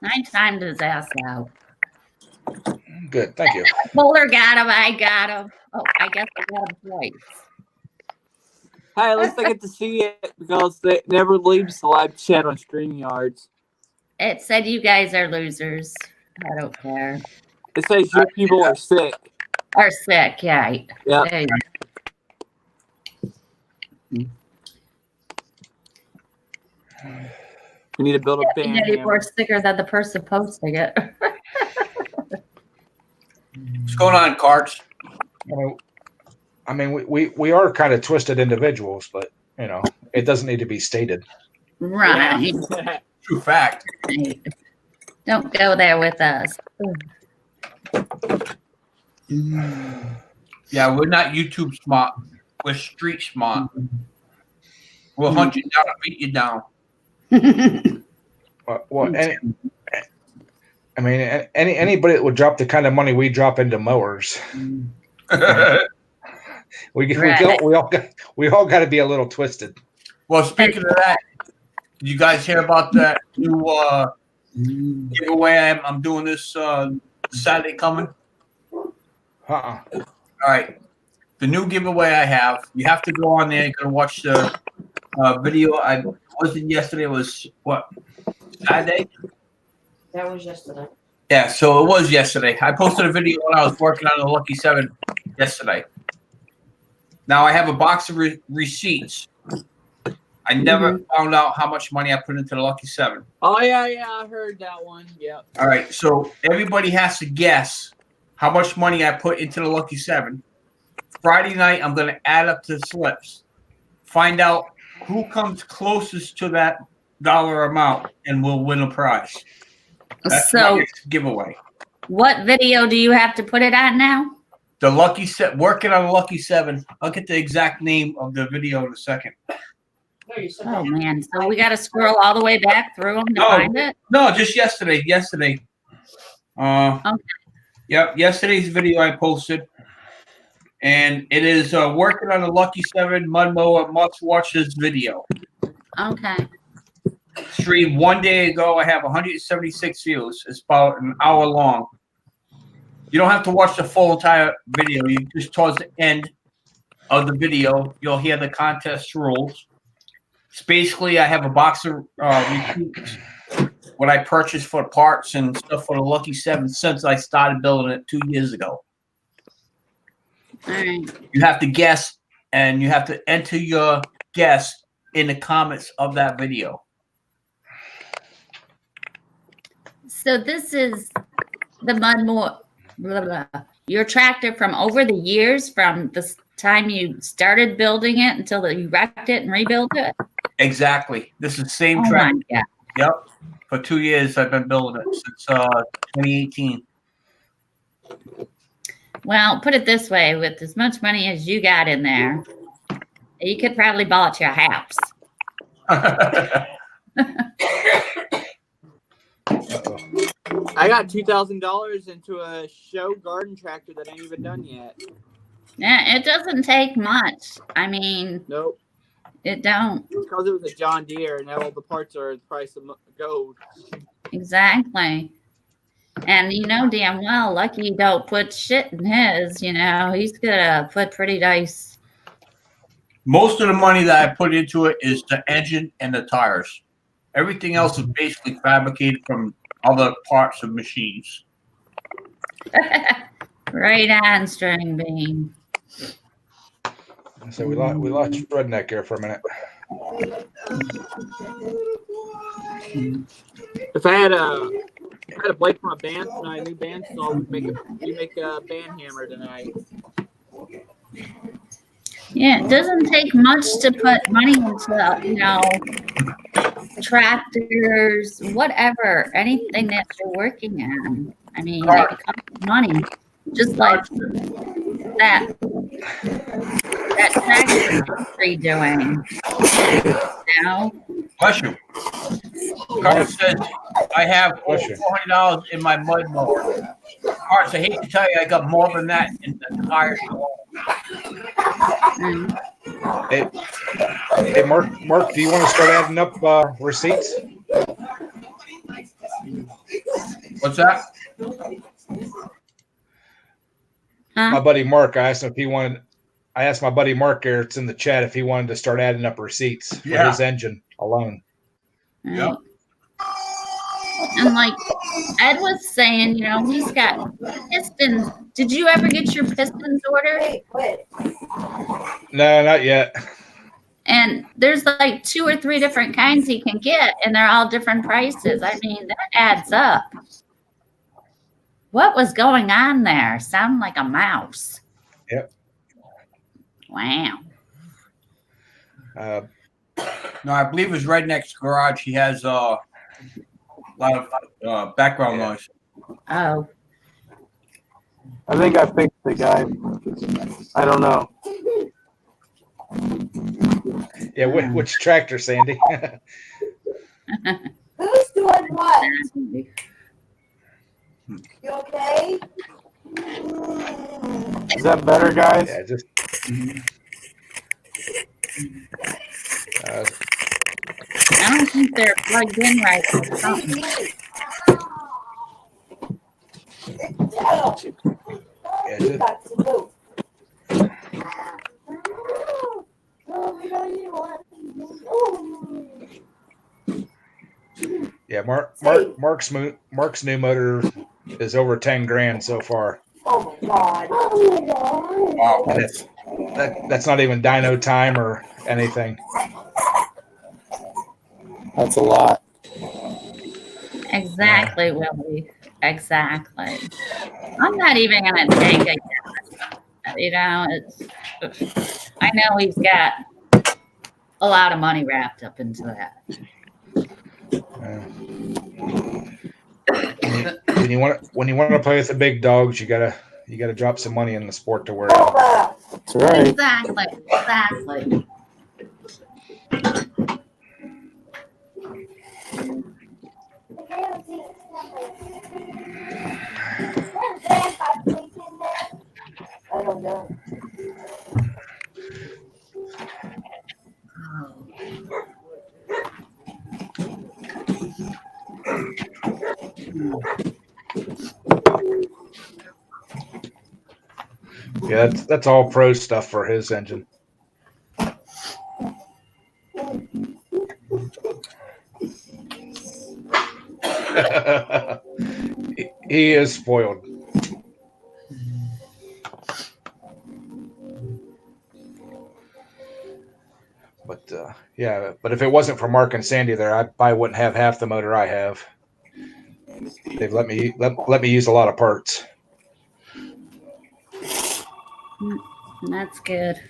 I timed his ass out. Good, thank you. Fuller got him. I got him. Oh, I guess I got him twice. Hi, at least I get to see it because it never leaves the live chat on StreamYards. It said you guys are losers. I don't care. It says your people are sick. Are sick, yeah. Yeah. There you go. We need to build a band. Any more sicker than the person posting it. What's going on, carts? I mean, we are kind of twisted individuals, but it doesn't need to be stated. Right. True fact. Right. Don't go there with us. Yeah, we're not YouTube smart. We're street smart. We'll hunt you down and beat you down. Well, anybody that would drop the kind of money we drop into mowers, we all got to be a little twisted. Well, speaking of that, did you guys hear about that new giveaway I'm doing this Saturday coming? All right. The new giveaway I have, you have to go on there. You're going to watch the video. I wasn't yesterday. It was, what, Saturday? That was yesterday. Yeah, so it was yesterday. I posted a video when I was working on the Lucky 7 yesterday. Now, I have a box of receipts. I never found out how much money I put into the Lucky 7. Oh, yeah, I heard that one. Yeah. All right, so everybody has to guess how much money I put into the Lucky 7. Friday night, I'm going to add up the slips, find out who comes closest to that dollar amount, and will win a prize. That's my giveaway. What video do you have to put it on now? The Lucky 7, working on the Lucky 7. I'll get the exact name of the video in a second. Oh, man. So we got to scroll all the way back through them to find it? No, just yesterday. Okay. Yep, yesterday's video I posted. And it is working on the Lucky 7 mud mower. Must watch this video. Okay. Streamed 1 day ago. I have 176 views. It's about an hour long. You don't have to watch the full entire video. You just towards the end of the video, you'll hear the contest rules. It's basically, I have a box of receipts, what I purchased for parts and stuff for the Lucky 7 since I started building it 2 years ago. All right. You have to guess, and you have to enter your guess in the comments of that video. So this is the mud mower. Your tractor from over the years, from the time you started building it until you wrecked it and rebuilt it? Exactly. This is the same Oh track. my God. Yep. For 2 years, I've been building it since 2018. Well, put it this way, with as much money as you got in there, you could probably bought your house. I got $2,000 into a show garden tractor that ain't even done yet. Yeah, it doesn't take much. I mean, Nope. it don't. It's because it was a John Deere, and now all the parts are the price of gold. Exactly. And you know damn well, Lucky don't put shit in his, you know. He's gonna put pretty nice. Most of the money that I put into it is the engine and the tires. Everything else is basically fabricated from other parts of machines. Right on, string bean. So we lost Redneck here for a minute. If I had a Blake from a band tonight, a new band song, we make a band hammer tonight. Yeah, it doesn't take much to put money into, you know, tractors, whatever, anything that you're working on. I mean, it costs money. Just like that tractor redoing. You know? Bless you. Carter says, I have Bless over you. $400 in my mud mower. Carter, I hate to tell you, I got more than that in the tires alone. Hey, Mark, do you want to start adding up receipts? What's that? Huh? My buddy Mark, I asked my buddy Mark here, it's in the chat, if he wanted to start adding up receipts for his engine alone. Right. Yep. And like Ed was saying, you know, he's got pistons. Did you ever get your pistons ordered? No, not yet. And there's like 2 or 3 different kinds he can get, and they're all different prices. I mean, that adds up. What was going on there? Sounded like a mouse. Yep. Wow. No, I believe it's right next to garage. He has a lot of background noise. Oh. I think I fixed it, guys. I don't know. Yeah, which tractor, Sandy? Who's doing what? You okay? Is that better, guys? Yeah, just. I don't think they're plugged in right or something. Yeah, just. Yeah, Mark's new motor is over 10 grand so far. Oh my God. Wow. That's not even dyno time or anything. That's a lot. Exactly, Willie. Exactly. I'm not even going to take a guess. You know, I know he's got a lot of money wrapped up into that. When you want to play with the big dogs, you gotta drop some money in the sport to wear out. That's right. Exactly. Exactly. I don't know. Yeah, that's all pro stuff for his engine. He is spoiled. But yeah, but if it wasn't for Mark and Sandy there, I probably wouldn't have half the motor I have. They've let me use a lot of parts. That's good.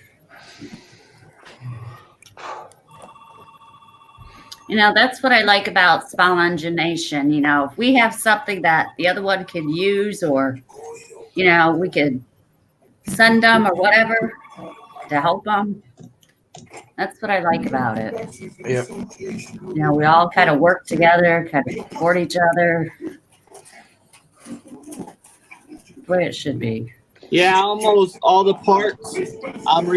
You know, that's what I like about smallengination. You know, if we have something that the other one could use, or, you know, we could send them or whatever to help them. That's what I like about it. Yep. You know, we all kind of work together, kind of support each other. The way it should be. Yeah, almost all the parts I'm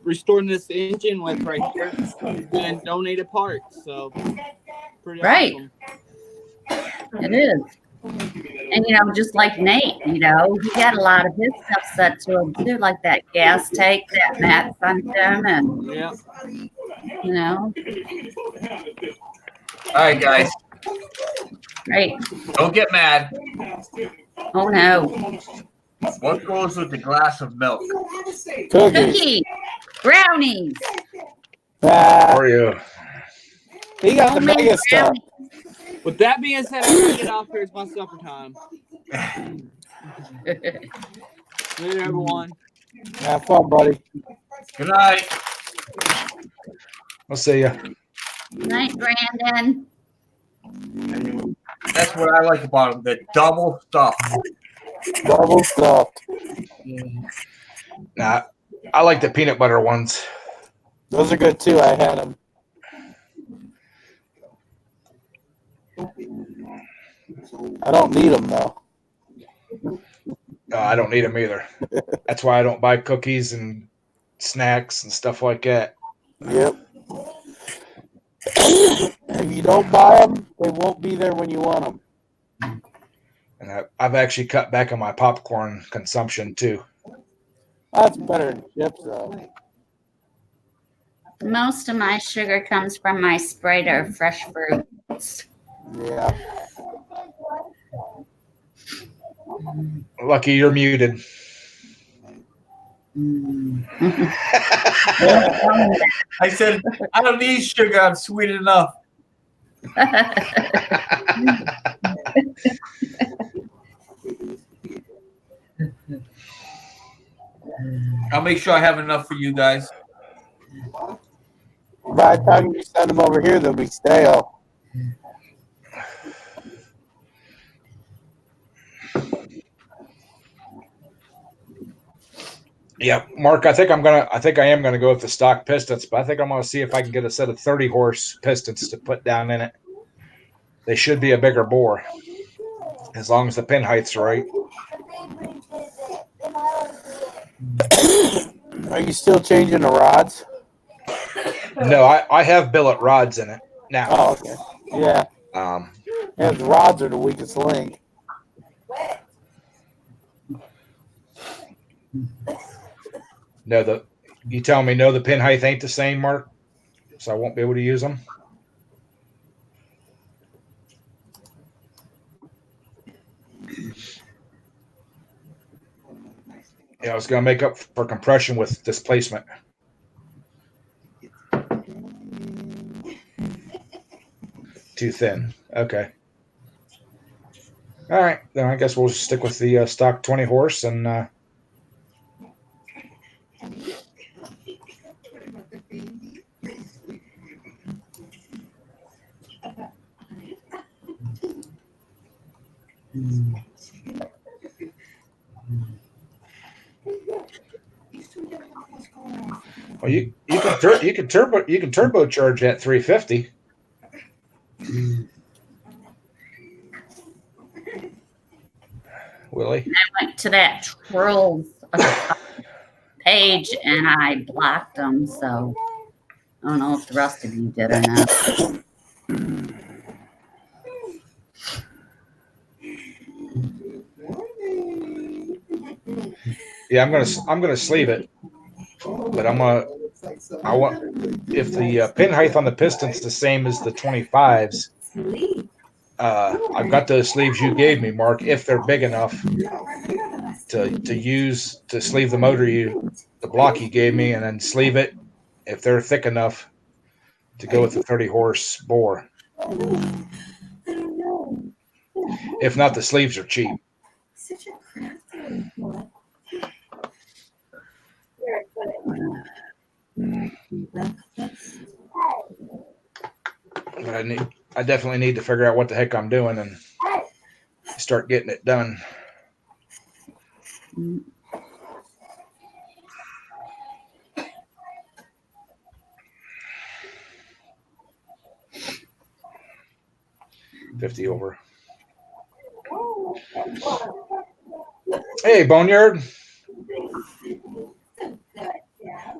restoring this engine with right here has been donated parts. So pretty Right. awesome. It is. And, you know, just like Nate, you know, he got a lot of his stuff sent to him too, like that gas tank that Matt sent him, and, Yeah. you know, All right, guys, right. don't get mad. Oh, no. What goes with the glass of milk? Cookies. Cookies, brownies, How are you? He got the homemade mega stuff. brownies. With that being said, I'm gonna get off here. It's my supper time. Later, everyone. Have fun, buddy. Good night. I'll see ya. Night, Brandon. That's what I like about them. The double stuff. Double stuffed. Nah, I like the peanut butter ones. Those are good too. I had them. I don't need them though. I don't need them either. That's why I don't buy cookies and snacks and stuff like that. Yep. If you don't buy them, they won't be there when you want them. And I've actually cut back on my popcorn consumption too. That's better than chips though. Most of my sugar comes from my Sprite or fresh fruits. Yeah. Lucky you're muted. I said, I don't need sugar. I'm sweet enough. I'll make sure I have enough for you guys. By the time you send them over here, they'll be stale. Yeah, Mark, I think I am gonna go with the stock pistons, but I think I'm gonna see if I can get a set of 30 horse pistons to put down in it. They should be a bigger bore, as long as the pin height's right. Are you still changing the rods? No, I have billet rods in it now. Oh, okay. Yeah. Yeah, the rods are the weakest link. No, you tell me no, the pin height ain't the same, Mark, so I won't be able to use them. Yeah, I was gonna make up for compression with displacement. Too thin. Okay. All right, then I guess we'll just stick with the stock 20 horse and. Well, you can turbocharge at 350. Willie, I went to that Trolls page and I blocked them, so I don't know if the rest of you did or not. yeah, I'm gonna sleeve it, but I want if the pin height on the piston's the same as the 25s. I've got those sleeves you gave me, Mark, if they're big enough to use to sleeve the motor the block you gave me, and then sleeve it if they're thick enough to go with the 30 horse bore. If not, the sleeves are cheap. Such a crafty one. But I definitely need to figure out what the heck I'm doing and start getting it done. Mm. 50 over. Hey, Boneyard.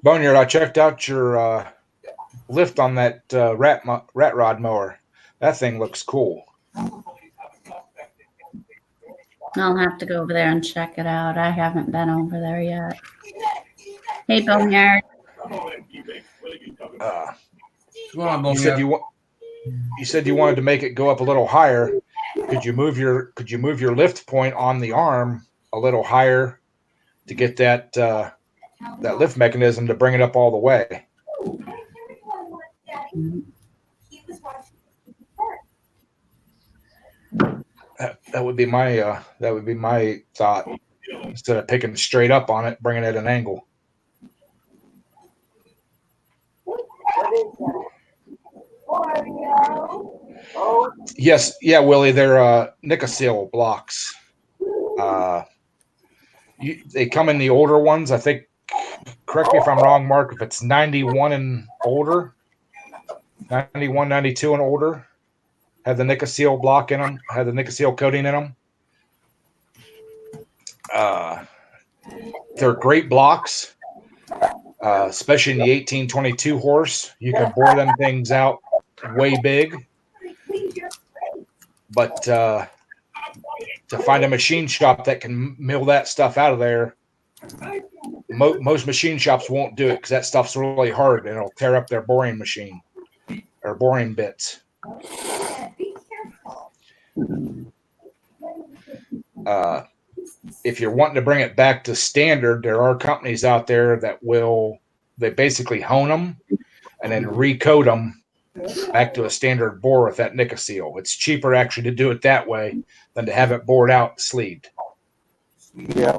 Boneyard, I checked out your lift on that rat rod mower. That thing looks cool. I'll have to go over there and check it out. I haven't been over there yet. Hey, Boneyard. Come on, You said you said you wanted to make it go up a little higher. Could you move your lift point on the arm a little higher to get that lift mechanism to bring it up all the way? That would be my thought. Instead of picking straight up on it, bringing it at an angle. Yes, yeah, Willie. They're Nicosil blocks. They come in the older ones. I think. Correct me if I'm wrong, Mark. If it's 91 and older, 91, 92 and older, have the Nicosil block in them. Have the Nicosil coating in them. They're great blocks, especially in the 1822 horse. You can bore them things out way big. But to find a machine shop that can mill that stuff out of there, most machine shops won't do it because that stuff's really hard and it'll tear up their boring machine or boring bits. If you're wanting to bring it back to standard, there are companies out there that they basically hone them and then recoat them back to a standard bore with that Nicosil. It's cheaper actually to do it that way than to have it bored out sleeved. Yeah.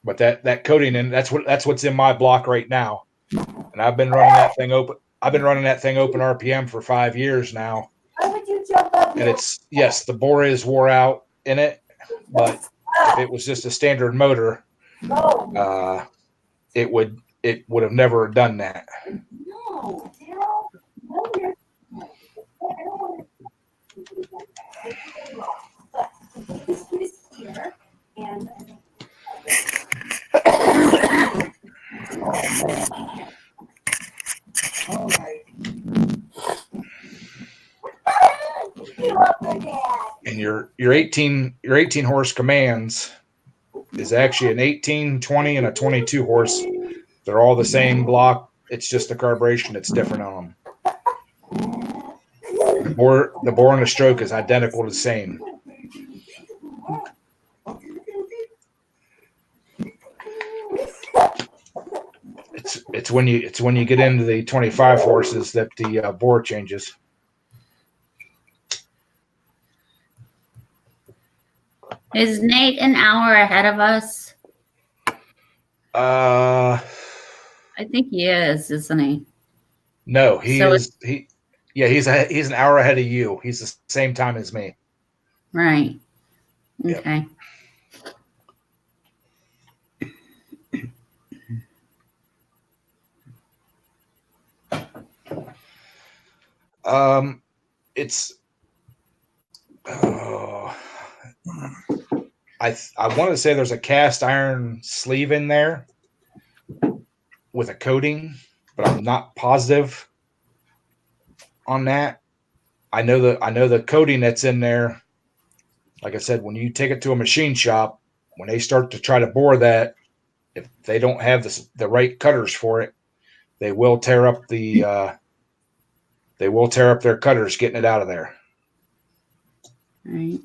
But that coating and that's what's in my block right now. And I've been running that thing open RPM for 5 years now. And yes, the bore is wore out in it, but if it was just a standard motor, it would have never done that. And your 18 horse commands is actually an 18, 20, and a 22 horse. They're all the same block. It's just the carburation that's different on them. The bore and the stroke is identical to the same. It's when you get into the 25 horses that the bore changes. Is Nate an hour ahead of us? I think he is, isn't he? No, he's an hour ahead of you. He's the same time as me. Right. Okay. Yep. It's I want to say there's a cast iron sleeve in there with a coating, but I'm not positive on that. I know the coating that's in there. Like I said, when you take it to a machine shop, when they start to try to bore that, if they don't have the right cutters for it, they will tear up their cutters getting it out of there. Right.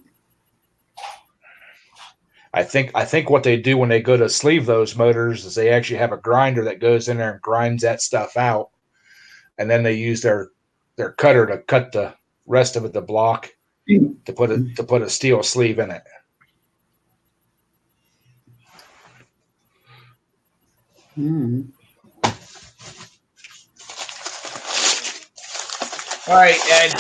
I think what they do when they go to sleeve those motors is they actually have a grinder that goes in there and grinds that stuff out, and then they use their cutter to cut the rest of it, the block, to put a steel sleeve in it. All right, Ed,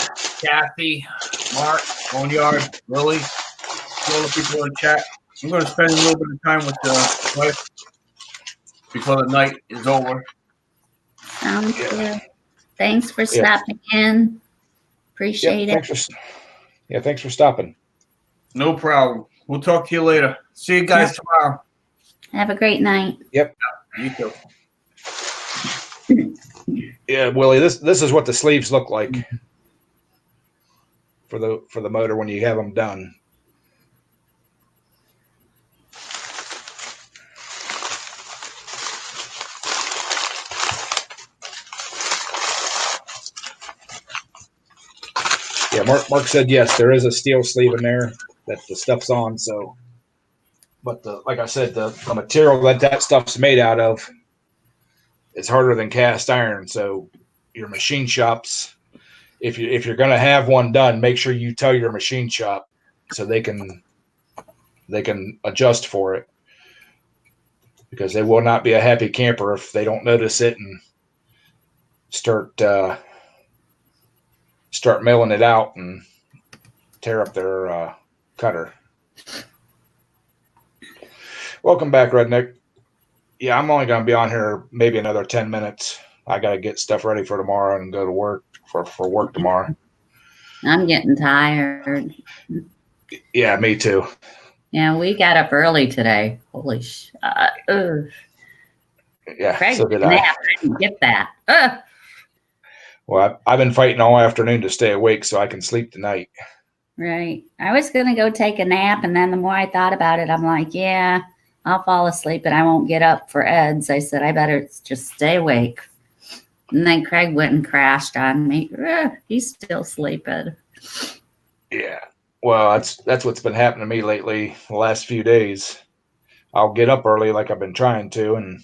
Kathy, Mark, Boneyard, Lily, all the people in the chat. I'm going to spend a little bit of time with the wife before the night is over. Sounds good. Thanks for stopping in. Appreciate it. Thanks for stopping. No problem. We'll talk to you later. See you guys tomorrow. Have a great night. Yep. You too. Yeah, Willie, this is what the sleeves look like for the motor when you have them done. Yeah, Mark said yes, there is a steel sleeve in there that the stuff's on. So, but like I said, the material that stuff's made out of, it's harder than cast iron. So, your machine shops, if you're going to have one done, make sure you tell your machine shop so they can adjust for it, because they will not be a happy camper if they don't notice it and start milling it out and tear up their cutter. Welcome back, Redneck. Yeah, I'm only going to be on here maybe another 10 minutes. I got to get stuff ready for tomorrow and go to work for work tomorrow. I'm getting tired. Yeah, me too. Yeah, we got up early today. Holy shit. Yeah, Craig so did took a I. nap. I didn't get that. Well, I've been fighting all afternoon to stay awake so I can sleep tonight. Right. I was going to go take a nap, and then the more I thought about it, I'm like, yeah, I'll fall asleep and I won't get up for Ed's. I said, I better just stay awake. And then Craig went and crashed on me. He's still sleeping. Yeah. Well, that's what's been happening to me lately the last few days. I'll get up early like I've been trying to, and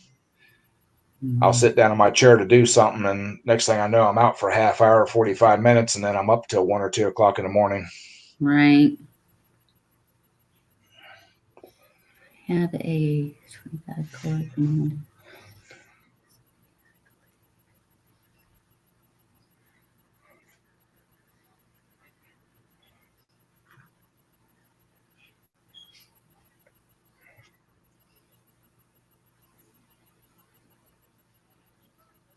I'll sit down in my chair to do something, and next thing I know, I'm out for a half hour, 45 minutes, and then I'm up till 1 or 2 o'clock in the morning. Right. Have a 25 cord.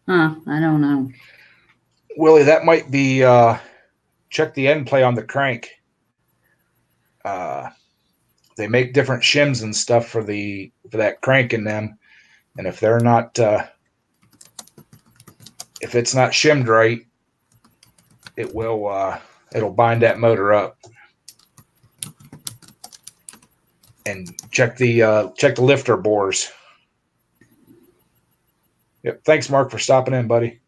Huh, I don't know. Willie, that might be check the end play on the crank. They make different shims and stuff for that crank in them, and if they're not if it's not shimmed right, it'll bind that motor up. And check the lifter bores. Yep. Thanks, Mark, for stopping in, buddy.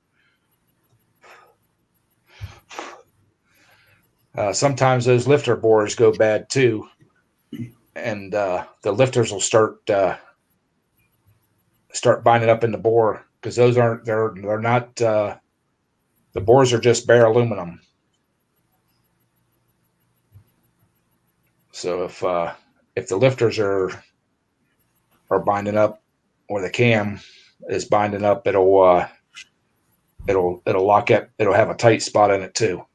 Sometimes those lifter bores go bad too, and the lifters will start binding up in the bore, because those aren't they're not the bores are just bare aluminum. So if the lifters are binding up, or the cam is binding up, it'll lock it. It'll have a tight spot in it too.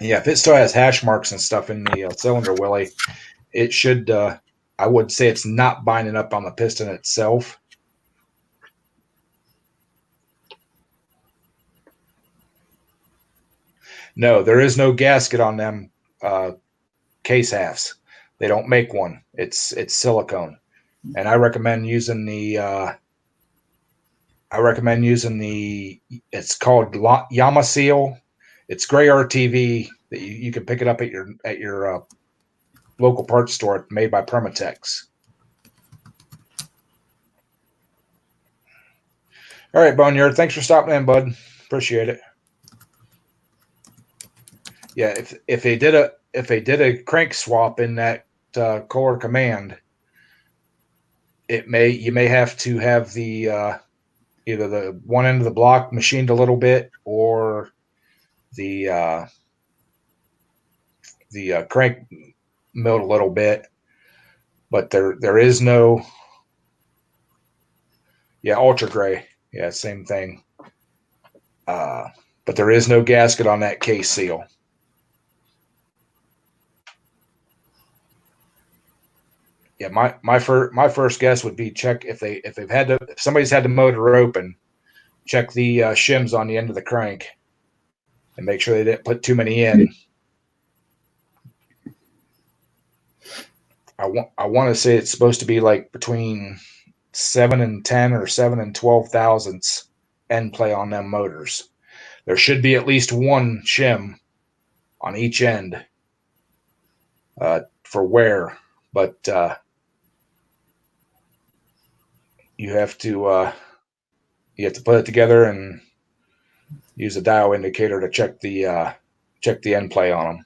Yeah, if it still has hash marks and stuff in the cylinder, Willie, it should. I would say it's not binding up on the piston itself. No, there is no gasket on them case halves. They don't make one. It's silicone, and I recommend using the. It's called Yamaseal. It's gray RTV. that you can pick it up at your local parts store, made by Permatex. All right, Boneyard, thanks for stopping in, bud. Appreciate it. Yeah, if they did a crank swap in that Kohler Command, you may have to have the either the one end of the block machined a little bit, or the crank milled a little bit. But there is no, ultra gray, same thing. But there is no gasket on that case seal. Yeah, my first guess would be check if somebody's had the motor open, check the shims on the end of the crank, and make sure they didn't put too many in. I want to say it's supposed to be like between 7 and 10 or 7 and 12 thousandths end play on them motors. There should be at least one shim on each end for wear, but you have to put it together and use a dial indicator to check the end play on them.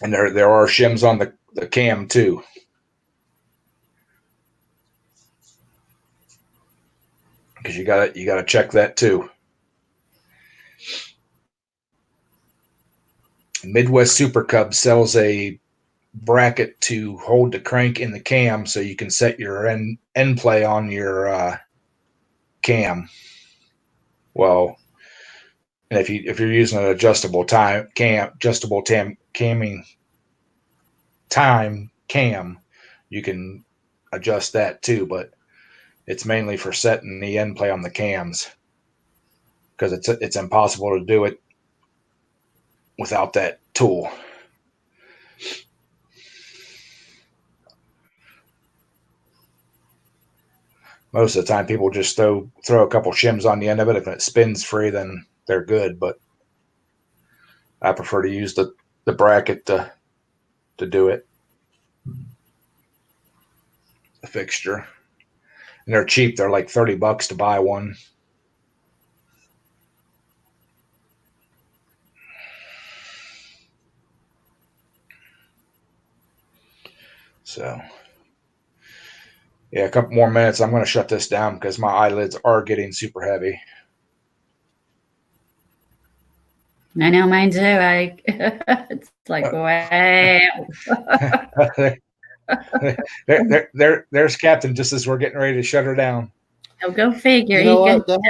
And there are shims on the cam too. Because you gotta check that too. Midwest Super Cub sells a bracket to hold the crank in the cam, so you can set your end play on your cam. Well, and if you're using an adjustable cam, you can adjust that too. But it's mainly for setting the end play on the cams, because it's impossible to do it without that tool. Most of the time, people just throw a couple shims on the end of it. If it spins free, then they're good. But I prefer to use the bracket to do it. The fixture, and they're cheap. They're like $30 to buy one. So, yeah, a couple more minutes. I'm going to shut this down because my eyelids are getting super heavy. I know mine too. It's like, wow. There's Captain, just as we're getting ready to shut her down. Oh, go figure. You know what? That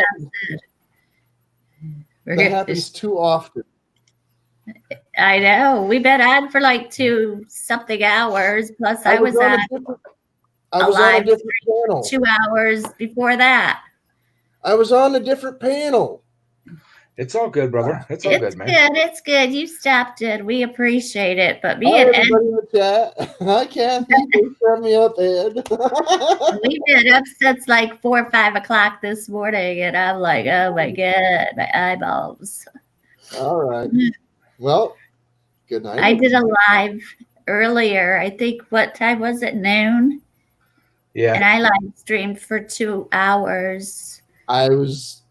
happens too often. I know. We've been on for like 2-something hours. Plus, I was on a different panel. 2 hours before that. I was on a different panel. It's all good, brother. It's all good, man. It's good. You stopped it. We appreciate it. But me Hi, and everybody in the chat. Hi, Kathy. Thanks for having me up, Ed. we've been up since like 4 or 5 o'clock this morning, and I'm like, oh my God, my eyeballs. All right. Well, good night. I did a live earlier. I think, what time was it? Noon? Yeah. And I live streamed for 2 hours. I was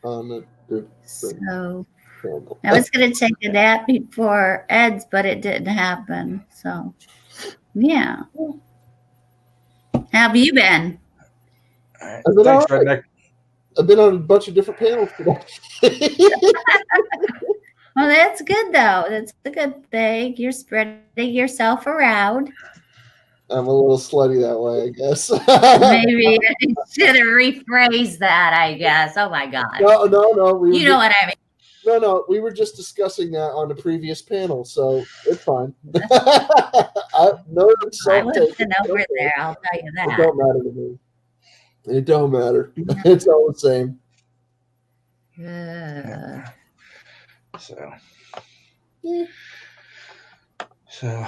on the So I was going to take a nap before Ed's, but it didn't happen. So, yeah. How have you been? I've been, Thanks, Redneck. I've been on a bunch of different panels today. Well, that's good, though. That's a good thing. You're spreading yourself around. I'm a little slutty that way, I guess. Maybe I should have rephrased that, I guess. Oh, my God. No. You know what I mean. No, we were just discussing that on the previous panel, so it's fine. I wasn't over there, I'll tell you that. It don't matter to me. It don't matter. It's all the same. So,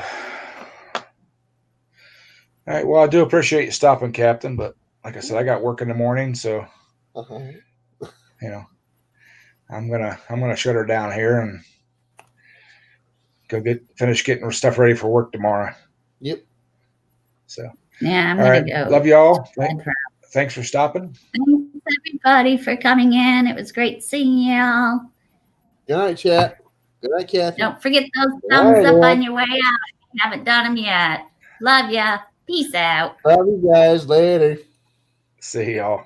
All right. Well, I do appreciate you stopping, Captain. But like I said, I got work in the morning, so you know, I'm gonna shut her down here and go finish getting her stuff ready for work tomorrow. Yep. So Yeah, I'm all gonna right. go. Love y'all. Thanks for stopping. Thanks everybody for coming in. It was great seeing y'all. Good night, chat. Good night, Kathy. Don't forget those Good thumbs night, up Ed. on your way out if you haven't done them yet. Love ya. Peace out. Love you guys. Later. See y'all.